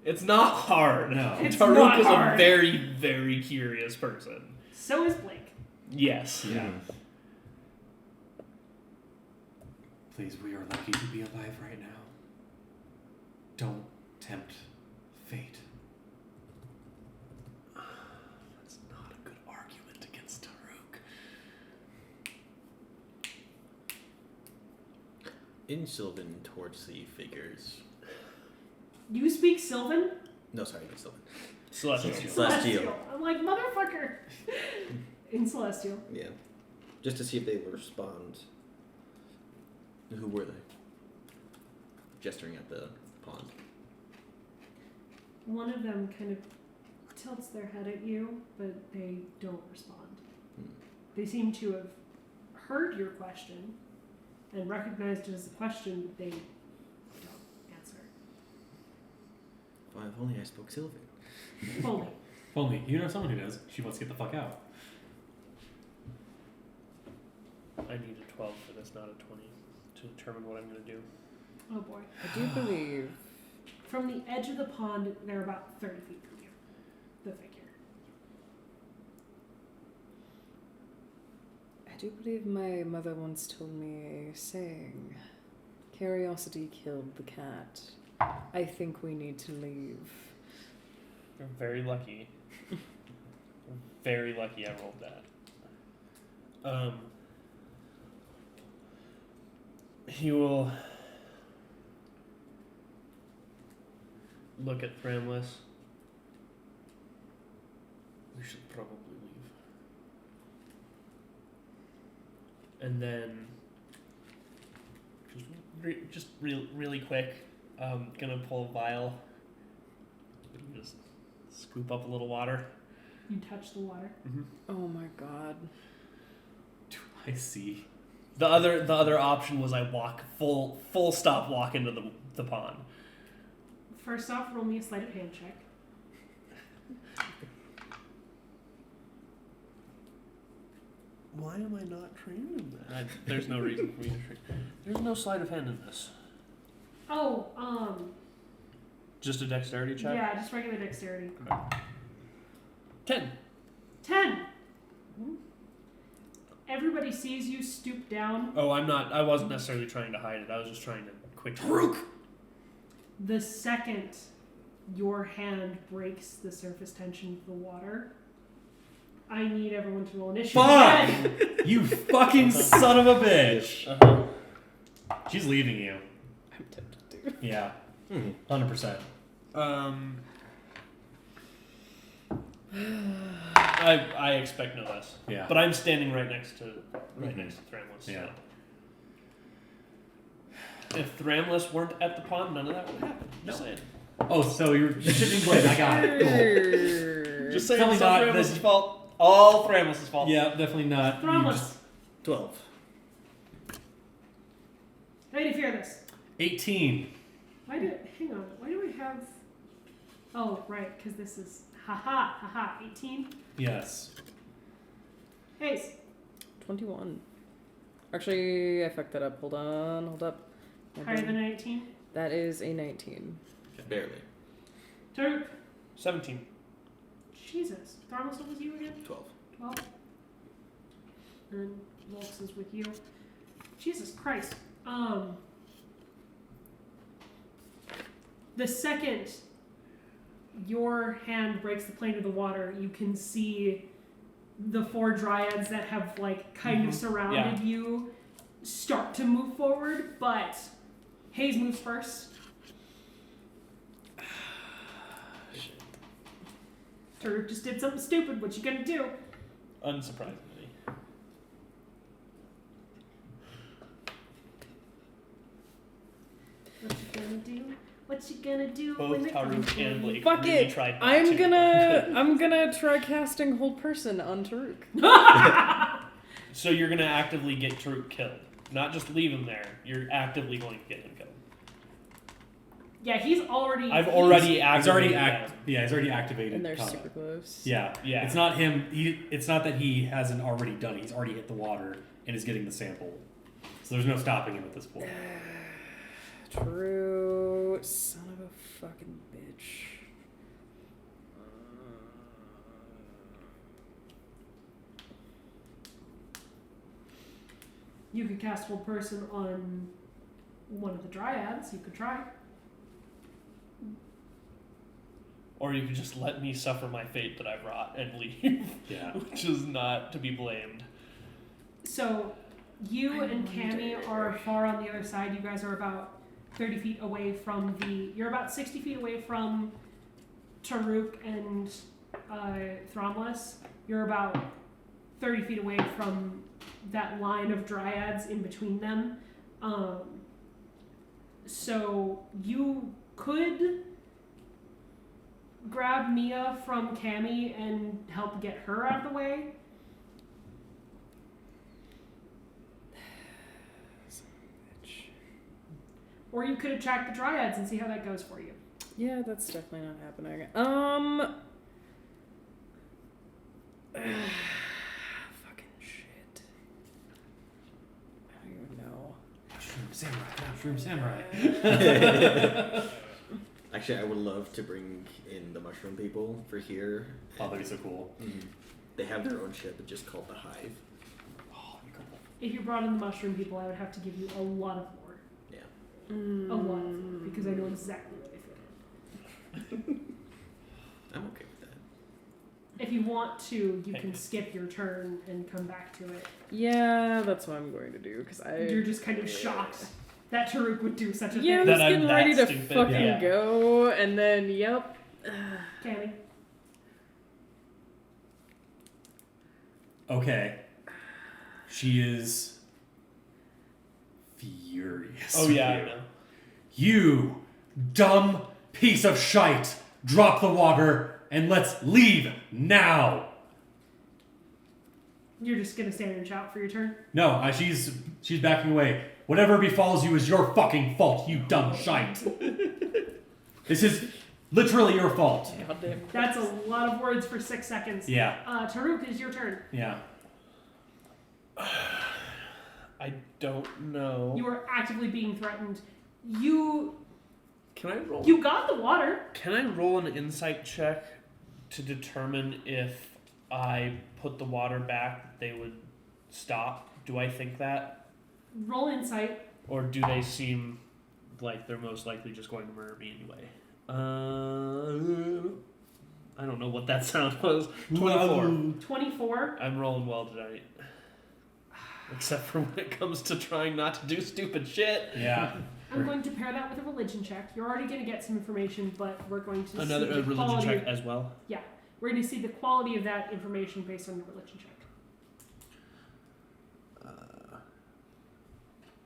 It's not hard. No. It's Taruk not is hard. a very, very curious person. So is Blake. Yes. Yeah. Please, we are lucky to be alive right now. Don't tempt fate. That's not a good argument. in Sylvan towards the figures. You speak Sylvan? No, sorry, not Sylvan. Celestial. Celestial. I'm like, motherfucker. In Celestial. Yeah. Just to see if they will respond. Who were they? Gesturing at the pond. One of them kind of tilts their head at you, but they don't respond. They seem to have heard your question and recognized it as a question, but they don't answer. Well, if only I spoke Sylvan. Only. Only you know someone who does. She wants to get the fuck out. I need a 12 for this, not a 20, to determine what I'm going to do. Oh boy. I do believe. From the edge of the pond, they're about 30 feet from you. The figure. I do believe my mother once told me a saying. Curiosity killed the cat. I think we need to leave. You're very lucky. Very lucky I rolled that. He will look at Thramless. We should probably leave. And then, really quick, gonna pull a vial. Just scoop up a little water. You touch the water. Mm-hmm. Oh my god. Do I see? The other option was I walk full stop walk into the pond. First off, roll me a sleight of hand check. Why am I not trained in that? There's no reason for me to train. There's no sleight of hand in this. Oh, Just a dexterity check? yeah, just regular dexterity. 10. 10. Everybody sees you stoop down. Oh, I wasn't necessarily trying to hide it. I was just trying to quick. The second your hand breaks the surface tension of the water, I need everyone to roll initiative. Fuck! again. You fucking son of a bitch! Uh-huh. She's leaving you. I'm tempted to. Yeah. 100%. I expect no less. Yeah. But I'm standing right next to Thramless. Yeah. So. If Thramless weren't at the pond, none of that would happen. Just saying. Oh, so you're shipping blade. I got it. Cool. Just saying. Definitely It's not not Thramless' this- fault. All Thramless' fault. Yeah, definitely not. You Thramless. just- 12. Ready to fear this. 18. Hang on. Why do we have... Oh, right, because this is... Haha, 18. Yes. Hayes. 21. Actually, I fucked that up. Hold up. Higher than an 18. That is a 19. Barely. Turk. 17. Jesus. Tharmos, what was you again? 12. 12. And Volks is with you. Jesus Christ. The second your hand breaks the plane of the water, you can see the four dryads that have like kind of surrounded you start to move forward, but Hayes moves first. Turk just did something stupid. What you gonna do? Unsurprisingly. What you gonna do? What you gonna do when Both it comes Taruk and Blake Fuck really it. tried not I'm to. gonna try casting Hold Person on Taruk. So you're going to actively get Taruk killed. Not just leave him there. You're actively going to get him killed. Yeah, he's already. I've already He's activated already him. he's already activated. And they're combat. super close. Yeah. Yeah. It's not him. It's not that he hasn't already done it. He's already hit the water and is getting the sample. So there's no stopping him at this point. True. Son of a fucking bitch. You could cast Hold Person on one of the dryads. You could try. Or you could just let me suffer my fate that I brought and leave. Yeah. Which is not to be blamed. So, You and Cammy are far on the other side. You guys are about 30 feet away from you're about 60 feet away from Taruk and Thromless. You're about 30 feet away from that line of dryads in between them. So you could grab Mia from Cammy and help get her out of the way. Or you could attract the dryads and see how that goes for you. Yeah, that's definitely not happening. Fucking shit. I don't even know. Mushroom samurai. Actually, I would love to bring in the mushroom people for here. Oh, that'd be so cool. They have their own ship. It's just called the Hive. Oh, that'd be cool. If you brought in the mushroom people, I would have to give you a lot of lore. Yeah. A lot of lore, because I know exactly what they fit in. I'm okay with that. If you want to, you can skip your turn and come back to it. Yeah, that's what I'm going to do, because You're just kind of shocked that Taruk would do such a Yeah, I'm thing. just getting that ready to stupid, fucking yeah. go, and then, yep. Cammy. Okay. She is furious. Oh with yeah, you. I know. You dumb piece of shite! Drop the water and let's leave now! You're just gonna stand and shout for your turn? No, she's backing away. Whatever befalls you is your fucking fault, you dumb shite. This is literally your fault. Goddamn. That's a lot of words for 6 seconds. Yeah, Taruk, is your turn. yeah. I don't know. You are actively being threatened. You Can I roll? got the water. Can I roll an insight check to determine if I put the water back, they would stop? Do I think that? Roll insight. Or do they seem like they're most likely just going to murder me anyway? I don't know what that sound was. 24. 24. I'm rolling well tonight. Except for when it comes to trying not to do stupid shit. Yeah. I'm going to pair that with a religion check. You're already going to get some information, but we're going to see Another the religion quality check as well. We're going to see the quality of that information based on your religion check.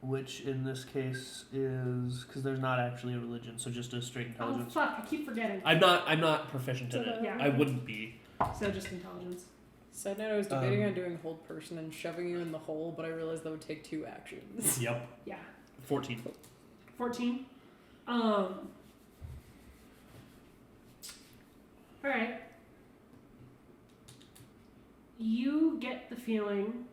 Which in this case is because there's not actually a religion, so just a straight Oh intelligence. fuck! I keep forgetting. I'm not proficient in it. Yeah. I wouldn't be. So just intelligence. Side note, I was debating on doing hold person and shoving you in the hole, but I realized that would take 2 actions. Yep. Yeah. 14. 14. All right. You get the feeling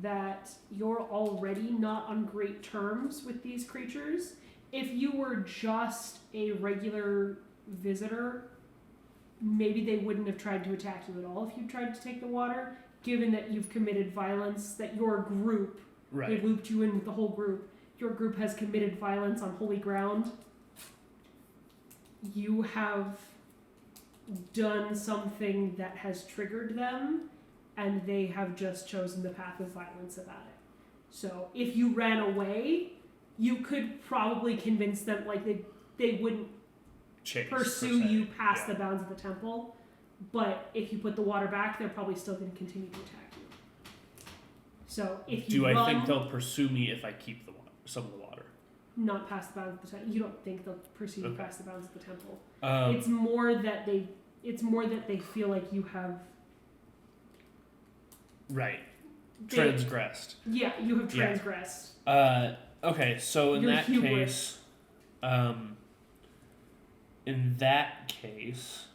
that you're already not on great terms with these creatures. If you were just a regular visitor, maybe they wouldn't have tried to attack you at all if you tried to take the water, given that you've committed violence, that your group, Right. they've looped you in with the whole group, your group has committed violence on holy ground. You have done something that has triggered them, and they have just chosen the path of violence about it. So if you ran away, you could probably convince them, like, they wouldn't Chase, pursue per se. you past Yeah. the bounds of the temple, but if you put the water back, they're probably still going to continue to attack you. So if you Do run, I think they'll pursue me if I keep the water, some of the water? not past the bounds of the temple, you don't think they'll pursue you Okay. past the bounds of the temple. Um, It's more that they feel like you have right. they- Transgressed. Yeah, you have Yeah. transgressed. Okay, so in Your that hubris. case,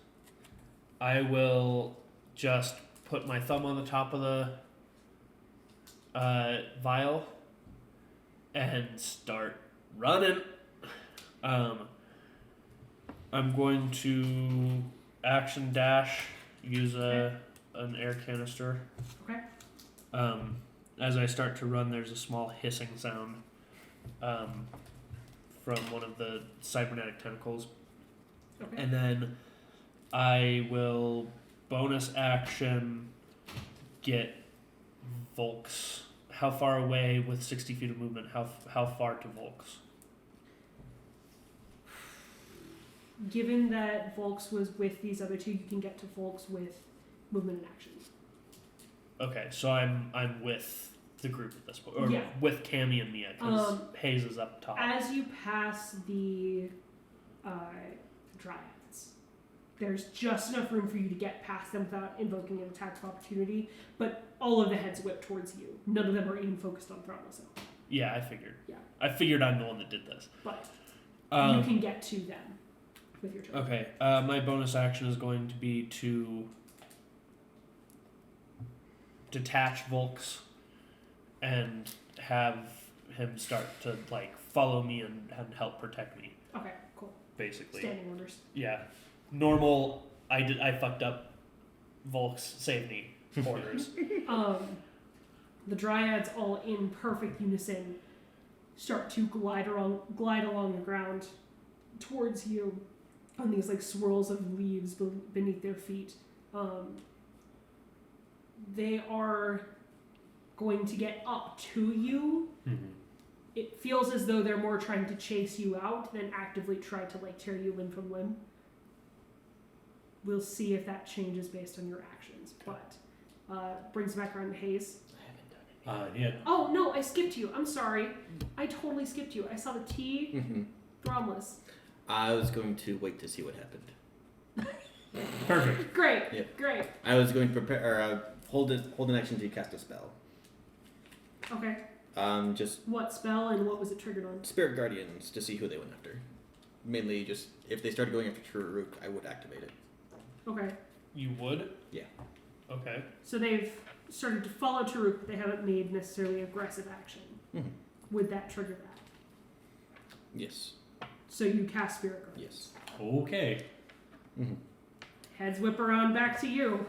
I will just put my thumb on the top of the vial and start running. I'm going to action dash, use an air canister. Okay. As I start to run, there's a small hissing sound from one of the cybernetic tentacles. Okay. And then I will bonus action get Volk's how far away with 60 feet of movement? How far to Volks? Given that Volks was with these other two, you can get to Volks with movement and action. Okay, so I'm with the group at this point, or Yeah. with Cammy and Mia, because Hayes is up top. As you pass the dryads, there's just enough room for you to get past them without invoking an attack of opportunity, but all of the heads whip towards you. None of them are even focused on Throttles. Yeah, I figured. Yeah. I figured I'm the one that did this. But you can get to them with your turn. Okay, my bonus action is going to be to detach Volks and have him start to like follow me and help protect me. Okay, cool. Basically, Standing orders. yeah. Normal. I fucked up. Volks save me. Orders. The dryads, all in perfect unison, start to glide along the ground towards you on these like swirls of leaves beneath their feet. They are going to get up to you. Mm-hmm. It feels as though they're more trying to chase you out than actively try to like tear you limb from limb. We'll see if that changes based on your actions, but brings back around to Hayes. Yeah. Oh no, I skipped you. I'm sorry. I totally skipped you. I saw the T. Mm-hmm. Thromless. I was going to wait to see what happened. Perfect. Great. Yep. Great. I was going to prepare or hold an action to cast a spell. Okay. Just What spell and what was it triggered on? Spirit Guardians to see who they went after. Mainly, just if they started going after Taruk, I would activate it. Okay. You would? Yeah. Okay. So they've started to follow Taruk, but they haven't made necessarily aggressive action. Mm-hmm. Would that trigger that? Yes. So you cast Spirit Guardian. Yes. Okay. Mm-hmm. Heads whip around back to you.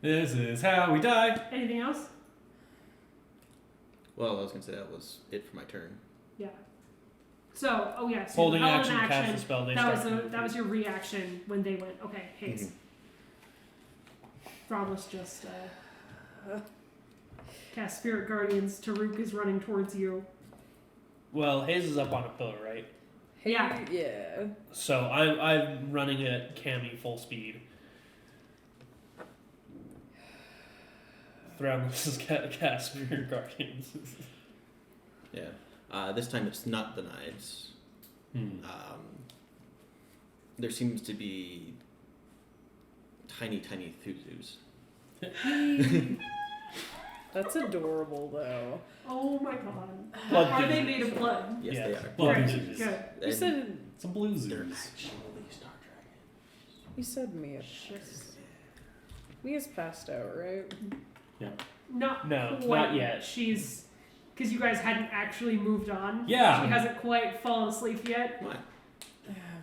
This is how we die. Anything else? Well, I was going to say that was it for my turn. Yeah. So, oh yeah. So Holding you held action, an cast a spell. They that was start to move. that was your reaction when they went. Okay, Hayes. Mm-hmm. Thromless just cast Spirit Guardians. Taruk is running towards you. Well, Hayes is up on a pillar, right? Yeah. Yeah. So I'm running at Cammy full speed. Throughout is cast Spirit Guardians. Yeah. This time it's not the knives. Hmm. There seems to be tiny Thuzus. That's adorable, though. Oh my god. Blood Are they Thuzus. made of blood? Yes, Yeah. they are. Blood Great. Thuzus. Good. You said Some blues. They're actually Star Dragons. you said Mia. Mia's passed out, right? Not No, quite not yet. She's because you guys hadn't actually moved on. Yeah. She hasn't quite fallen asleep yet. What?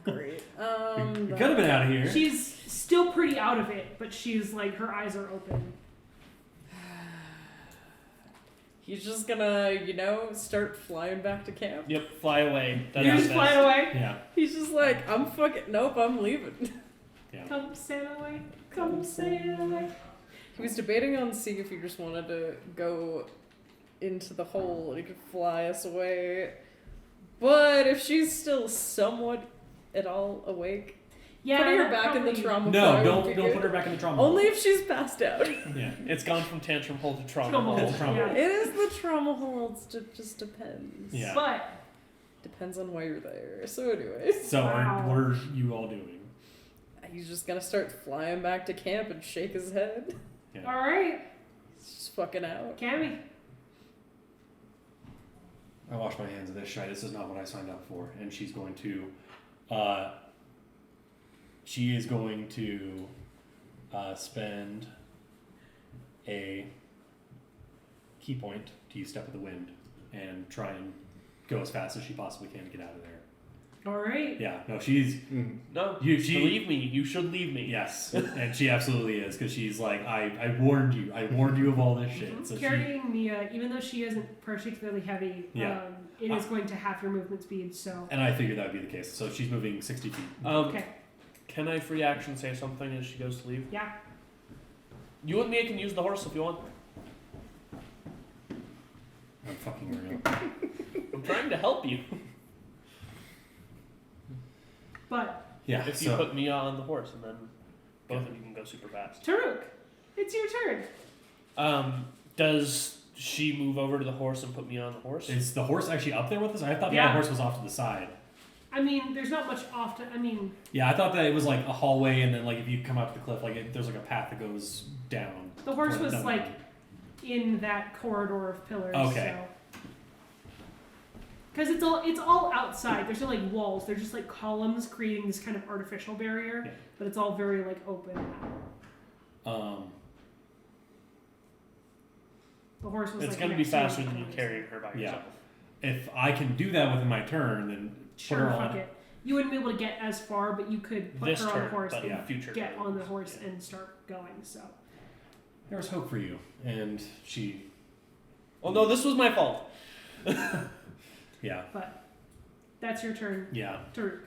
Great. You could have been out of here. She's still pretty out of it, but she's like her eyes are open. He's just gonna, start flying back to camp. Yep, fly away. That's You're just best. flying away. Yeah. He's just like, nope, I'm leaving. Yeah. Come sail away. Come sail away. He was debating on seeing if he just wanted to go into the hole and he could fly us away. But if she's still somewhat at all awake, Yeah. putting her that back in the probably- trauma No, fire would be don't good. put her back in the trauma. Only if she's passed out. Yeah. It's gone from tantrum hole to trauma Trauma hole. hole. It's trauma. Yeah. It is the trauma hole. It just depends. Yeah. But Depends on why you're there. So anyways, So Wow. what are you all doing? he's just gonna start flying back to camp and shake his head. Yeah. all right, He's just fucking out. Cammy. I wash my hands of this shit. This is not what I signed up for. And she's going to, she is going to spend a key point to use Step of the Wind and try and go as fast as she possibly can to get out of there. All right. Yeah, no, she's, No, she- believe me. You should leave me. yes, and she absolutely is, because she's like, I warned you of all this shit. So she, Carrying Mia, even though she isn't particularly heavy, Yeah. it is going to half your movement speed. So and I figured that would be the case. So she's moving 60 feet. okay, Can I free action say something as she goes to leave? yeah. You and me can use the horse if you want. I'm fucking real. I'm trying to help you. But Yeah. If you put me on the horse, and then both of you can go super fast. Taruk, it's your turn. Does she move over to the horse and put me on the horse? Is the horse actually up there with us? I thought the Yeah. other horse was off to the side. I mean, there's not much off to. I mean, Yeah, I thought that it was like a hallway, and then like if you come out to the cliff, like there's like a path that goes down. the horse Well, was down. like in that corridor of pillars. Okay. Because it's all outside. There's no like walls. They're just like columns creating this kind of artificial barrier. Yeah. But it's all very like open now. The horse was. It's like, going to be next to faster the than you pillars. carrying her by Yeah. yourself. If I can do that within my turn, then Sure, put her fuck on. it. You wouldn't be able to get as far, but you could put This her on turn, the horse but and yeah. future get turns. on the horse Yeah. and start going. So There's hope for you, and she. Oh no, this was my fault. Yeah. but that's your turn, Yeah. Taruk.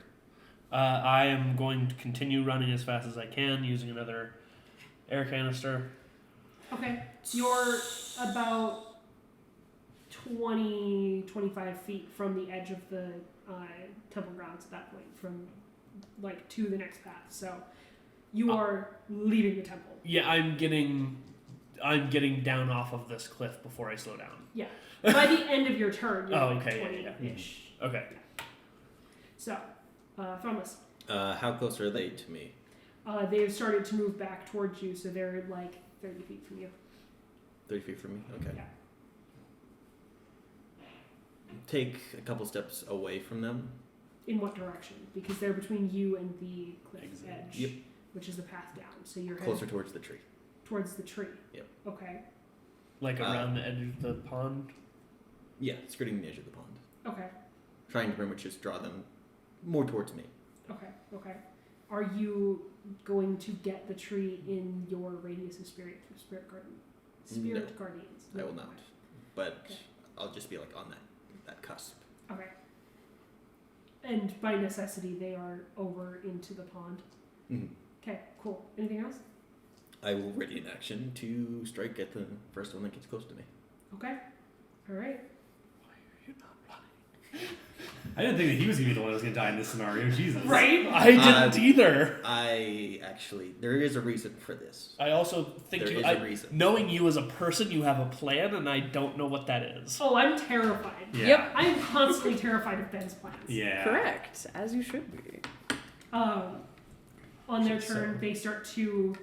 I am going to continue running as fast as I can using another air canister. Okay. You're about 25 feet from the edge of the temple grounds at that point, from like to the next path. So you are leaving the temple. Yeah, I'm getting down off of this cliff before I slow down. By the end of your turn, you're Oh, like okay, 20-ish. Okay. So, Thomas, How close are they to me? they've started to move back towards you, so they're like 30 feet from you. 30 feet from me? Okay. Yeah. Take a couple steps away from them. In what direction? Because they're between you and the cliff Exit. edge, Yep. which is the path down. So you're Closer headed towards the tree. towards the tree. Yep. Okay. Like around the edge of the pond. Yeah, skirting the edge of the pond. Okay. Trying to pretty much just draw them more towards me. Okay. Okay. Are you going to get the tree in your radius of spirit guardians? I will not. But Okay. I'll just be like on that cusp. Okay. And by necessity, they are over into the pond. Mhm. Okay. Cool. Anything else? I will ready an action to strike at the first one that gets close to me. Okay. All right. I didn't think that he was gonna be the one that was gonna die in this scenario. Jesus. Right. I didn't either. There is a reason for this. I also think There you. is a reason. Knowing you as a person, you have a plan, and I don't know what that is. Oh, I'm terrified. Yeah. Yep. I am constantly terrified of Ben's plans. Yeah. Correct, as you should be. On their So- turn, they start to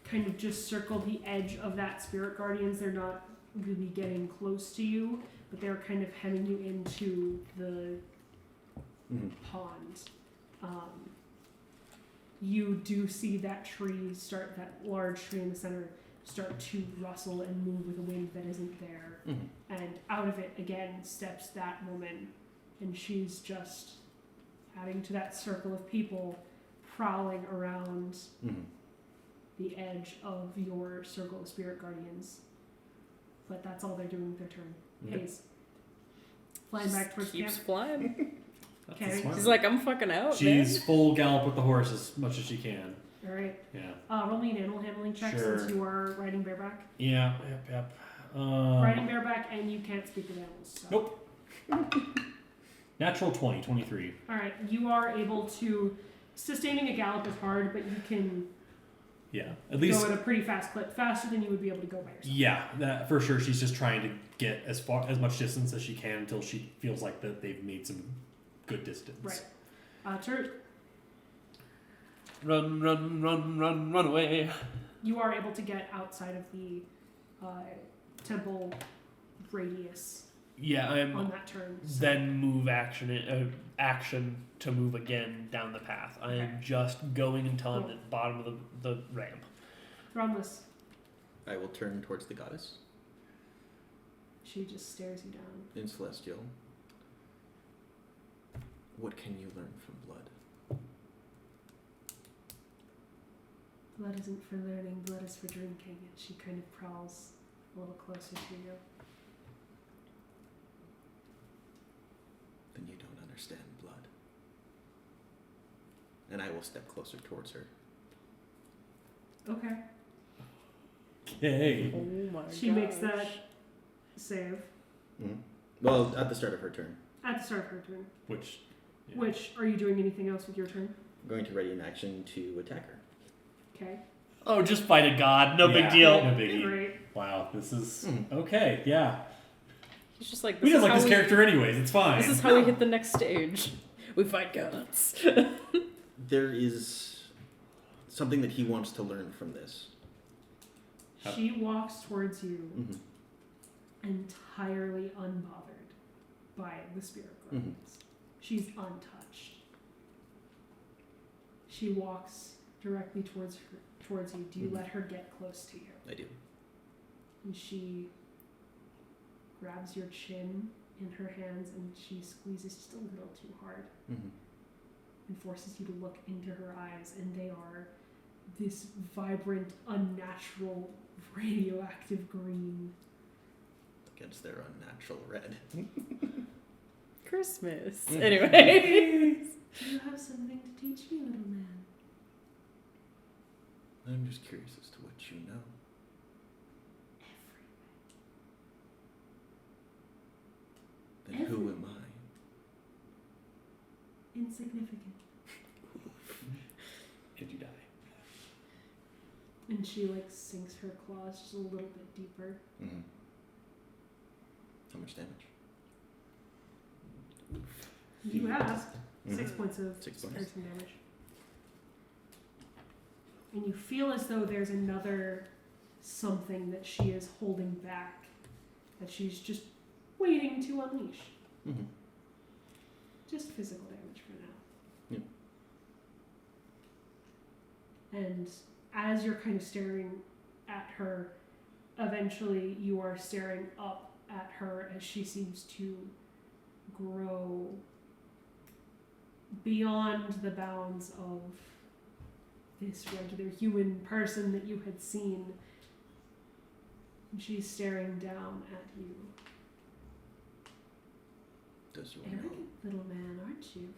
kind of just circle the edge of that spirit guardians. They're not really getting close to you, but they're kind of hemming you into the Mhm. pond. You do see that large tree in the center start to rustle and move with a wind that isn't there. Mhm. And out of it again steps that woman, and she's just adding to that circle of people prowling around Mhm. the edge of your circle of spirit guardians. But that's all they're doing with their turn. Okay. Haze. Flying back towards Keeps camp. flying. That's Okay. a smart She's one. like, I'm fucking out. She's full gallop with the horse as much as she can. Alright. Yeah. Roll me an animal handling check Sure. since you are riding bareback. Yeah. Yep. Riding bareback and you can't speak with animals. So. Nope. Natural 20, 23. Alright, you are able to. Sustaining a gallop is hard, but you can Yeah. At least. go at a pretty fast clip, faster than you would be able to go by yourself. Yeah, that for sure. She's just trying to get as much distance as she can until she feels like that they've made some good distance. Right. Turd, Run away. you are able to get outside of the temple radius Yeah, on I'm. that turn. So. Then move action to move again down the path. I am Okay. just going until I'm at the bottom of the ramp. Thrombus, I will turn towards the goddess she just stares you down. in Celestial. What can you learn from blood? Blood isn't for learning, blood is for drinking. And she kind of prowls a little closer to you. Then you don't understand blood. And I will step closer towards her. Okay. Okay. Oh my She makes that save Mhm. Well, at the start of her turn. at the start of her turn. Which. Yeah. Which, are you doing anything else with your turn? I'm going to ready an action to attack her. Okay. Oh, just fight a god. No Yeah, big deal. No biggie. Great. Wow, this is Mhm. okay. Yeah, He's just like, we this don't is like how this we, character anyways. It's fine. this is how we hit the next stage. We fight gods. There is something that he wants to learn from this. She walks towards you Mhm. entirely unbothered by the spirit guardians. She's untouched. She walks directly towards you. Do you Mhm. let her get close to you? I do. And she grabs your chin in her hands and she squeezes just a little too hard Mm-hmm. and forces you to look into her eyes, and they are this vibrant, unnatural, radioactive green. Against their unnatural red. Christmas. Mm. Anyway. Do you have something to teach me, little man? I'm just curious as to what you know. Then who am I? Insignificant. Did you die? And she sinks her claws just a little bit deeper. Mm-hmm. How much damage? You asked. Mhm. 6 points of 6 points. piercing damage. And you feel as though there's another something that she is holding back, that she's just waiting to unleash. Mm-hmm. Just physical damage for now. And as you're kind of staring at her, eventually you are staring up at her as she seems to grow beyond the bounds of this regular human person that you had seen. And she's staring down at you. Does your Arrogant know? little man, aren't you?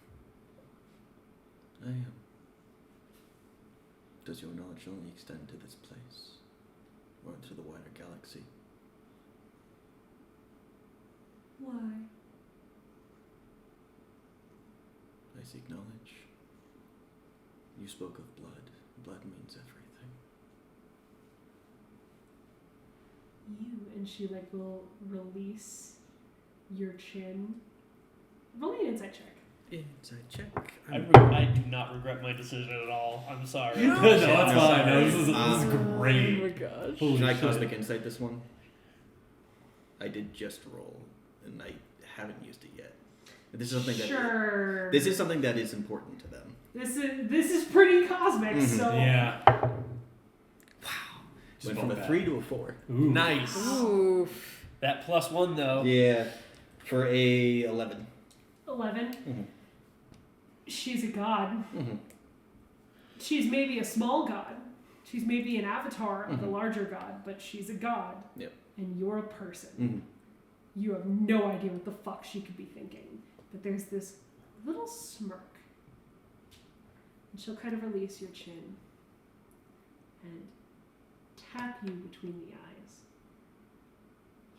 I am. Does your knowledge only extend to this place? Or into the wider galaxy? Why? I seek knowledge. You spoke of blood. Blood means everything. And she will release your chin. Roll me an insight check. Inside check. I do not regret my decision at all. I'm sorry. No, that's No, fine. No, this is Oh my great. gosh. Holy Can I shit. cosmic insight this one? I did just roll, and I haven't used it yet. This is something Sure. this is something that is important to them. This is pretty cosmic. Mhm. So Yeah. Just Went from bump a that. 3 to a 4. Ooh. Nice. Oof. That +1 though. Yeah, for a 11. 11. Mm-hmm. She's a god. Mm-hmm. She's maybe a small god. She's maybe an avatar of the Mhm. larger god, but she's a god. Yep. And you're a person. Mm-hmm. You have no idea what the fuck she could be thinking. But there's this little smirk. And she'll kind of release your chin and tap you between the eyes.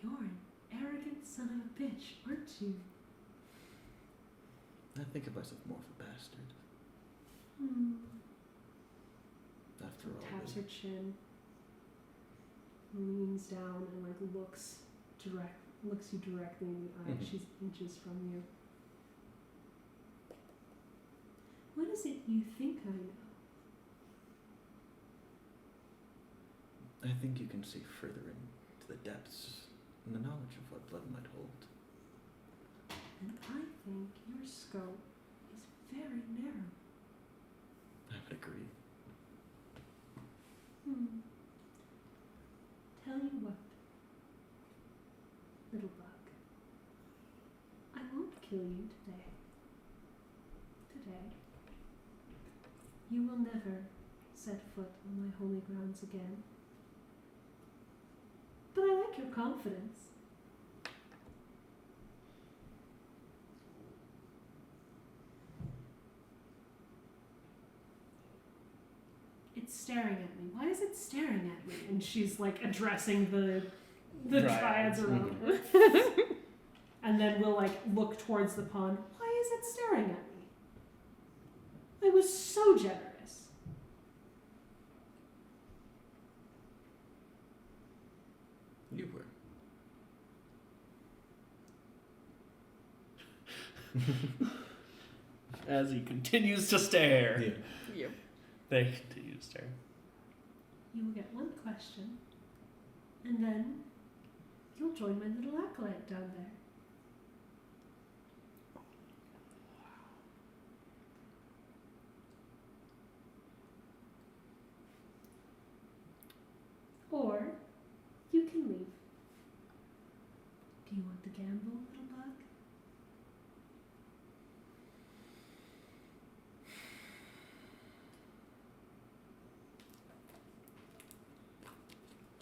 You're an arrogant son of a bitch, aren't you? I think of myself more of a bastard. After all, Taps her chin, leans down and looks you directly in the eye. Mhm. She's inches from you. What is it you think I know? I think you can see further into the depths and the knowledge of what blood might hold. And I think your scope is very narrow. I would agree. Tell you what, little bug. I won't kill you today. Today. You will never set foot on my holy grounds again. But I like your confidence. It It's staring at me. Why is it staring at me? And she's like addressing the dryads around her. And then we'll like look towards the pond. Why is it staring at me? I was so generous. You were. As he continues to stare. Yeah. Yep. They continue to stare. You will get one question, and then you'll join my little acolyte down there. Or you can leave. Do you want the gamble, little bug?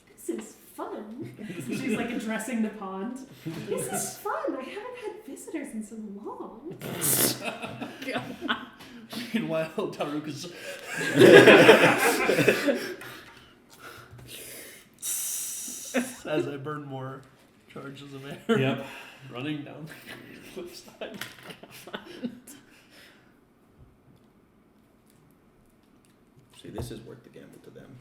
This is fun. She's like addressing the pond. This is fun. I haven't had visitors in so long. Meanwhile, Taruka's as I burn more charges of air. Yep. Running down the cliffside. See, this is worth the gamble to them.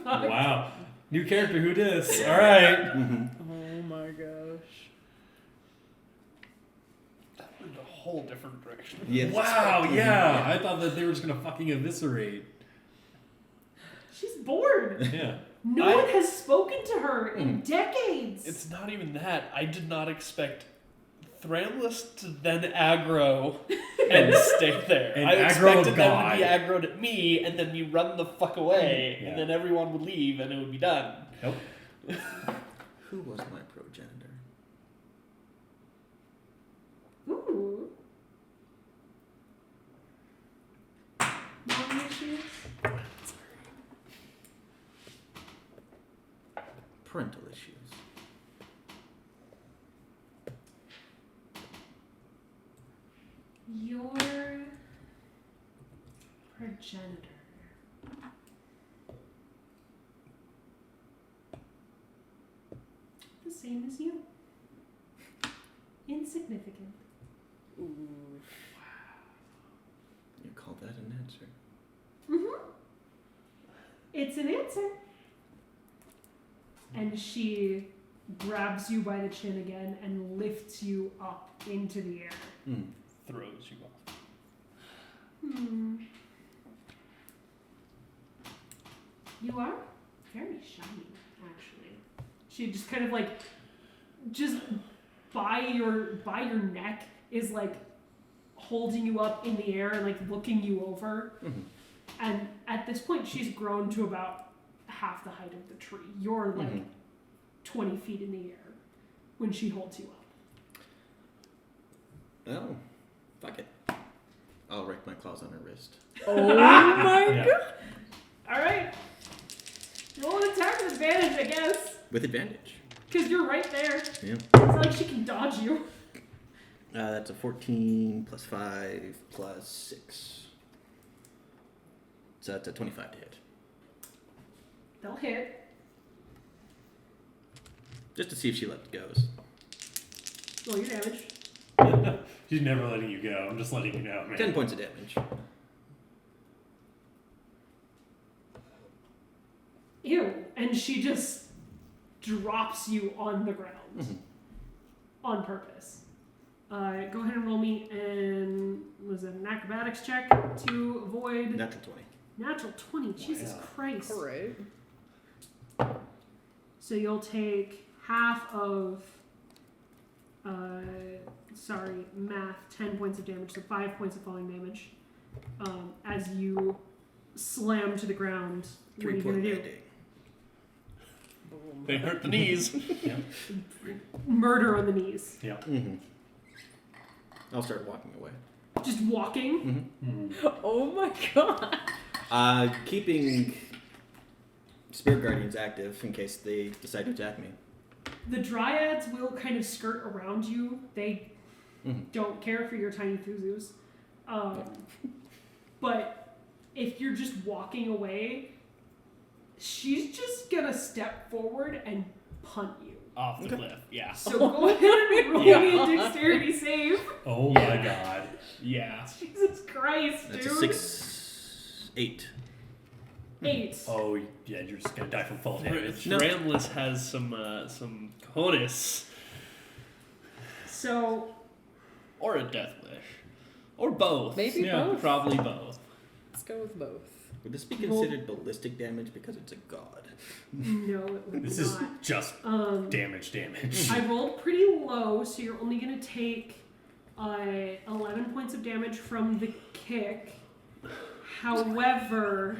Wow. New character, who dis? All right. Oh my gosh. That went a whole different direction. Yeah. Wow, yeah. I thought that they were just going to fucking eviscerate. She's bored. Yeah. No one has spoken to her in decades. It's not even that. I did not expect Thramless to then aggro and stay there. And I aggro expected them to God. be aggroed at me, and then you run the fuck away, Yeah. and then everyone would leave, and it would be done. Nope. Who was my progenitor? Ooh. Mommy issues? Parental issues. Your progenitor. The same as you. Insignificant. Ooh. You call that an answer? Mm-hmm. It's an answer. And she grabs you by the chin again and lifts you up into the air. Mm. Throws you off. You are very shiny, actually. She just kind of like, just by your neck is like holding you up in the air and like looking you over. Mm-hmm. And at this point, she's grown to about half the height of the tree. You're like 20 feet in the air when she holds you up. Oh, fuck it. I'll wreck my claws on her wrist. Oh my Yeah. god. All right. Roll an attack with advantage, I guess. With advantage. Because you're right there. Yeah. It's not like she can dodge you. That's a 14 plus 5 plus 6. So that's a 25 to hit. They'll hit. Just to see if she goes. Roll your damage. She's never letting you go. I'm just letting you know, man. 10 points of damage. Ew. And she just drops you on the ground. Mm-hmm. On purpose. Go ahead and roll me an acrobatics check to avoid Natural 20. natural 20. Jesus Wow. Christ. Alright. So you'll take half of, math, 10 points of damage, so 5 points of falling damage, as you slam to the ground. What are you 3-point going to do? Band-Aid. Boom. They hurt the knees. Yeah. Murder on the knees. Yeah. Mm-hmm. I'll start walking away. Just walking. Mm-hmm. Oh my god. Keeping Spirit Guardians active in case they decide to attack me. The dryads will kind of skirt around you. They don't care for your tiny fuzus. But if you're just walking away, she's just gonna step forward and punt you. Off the cliff. Yeah. So go ahead and roll me a dexterity save. Oh my god. Yeah. Jesus Christ, That's dude. a 6, 8. 8. Oh yeah, you're just gonna die from fall damage. No. Rambless has some cojones. So Or a death wish. Or both. Maybe Yeah. both. Probably both. Let's go with both. Would this be considered ballistic damage because it's a god? no, it would This not. is just damage. I rolled pretty low, so you're only gonna take 11 points of damage from the kick. However,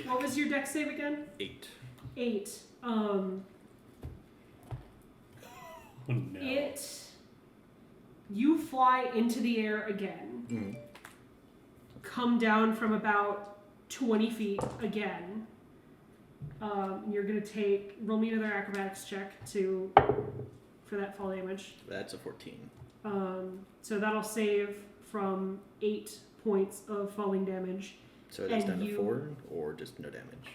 what was your dex save again? 8. 8. Oh no. You fly into the air again. Come down from about 20 feet again. You're gonna roll me another acrobatics check for that fall damage. That's a 14. So that'll save from 8 points of falling damage. So that's And down to you- 4 or just no damage?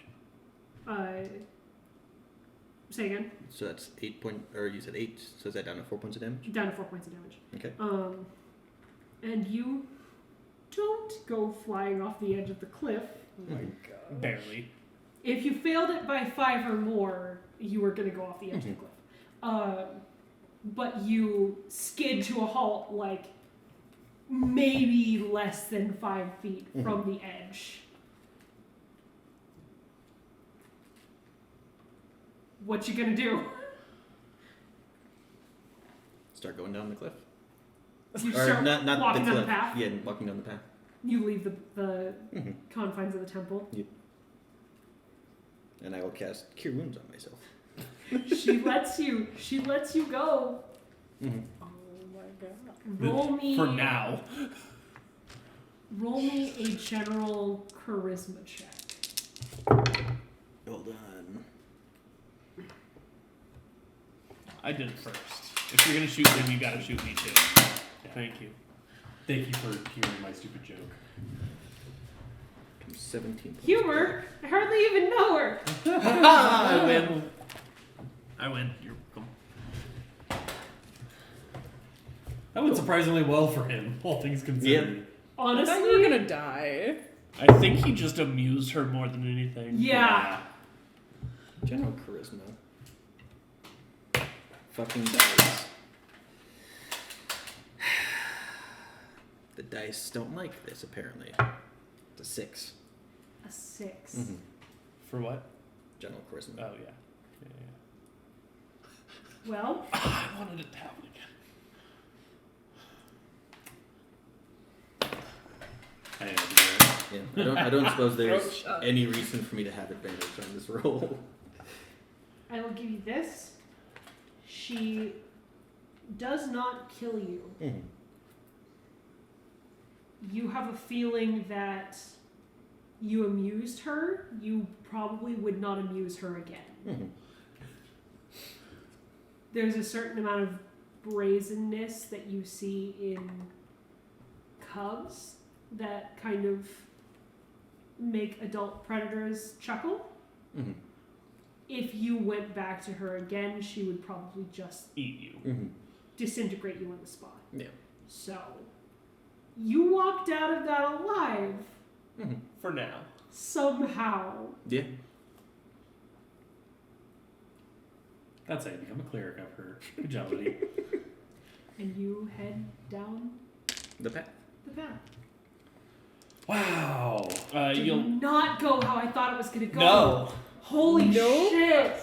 Say again. So that's 8 or you said 8, so is that down to 4 points of damage? Down to 4 points of damage. Okay. And you don't go flying off the edge of the cliff. Oh my god. Barely. If you failed it by 5 or more, you were going to go off the edge of the cliff. But you skid to a halt, like maybe less than 5 feet from the edge. What you gonna do? Start going down the cliff? You Or start not walking the down cliff. the path. Yeah, walking down the path. You leave the confines of the temple. And I will cast Cure Wounds on myself. She lets you go. Oh my god. Roll me For now. Roll me a general charisma check. Hold on. I did it first. If you're gonna shoot them, you gotta shoot me too. Thank you. Thank you for hearing my stupid joke. 17 points. Humor? I hardly even know her. I win. I win. You're welcome. That went surprisingly well for him, all things considered. I thought you Honestly, were gonna die. I think he just amused her more than anything. yeah. General charisma. Fucking dice. The dice don't like this, apparently. It's a 6. A 6. For what? General charisma. Oh yeah. Well, I wanted it to happen again. I didn't do that. Yeah, I don't suppose there's Throat shot. any reason for me to have advantage on this roll. I will give you this. She does not kill you. You have a feeling that you amused her. You probably would not amuse her again. There's a certain amount of brazenness that you see in cubs that kind of make adult predators chuckle. If you went back to her again, she would probably just Eat you. disintegrate you on the spot. Yeah. So, you walked out of that alive For now. somehow. Yeah. That's how you become a cleric of her. Good job, buddy. And you head down The path. the path. Wow. Did You'll not go how I thought it was going to go. no. Holy shit.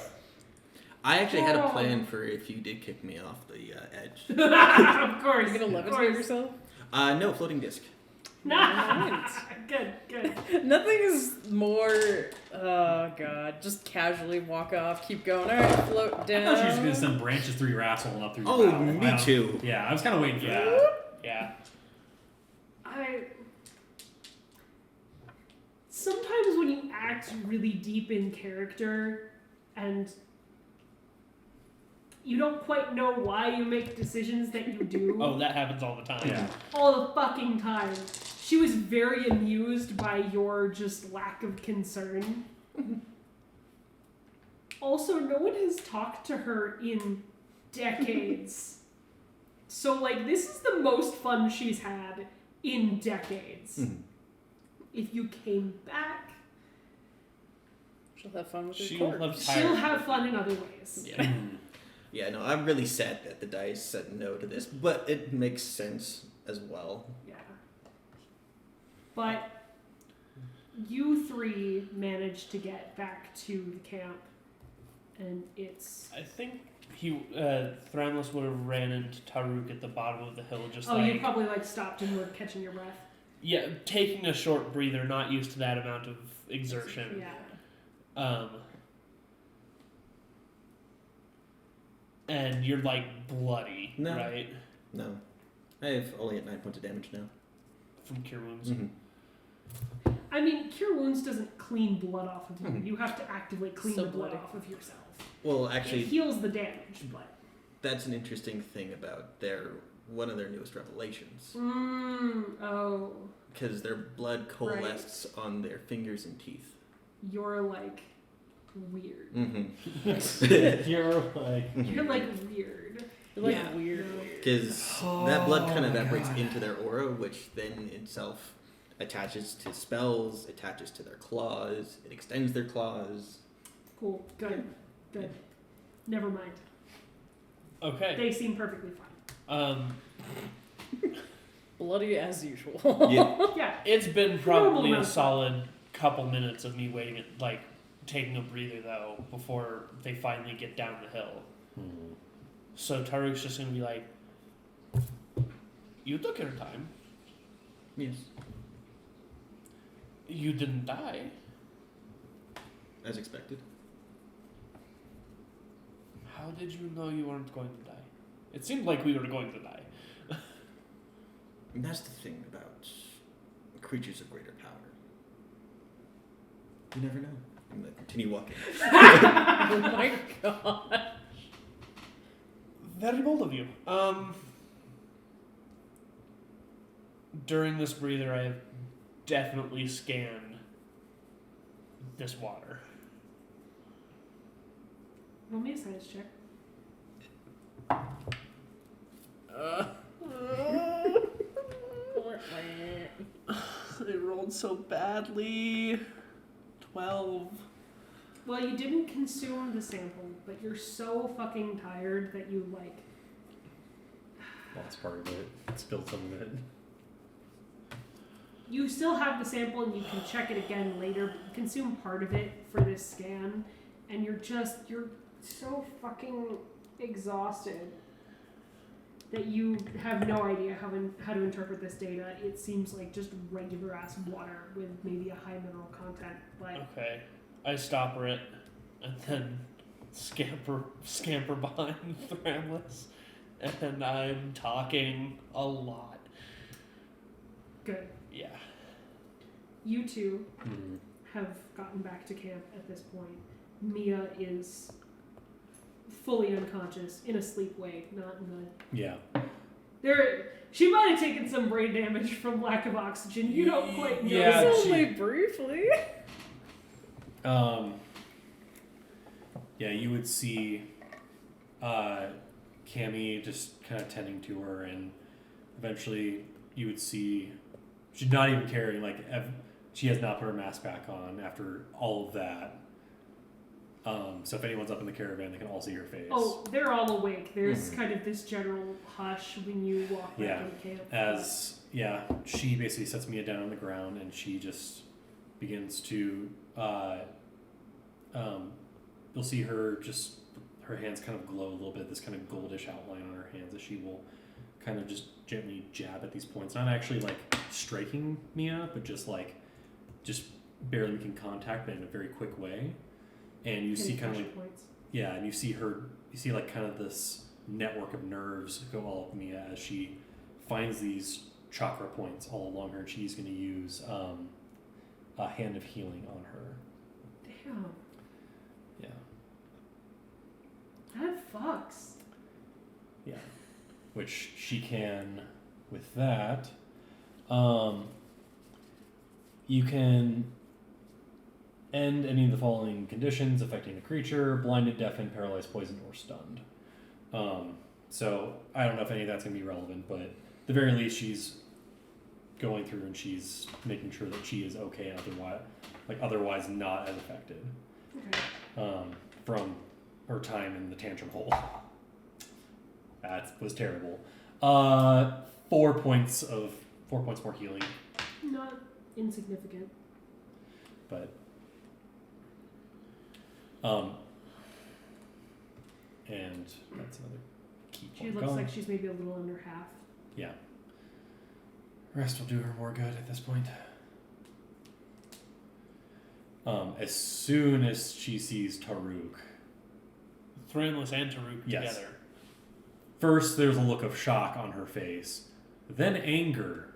I actually had a plan for if you did kick me off the edge. Of course. You're gonna of levitate course. yourself? No, floating disc. Good. Nothing is more, oh god, just casually walk off, keep going, alright, float I down. thought you were just gonna send branches through your asshole and up through your Oh, mouth. me too. Yeah, I was kind of waiting for Yeah. that. Yeah. Sometimes when you act really deep in character and you don't quite know why you make decisions that you do Oh, that happens all the time. Yeah. all the fucking time. She was very amused by your just lack of concern. Also, no one has talked to her in decades. So, like, this is the most fun she's had in decades. If you came back, She'll have fun with She her will corpse. have she'll tired. have fun in other ways. Yeah. Yeah, no, I'm really sad that the dice said no to this, but it makes sense as well. Yeah. But you three managed to get back to the camp, and it's... I think Thramless would have ran into Taruk at the bottom of the hill, just Oh, like you probably, like, stopped and were catching your breath. yeah, taking a short breather, not used to that amount of exertion. Yeah. And you're like bloody, No. right? No. I have only at 9 points of damage now. From cure wounds. I mean, Cure Wounds doesn't clean blood off of you. Mhm. You have to actively clean So the blood bloody. off of yourself. Well, It actually, heals the damage, but... that's an interesting thing about one of their newest revelations. Oh. Because their blood coalesces on their fingers and teeth. You're, like, weird. You're like. You're, like, weird. You're like Yeah. weird. Because that blood kind of evaporates into their aura, which then itself attaches to spells, attaches to their claws, it extends their claws. Cool. Good. Good. Never mind. Okay. They seem perfectly fine. Bloody as usual. Yeah. Yeah. It's been Normal probably a amount. solid couple minutes of me waiting, like taking a breather though, before they finally get down the hill. So Taruk's just gonna be like, "You took your time. Yes. You didn't die. As expected. How did you know you weren't going to die? It seemed like we were going to die." And that's the thing about creatures of greater power. You never know. I'm going to continue walking. Oh my god. Very bold of you. During this breather, I have definitely scanned this water. Roll me a science check. They rolled so badly. 12. Well, you didn't consume the sample, but you're so fucking tired that you, like... Well, that's part of it. Spilled some of it. You still have the sample and you can check it again later, but you consume part of it for this scan, and you're so fucking exhausted that you have no idea how to interpret this data. It seems like just regular ass water with maybe a high mineral content. Like, Okay. I stopper it and then scamper behind Thramless, and I'm talking a lot. good. Yeah. You two have gotten back to camp at this point. Mia is fully unconscious, in a sleep way, not in the... Yeah. She might have taken some brain damage from lack of oxygen. You don't quite know. Yeah, It's she- only briefly. Yeah, you would see Cammy just kind of tending to her, and eventually you would see she's not even carrying, like, she has not put her mask back on after all of that. So if anyone's up in the caravan, they can all see her face. Oh, they're all awake. There's kind of this general hush when you walk back Yeah. into camp. She basically sets Mia down on the ground, and she just begins to you'll see her just, her hands kind of glow a little bit, this kind of goldish outline on her hands, as she will kind of just gently jab at these points, not actually like striking Mia, but just barely making contact, but in a very quick way. And you see kind of like, points. yeah, and you see like kind of this network of nerves go all up Mia as she finds these chakra points all along her, and she's going to use a hand of healing on her. Damn, Yeah. that fucks. Yeah. Which she can, with that, You can end any of the following conditions affecting the creature: blinded, deafened, paralyzed, poisoned, or stunned. So I don't know if any of that's going to be relevant, but at the very least, she's going through and she's making sure that she is okay and otherwise not as affected from her time in the tantrum hole. That was terrible. 4 points more healing, Not insignificant. but and that's another key She point. looks gone. like she's maybe a little under half. Yeah. Rest will do her more good at this point. As soon as she sees Taruk, Thranless and Taruk Yes. together. first there's a look of shock on her face, then anger,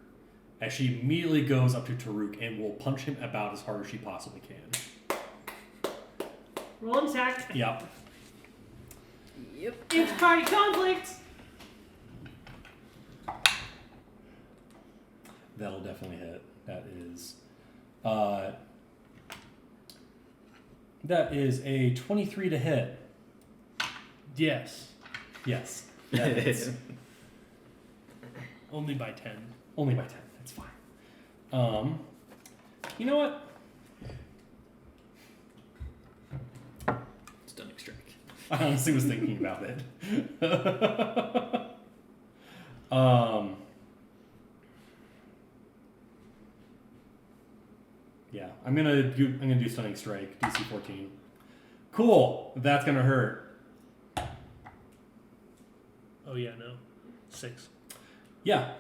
as she immediately goes up to Taruk and will punch him about as hard as she possibly can. Roll an attack. Yep. Yep. Inter-party conflict. That'll definitely hit. That is a 23 to hit. Yes. Yes. That hits. Only by 10. Only by 10. That's fine. You know what? Stunning strike. I honestly was thinking about it. Yeah, I'm gonna do stunning strike, DC 14. Cool. That's gonna hurt. Oh, yeah, no. 6. Yeah.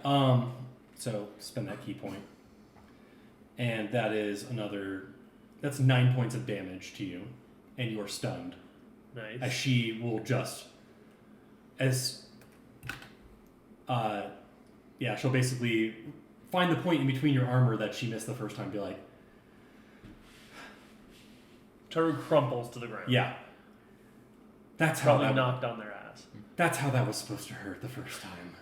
So spend that key point, and that is that's 9 points of damage to you, and you are stunned. Nice. As she will she'll basically find the point in between your armor that she missed the first time, be like, Taruk crumples to the ground. yeah. That's how Probably that knocked on their ass. That's how that was supposed to hurt the first time.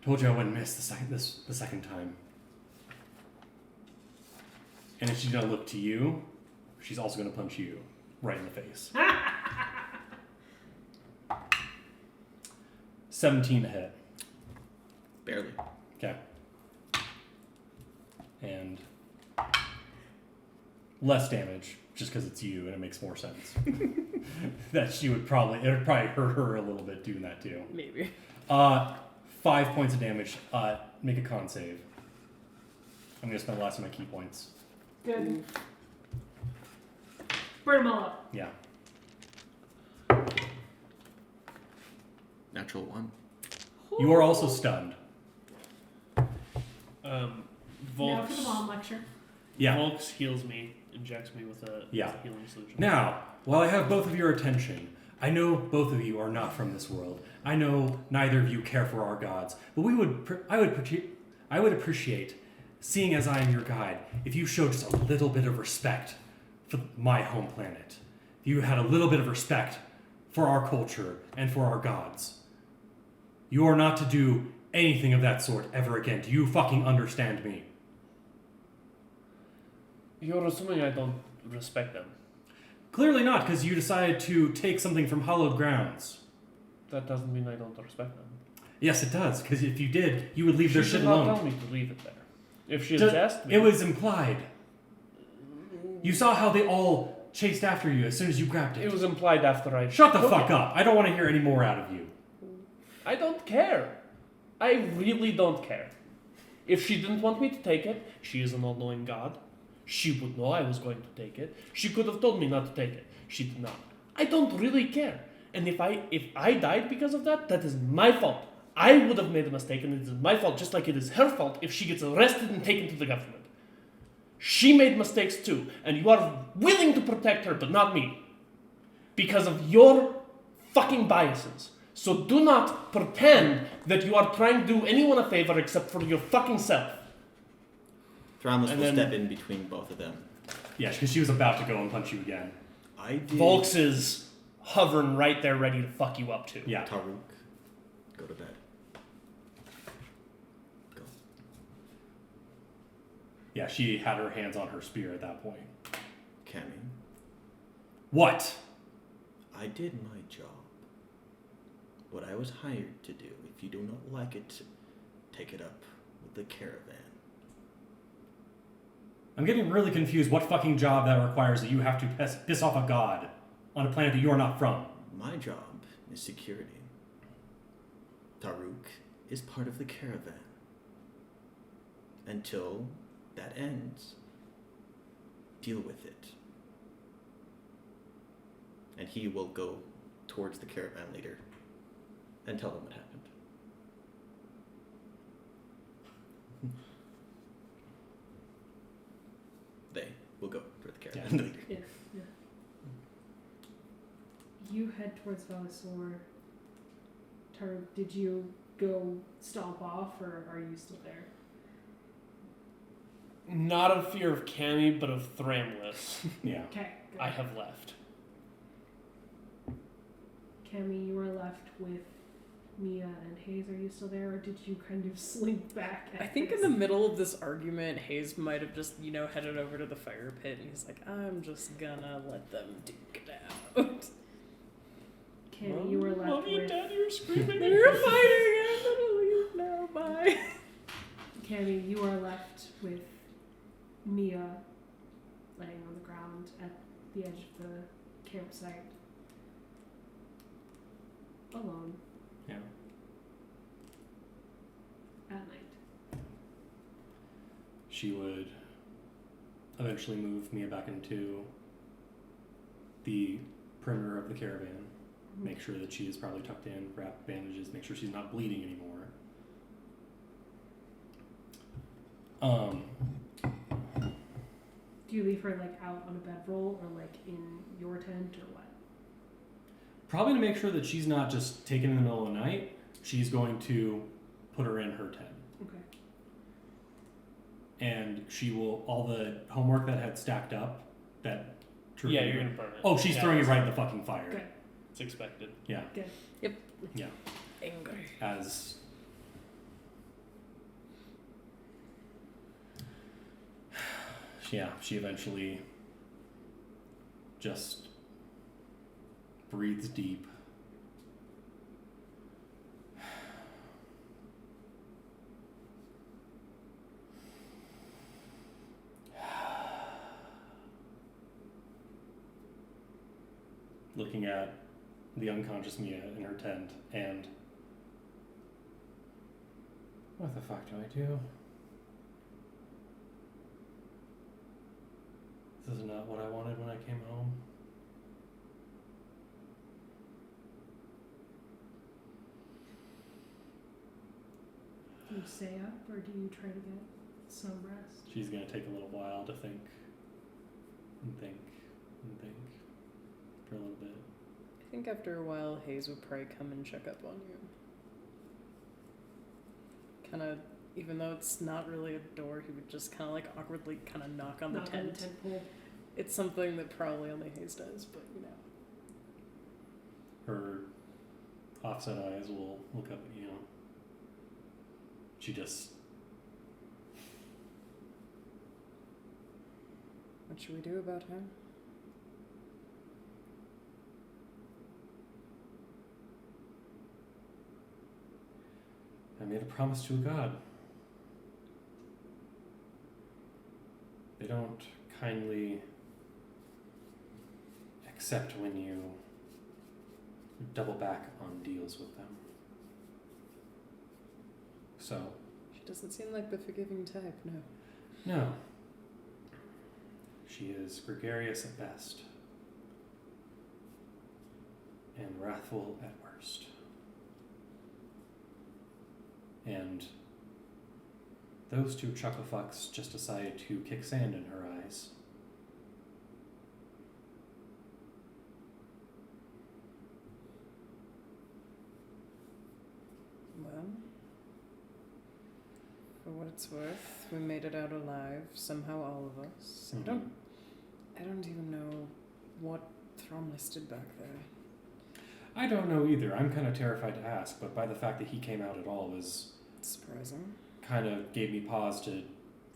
Told you I wouldn't miss the second time. And if she's gonna look to you, she's also gonna punch you right in the face. 17 to hit. Barely. Okay. And less damage, just because it's you, and it makes more sense. That it would probably hurt her a little bit doing that too. Maybe. 5 points of damage. Make a con save. I'm gonna spend the last of my key points. Good. Burn them all up. Yeah. Natural 1. You are also stunned. Now Volks, for the mom lecture. Yeah. Volks heals me, injects me with a Yeah. healing solution. Now, while I have both of your attention, I know both of you are not from this world. I know neither of you care for our gods, but I would appreciate, seeing as I am your guide, if you showed just a little bit of respect for my home planet. If you had a little bit of respect for our culture and for our gods. You are not to do anything of that sort ever again. Do you fucking understand me? You're assuming I don't respect them. Clearly not, because you decided to take something from hallowed grounds. That doesn't mean I don't respect them. Yes, it does, because if you did, you would leave their She shit did not alone. tell me to leave it there. If she had Just- asked me... It was implied. You saw how they all chased after you as soon as you grabbed it. It was implied after I... Shut the took fuck it. up. I don't want to hear any more out of you. I don't care. I really don't care. If she didn't want me to take it, she is an all-knowing God. She would know I was going to take it. She could have told me not to take it. She did not. I don't really care. And if I died because of that, that is my fault. I would have made a mistake, and it is my fault, just like it is her fault if she gets arrested and taken to the government. She made mistakes too, and you are willing to protect her, but not me. Because of your fucking biases. So do not pretend that you are trying to do anyone a favor except for your fucking self. Thramus And will then- step in between both of them. Yeah, because she was about to go and punch you again. I did. Volks is hovering right there ready to fuck you up too. Yeah. Taruk, go to bed. Go. Yeah, she had her hands on her spear at that point. Cammy, What? I did my job. What I was hired to do. If you do not like it, take it up with the caravan. I'm getting really confused what fucking job that requires that you have to piss off a god on a planet that you are not from. My job is security. Taruk is part of the caravan. Until that ends, deal with it. And he will go towards the caravan leader and tell them what happened. They will go toward the caravan leader. Yeah. You head towards Valisor. Taruk, did you go stomp off, or are you still there? Not of fear of Cammy, but of Thramless. Yeah. Okay. I have left. Cammy, you are left with Mia and Hayes. Are you still there, or did you kind of slink back? I think in the middle of this argument, Hayes might have just, headed over to the fire pit, and he's like, I'm just gonna let them duke it out. Cammy, you were left Mom, you with. Dad, you're screaming. They're fighting! I'm gonna leave now, bye. Cammy, you are left with Mia laying on the ground at the edge of the campsite. Alone. Yeah. At night. She would eventually move Mia back into the perimeter of the caravan. Make sure that she is probably tucked in, wrap bandages, make sure she's not bleeding anymore. Do you leave her out on a bedroll or in your tent or what? Probably to make sure that she's not just taken in the middle of the night, she's going to put her in her tent. Okay. And she will, all the homework that had stacked up, that... Yeah, you're gonna burn it. Oh, she's Yeah, throwing it right in the fucking fire. Good. It's expected. Yeah. Good. Yep. Yeah. Angry. As... Yeah, she eventually just breathes deep. Looking at the unconscious Mia in her tent, and what the fuck do I do? This is not what I wanted when I came home. Do you stay up or do you try to get some rest? She's gonna take a little while to think for a little bit. I think after a while, Hayes would probably come and check up on you. Kind of, even though it's not really a door, he would just kind of awkwardly kind of knock on the Knock tent. on the tent pole. It's something that probably only Hayes does, but Her offset eyes will look up at you. She just... What should we do about her? I made a promise to a god. They don't kindly accept when you double back on deals with them. So, She doesn't seem like the forgiving type, no. no. She is gregarious at best and wrathful at worst. And those two chucklefucks just decided to kick sand in her eyes. Well, for what it's worth, we made it out alive, somehow all of us. Mhm. I don't even know what Thromless did back there. I don't know either. I'm kind of terrified to ask, but by the fact that he came out at all was Surprising. kind of gave me pause to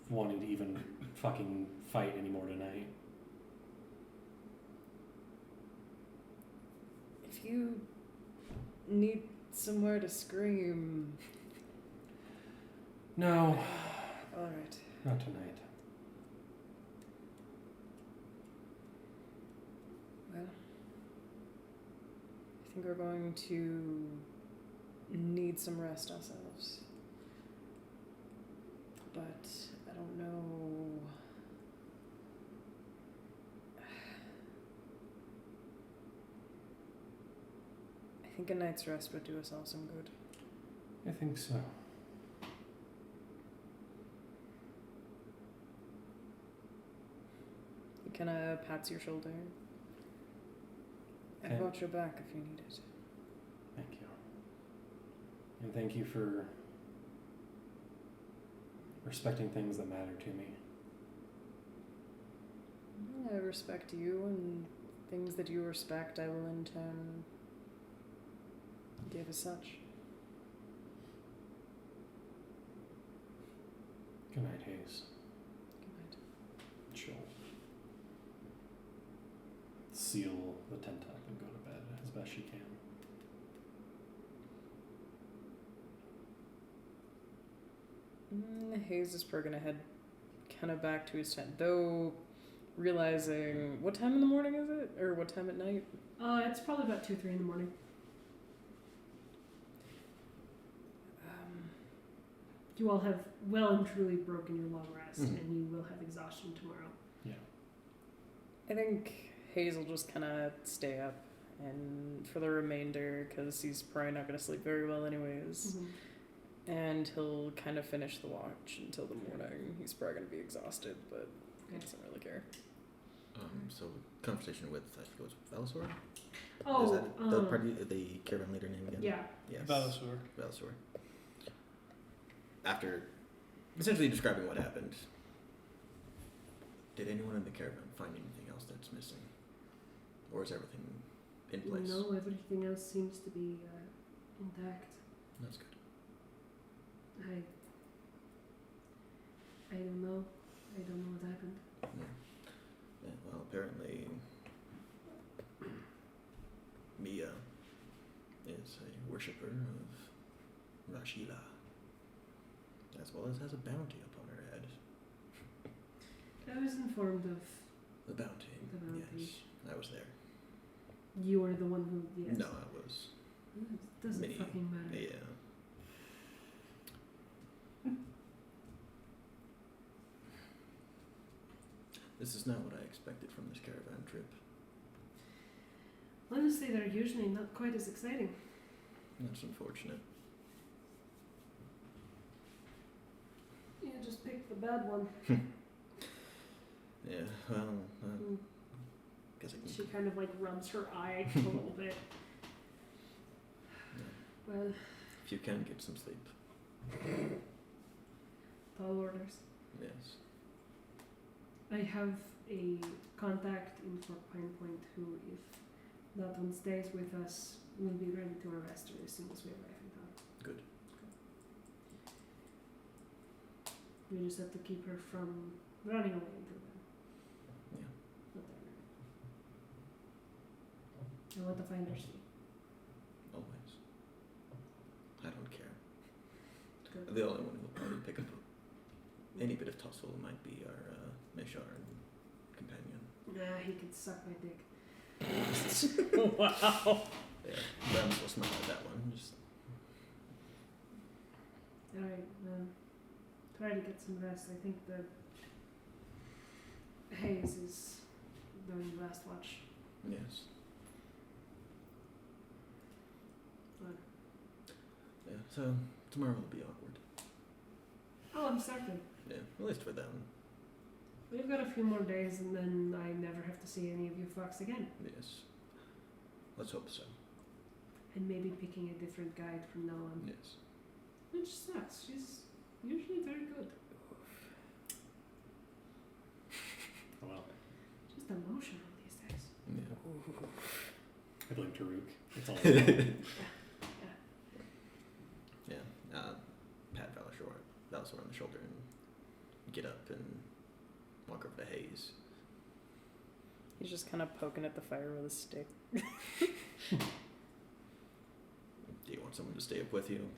wanting to even fucking fight anymore tonight. If you need somewhere to scream, No, all right. not tonight. Well, I think we're going to need some rest ourselves. But I don't know. I think a night's rest would do us all some good. I think so. He kind of pats your shoulder. Okay. I've got your back if you need it. Thank you. And thank you for respecting things that matter to me. I respect you, and things that you respect I will in turn give as such. Good night, Hayes. Good night. She'll seal the tent up and go to bed as best she can. Hayes is probably gonna head kind of back to his tent, though realizing what time in the morning is it, or what time at night? It's probably about 2, 3 in the morning. You all have well and truly broken your long rest, Mhm. and you will have exhaustion tomorrow. I think Hayes will just kind of stay up, and for the remainder, because he's probably not gonna sleep very well anyways. And he'll kind of finish the watch until the morning. He's probably gonna be exhausted, but he Okay. doesn't really care. So conversation with, I think it was Velasor? Oh, Is that the party, the caravan leader name again? yeah. Yes. Velasor. Velasor. After essentially describing what happened, did anyone in the caravan find anything else that's missing? Or is everything in place? No, everything else seems to be intact. That's good. I don't know. I don't know what happened. Yeah, well, apparently Mia is a worshipper of Rashila, as well as has a bounty upon her head. I was informed of The bounty. The bounty. Yes, I was there. you were the one who. Yes. No, I was. It doesn't Me. fucking matter. Yeah. This is not what I expected from this caravan trip. Honestly, they're usually not quite as exciting. That's unfortunate. You just picked the bad one. Yeah, well, Mm. guess I can. She kind of like rubs her eye a little bit. Well, If you can get some sleep. tall orders. Yes. I have a contact in Fort Pine Point who, if that one stays with us, will be ready to arrest her as soon as we arrive in town. Good. We just have to keep her from running away until then. Yeah. Not that early. I want the finder's fee. Always. I don't care. Good. The only one who will probably pick up any bit of tussle might be our Meshar companion. Nah, he could suck my dick. Wow. Yeah, Rams will smile at that one. Just Alright, try to get some rest. I think the Hayes is doing the last watch. yes. Fine. Yeah. So tomorrow will be awkward. Oh, I'm certain. Yeah, at least for them. We've got a few more days and then I never have to see any of you fucks again. Yes. Let's hope so. And maybe picking a different guide from now on. Yes. Which sucks. She's usually very good. Well, Just emotional these days. Yeah. I blame Taruk. It's all. Yeah. Pat Velasor on the shoulder and get up and walk over to Hayes. He's just kind of poking at the fire with a stick. Do you want someone to stay up with you?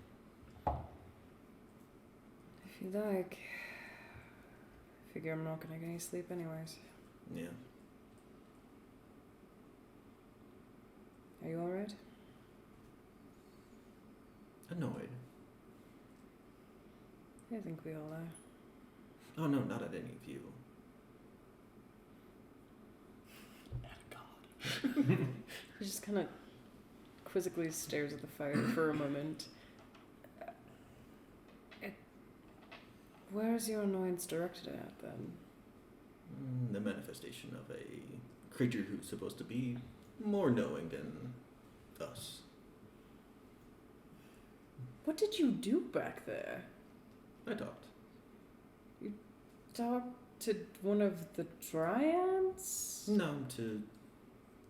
If you like. Figure I'm not gonna get any sleep anyways. Yeah. Are you alright? Annoyed. I think we all are. Oh no, not at any of you. He just kind of quizzically stares at the fire for a moment. Where's your annoyance directed at, then? The manifestation of a creature who's supposed to be more knowing than us. What did you do back there? I talked. Talk to one of the Dryads? No, to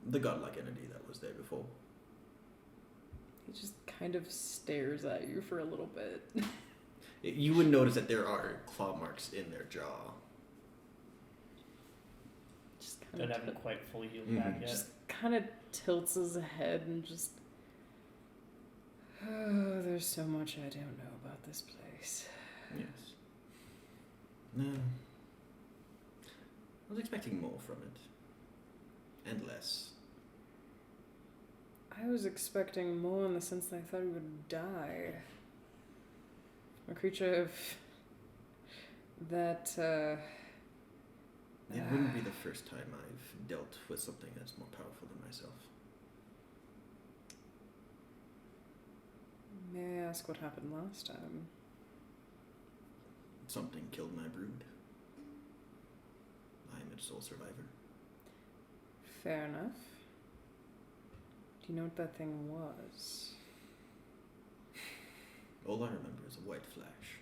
the godlike entity that was there before. He just kind of stares at you for a little bit. You would notice that there are claw marks in their jaw. Just kind That of haven't quite fully healed Mhm. back yet. just kind of tilts his head and just. Oh, there's so much I don't know about this place. Yes. No. I was expecting more from it. And less. I was expecting more in the sense that I thought he would die. A creature of that, It wouldn't be the first time I've dealt with something that's more powerful than myself. May I ask what happened last time? Something killed my brood. I am its sole survivor. Fair enough. Do you know what that thing was? All I remember is a white flash.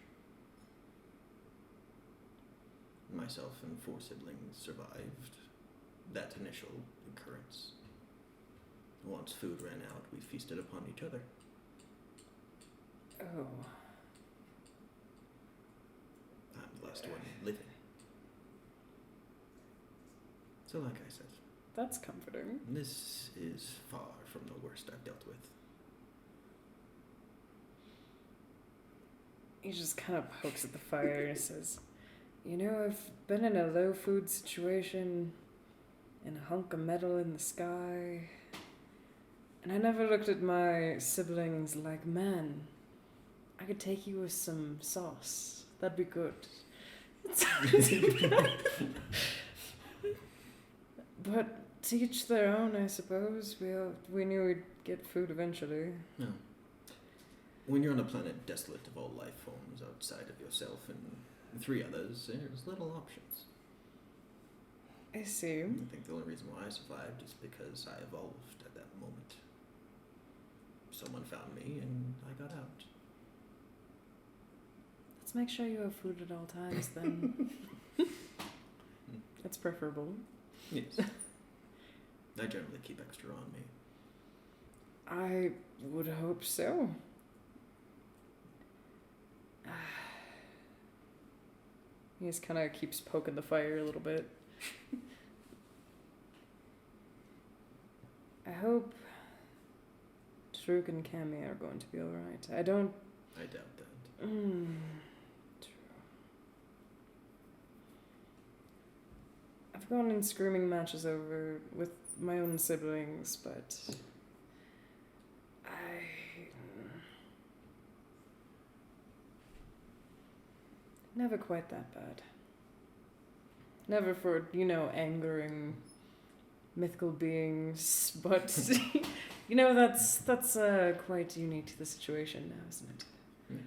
Myself and 4 siblings survived that initial occurrence. Once food ran out, we feasted upon each other. Oh. I'm the last one living. So like I said, That's comforting. this is far from the worst I've dealt with. He just kind of pokes at the fire and says, you know, I've been in a low food situation, in a hunk of metal in the sky, and I never looked at my siblings like, man, I could take you with some sauce. That'd be good. But to each their own, I suppose. We knew we'd get food eventually. No. When you're on a planet desolate of all life forms outside of yourself and 3 others, there's little options. I see. I think the only reason why I survived is because I evolved at that moment. Someone found me and I got out. Let's make sure you have food at all times then. That's preferable. Yes. I generally keep extra on me. I would hope so. He just kind of keeps poking the fire a little bit. I hope Truk and Cammy are going to be alright. I doubt that. True. I've gone in screaming matches over with my own siblings, but never quite that bad. Never for, angering mythical beings, but that's quite unique to the situation now, isn't it? Yes.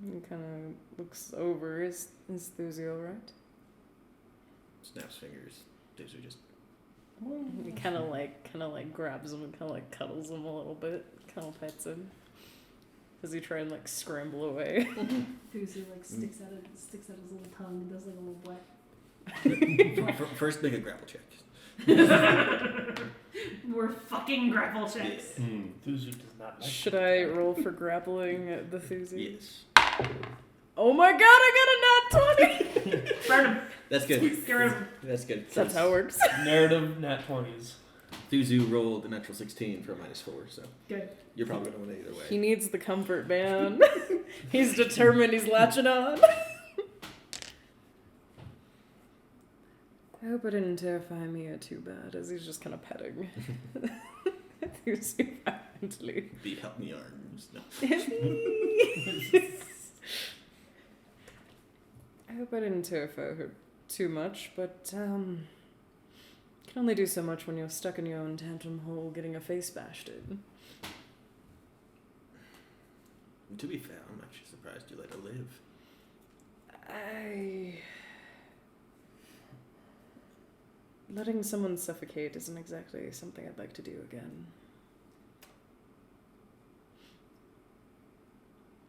He kind of looks over. Is Thuzy alright? Snaps fingers. These are just. He kind of like grabs him and kind of like cuddles him a little bit, kind of pets him. Does he try and like scramble away? Thuzy like sticks out his little tongue and does like a little wet. First, make a grapple check. We're fucking grapple checks. Thuzu does not like Should it. I roll for grappling the Thuzu? Yes. Oh my god, I got a nat 20! Burn him. That's good. Get rid of him. That's good. That's how it works. Narrative nat 20s. Thuzu rolled a natural 16 for a -4, so Good. you're probably gonna win either way. He needs the comfort band. He's determined, he's latching on. I hope it didn't terrify Mia too bad, as he's just kind of petting. Thuzu violently. The help me arms. No. I hope I didn't terrify her too much, but can only do so much when you're stuck in your own tantrum hole getting a face bashed in. To be fair, I'm actually surprised you let her live. Letting someone suffocate isn't exactly something I'd like to do again.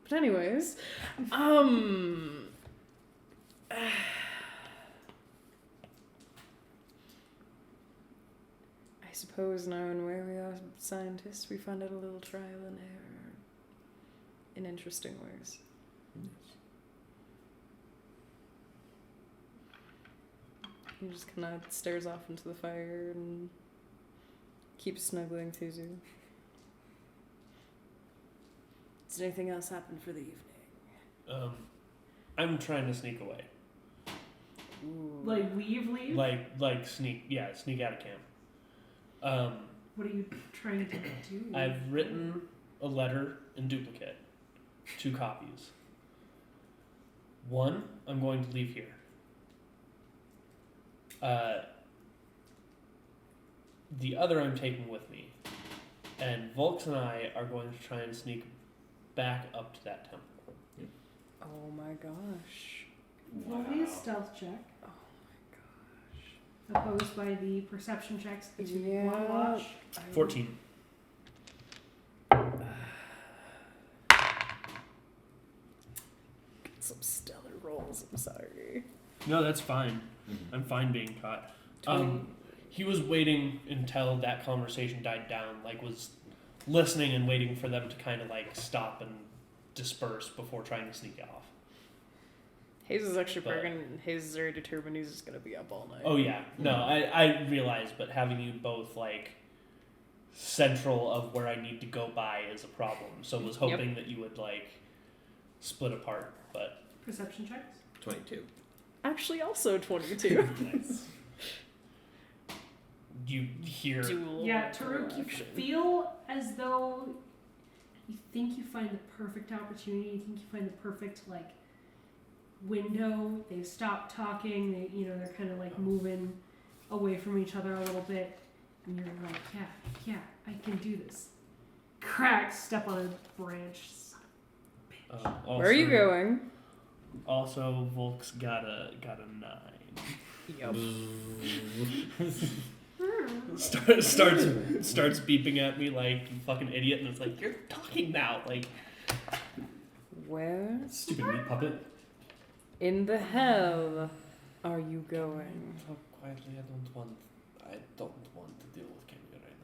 But anyways, I suppose now and where we are scientists, we find out a little trial and error in interesting ways. Yes. He just kind of stares off into the fire and keeps snuggling Thuzu. Does anything else happen for the evening? I'm trying to sneak away. Ooh. Like leave. Like sneak out of camp. What are you trying to do? I've written a letter in duplicate, 2 copies. One, I'm going to leave here. The other I'm taking with me. And Volks and I are going to try and sneak back up to that temple. Oh my gosh. Roll me a stealth check, Oh my gosh. opposed by the perception checks that you Yeah. want to watch. 14. Some stellar rolls, I'm sorry. No, that's fine. Mm-hmm. I'm fine being caught. 20. He was waiting until that conversation died down, like was listening and waiting for them to kind of like stop and disperse before trying to sneak off. Hayes is actually But- pregnant. Hayes is very determined he's just gonna be up all night. Oh yeah, no, I realize, but having you both like central of where I need to go by is a problem. So was hoping that you would like split apart, but Perception checks. 22. Actually, also 22. nice. You hear Dual Yeah, Taruk, you action. feel as though you think you find the perfect opportunity. You think you find the perfect like window. They stop talking. They're kind of like moving away from each other a little bit, and you're like, yeah, I can do this. Crack. Step on a branch. Son of a bitch. also, Where are you going? Also, Volk's got a 9. Yup. starts beeping at me like you fucking idiot, and it's like you're talking now, like Where Stupid meat puppet. in the hell are you going? talk quietly. I don't want to deal with Kenya right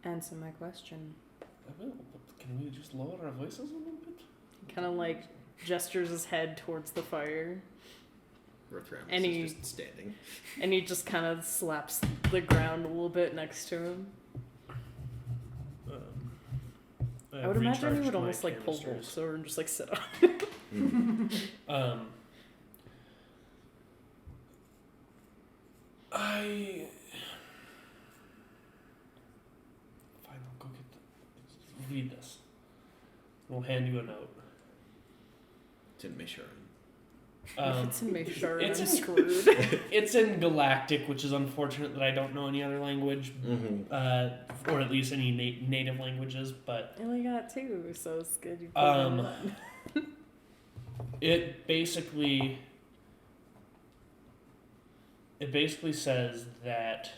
now. Answer my question. I will, but can we just lower our voices a little bit? Kind of like gestures his head towards the fire, Rothram And is he- just standing. and he just kind of slaps the ground a little bit next to him. I would imagine he would almost like pull Volks over and just like sit on. Fine, I'll go get read this. We'll hand you a note. It's in Meshurin. If it's in Meshurin, it's I'm in- screwed. It's in Galactic, which is unfortunate that I don't know any other language, Mm-hmm. or at least any native languages. But I only got 2, so it's good. You it basically says that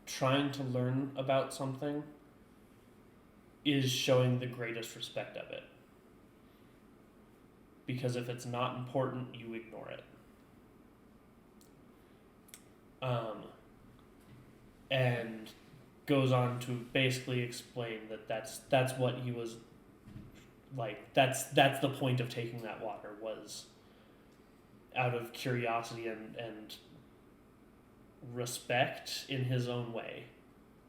trying to learn about something is showing the greatest respect of it. Because if it's not important, you ignore it. and goes on to basically explain that that's what he was like. That's the point of taking that water, was out of curiosity and respect in his own way.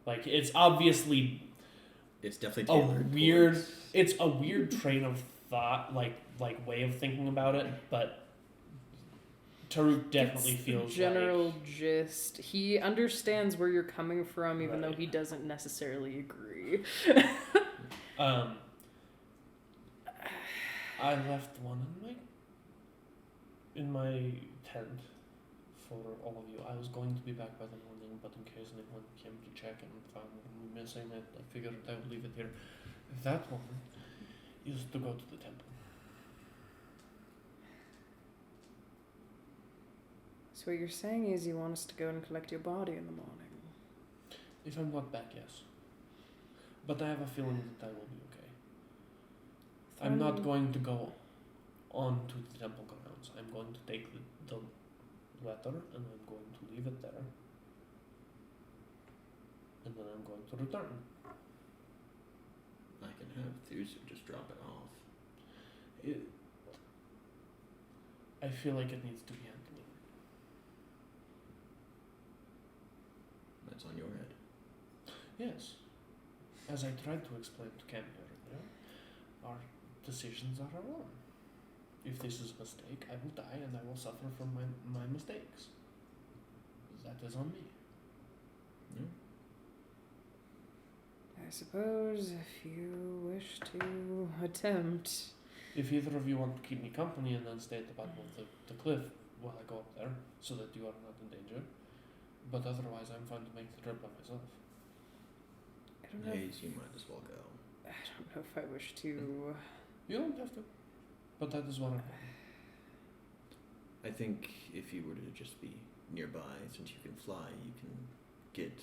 Like, it's obviously It's definitely tailored it's a weird train of thought, like way of thinking about it, but Taruk definitely It's the feels general like gist. He understands where you're coming from, even though Right. he doesn't necessarily agree. I left one in my tent for all of you. I was going to be back by the morning, but in case anyone came to check and found me missing it, I figured I would leave it here. That one is to go to the temple. So what you're saying is you want us to go and collect your body in the morning. If I'm not back, yes. But I have a feeling that I will be okay. I'm not going to go on to the temple grounds. I'm going to take the letter and I'm going to leave it there. And then I'm going to return. I can have Thuzu just drop it off. I feel like it needs to be handled. That's on your head. Yes. As I tried to explain to Cammy earlier, our decisions are our own. If this is a mistake, I will die and I will suffer from my mistakes. That is on me. Yeah. I suppose if you wish to attempt. If either of you want to keep me company and then stay at the bottom of the cliff while I go up there, so that you are not in danger. But otherwise, I'm fine to make the trip by myself. I don't know. Hayes, you might as well go. I don't know if I wish to. You don't have to. But that is what I'm I think if you were to just be nearby, since you can fly, you can get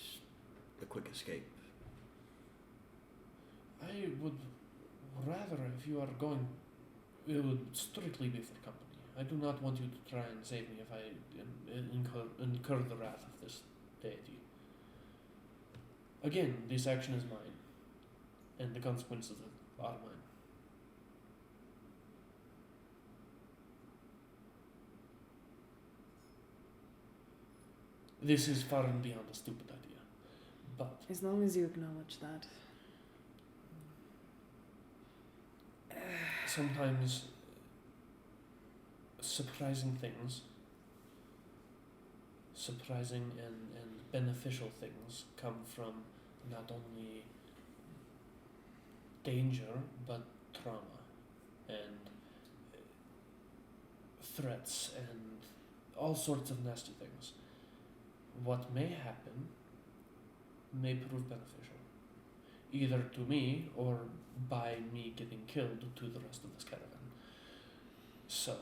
a quick escape. I would rather, if you are going, it would strictly be for company. I do not want you to try and save me if I incur the wrath of this deity. Again, this action is mine, and the consequences are mine. This is far and beyond a stupid idea, but As long as you acknowledge that. sometimes surprising and beneficial things come from not only danger but trauma and threats and all sorts of nasty things. What may happen may prove beneficial, either to me or by me getting killed to the rest of this caravan. So,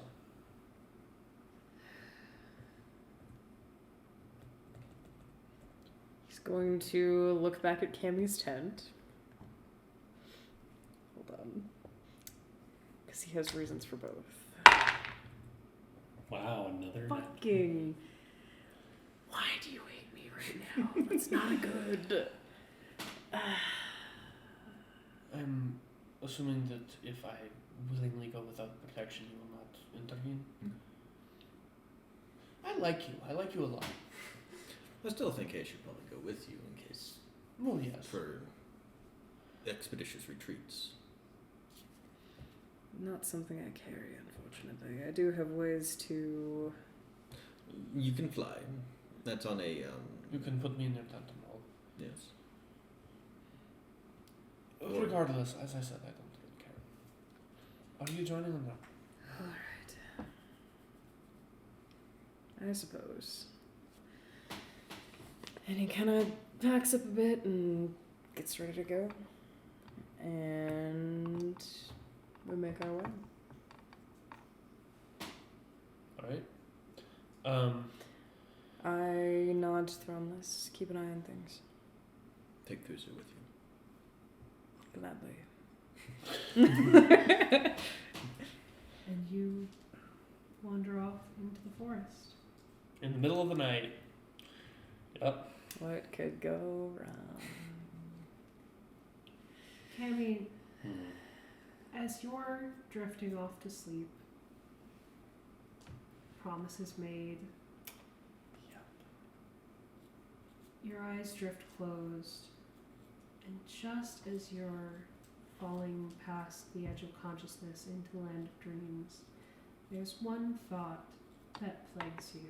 He's going to look back at Cammy's tent. Hold on. Because he has reasons for both. Wow, another. Fucking. Why do you hate me right now? That's not good. I'm assuming that if I willingly go without protection, you will not intervene. I like you a lot. I still think I should probably go with you in case Well, yes. for expeditious retreats. Not something I carry, unfortunately. I do have ways to. You can fly. That's on a You can put me in your tent and all. yes. Regardless, as I said, I don't really care. Are you joining them now? Alright. I suppose. And he kind of packs up a bit and gets ready to go. And we make our way. Alright. I nod to Throneless. Keep an eye on things. Take Thuzu with you. Gladly. And you wander off into the forest. In the middle of the night, Yep. What could go wrong? Cammy, Hmm. as you're drifting off to sleep, promises made, your eyes drift closed, and just as you're falling past the edge of consciousness into the land of dreams, there's one thought that plagues you.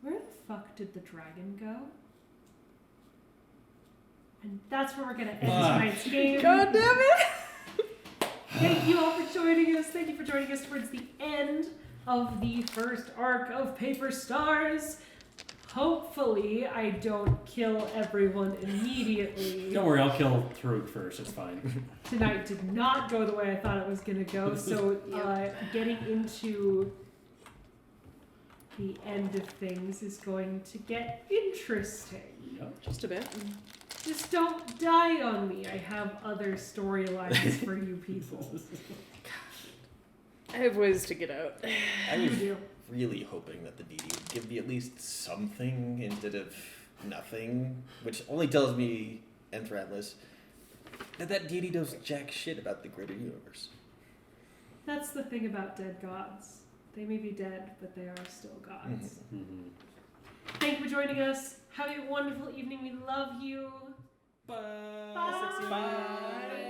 Where the fuck did the dragon go? And that's where we're gonna end tonight's game. God damn it! Thank you all for joining us. Thank you for joining us towards the end of the first arc of Paper Stars. Hopefully, I don't kill everyone immediately. Don't worry, I'll kill Taruk first. It's fine. Tonight did not go the way I thought it was going to go, so getting into the end of things is going to get interesting. Yep. Just a bit. Just don't die on me. I have other storylines for you people. I have ways to get out. I You was do. really hoping that the DD would give me at least something instead of nothing, which only tells me, and Threadless, that DD knows jack shit about the greater universe. That's the thing about dead gods. They may be dead, but they are still gods. Mhm. Thank you for joining us. Have a wonderful evening. We love you. Bye. Bye. Bye.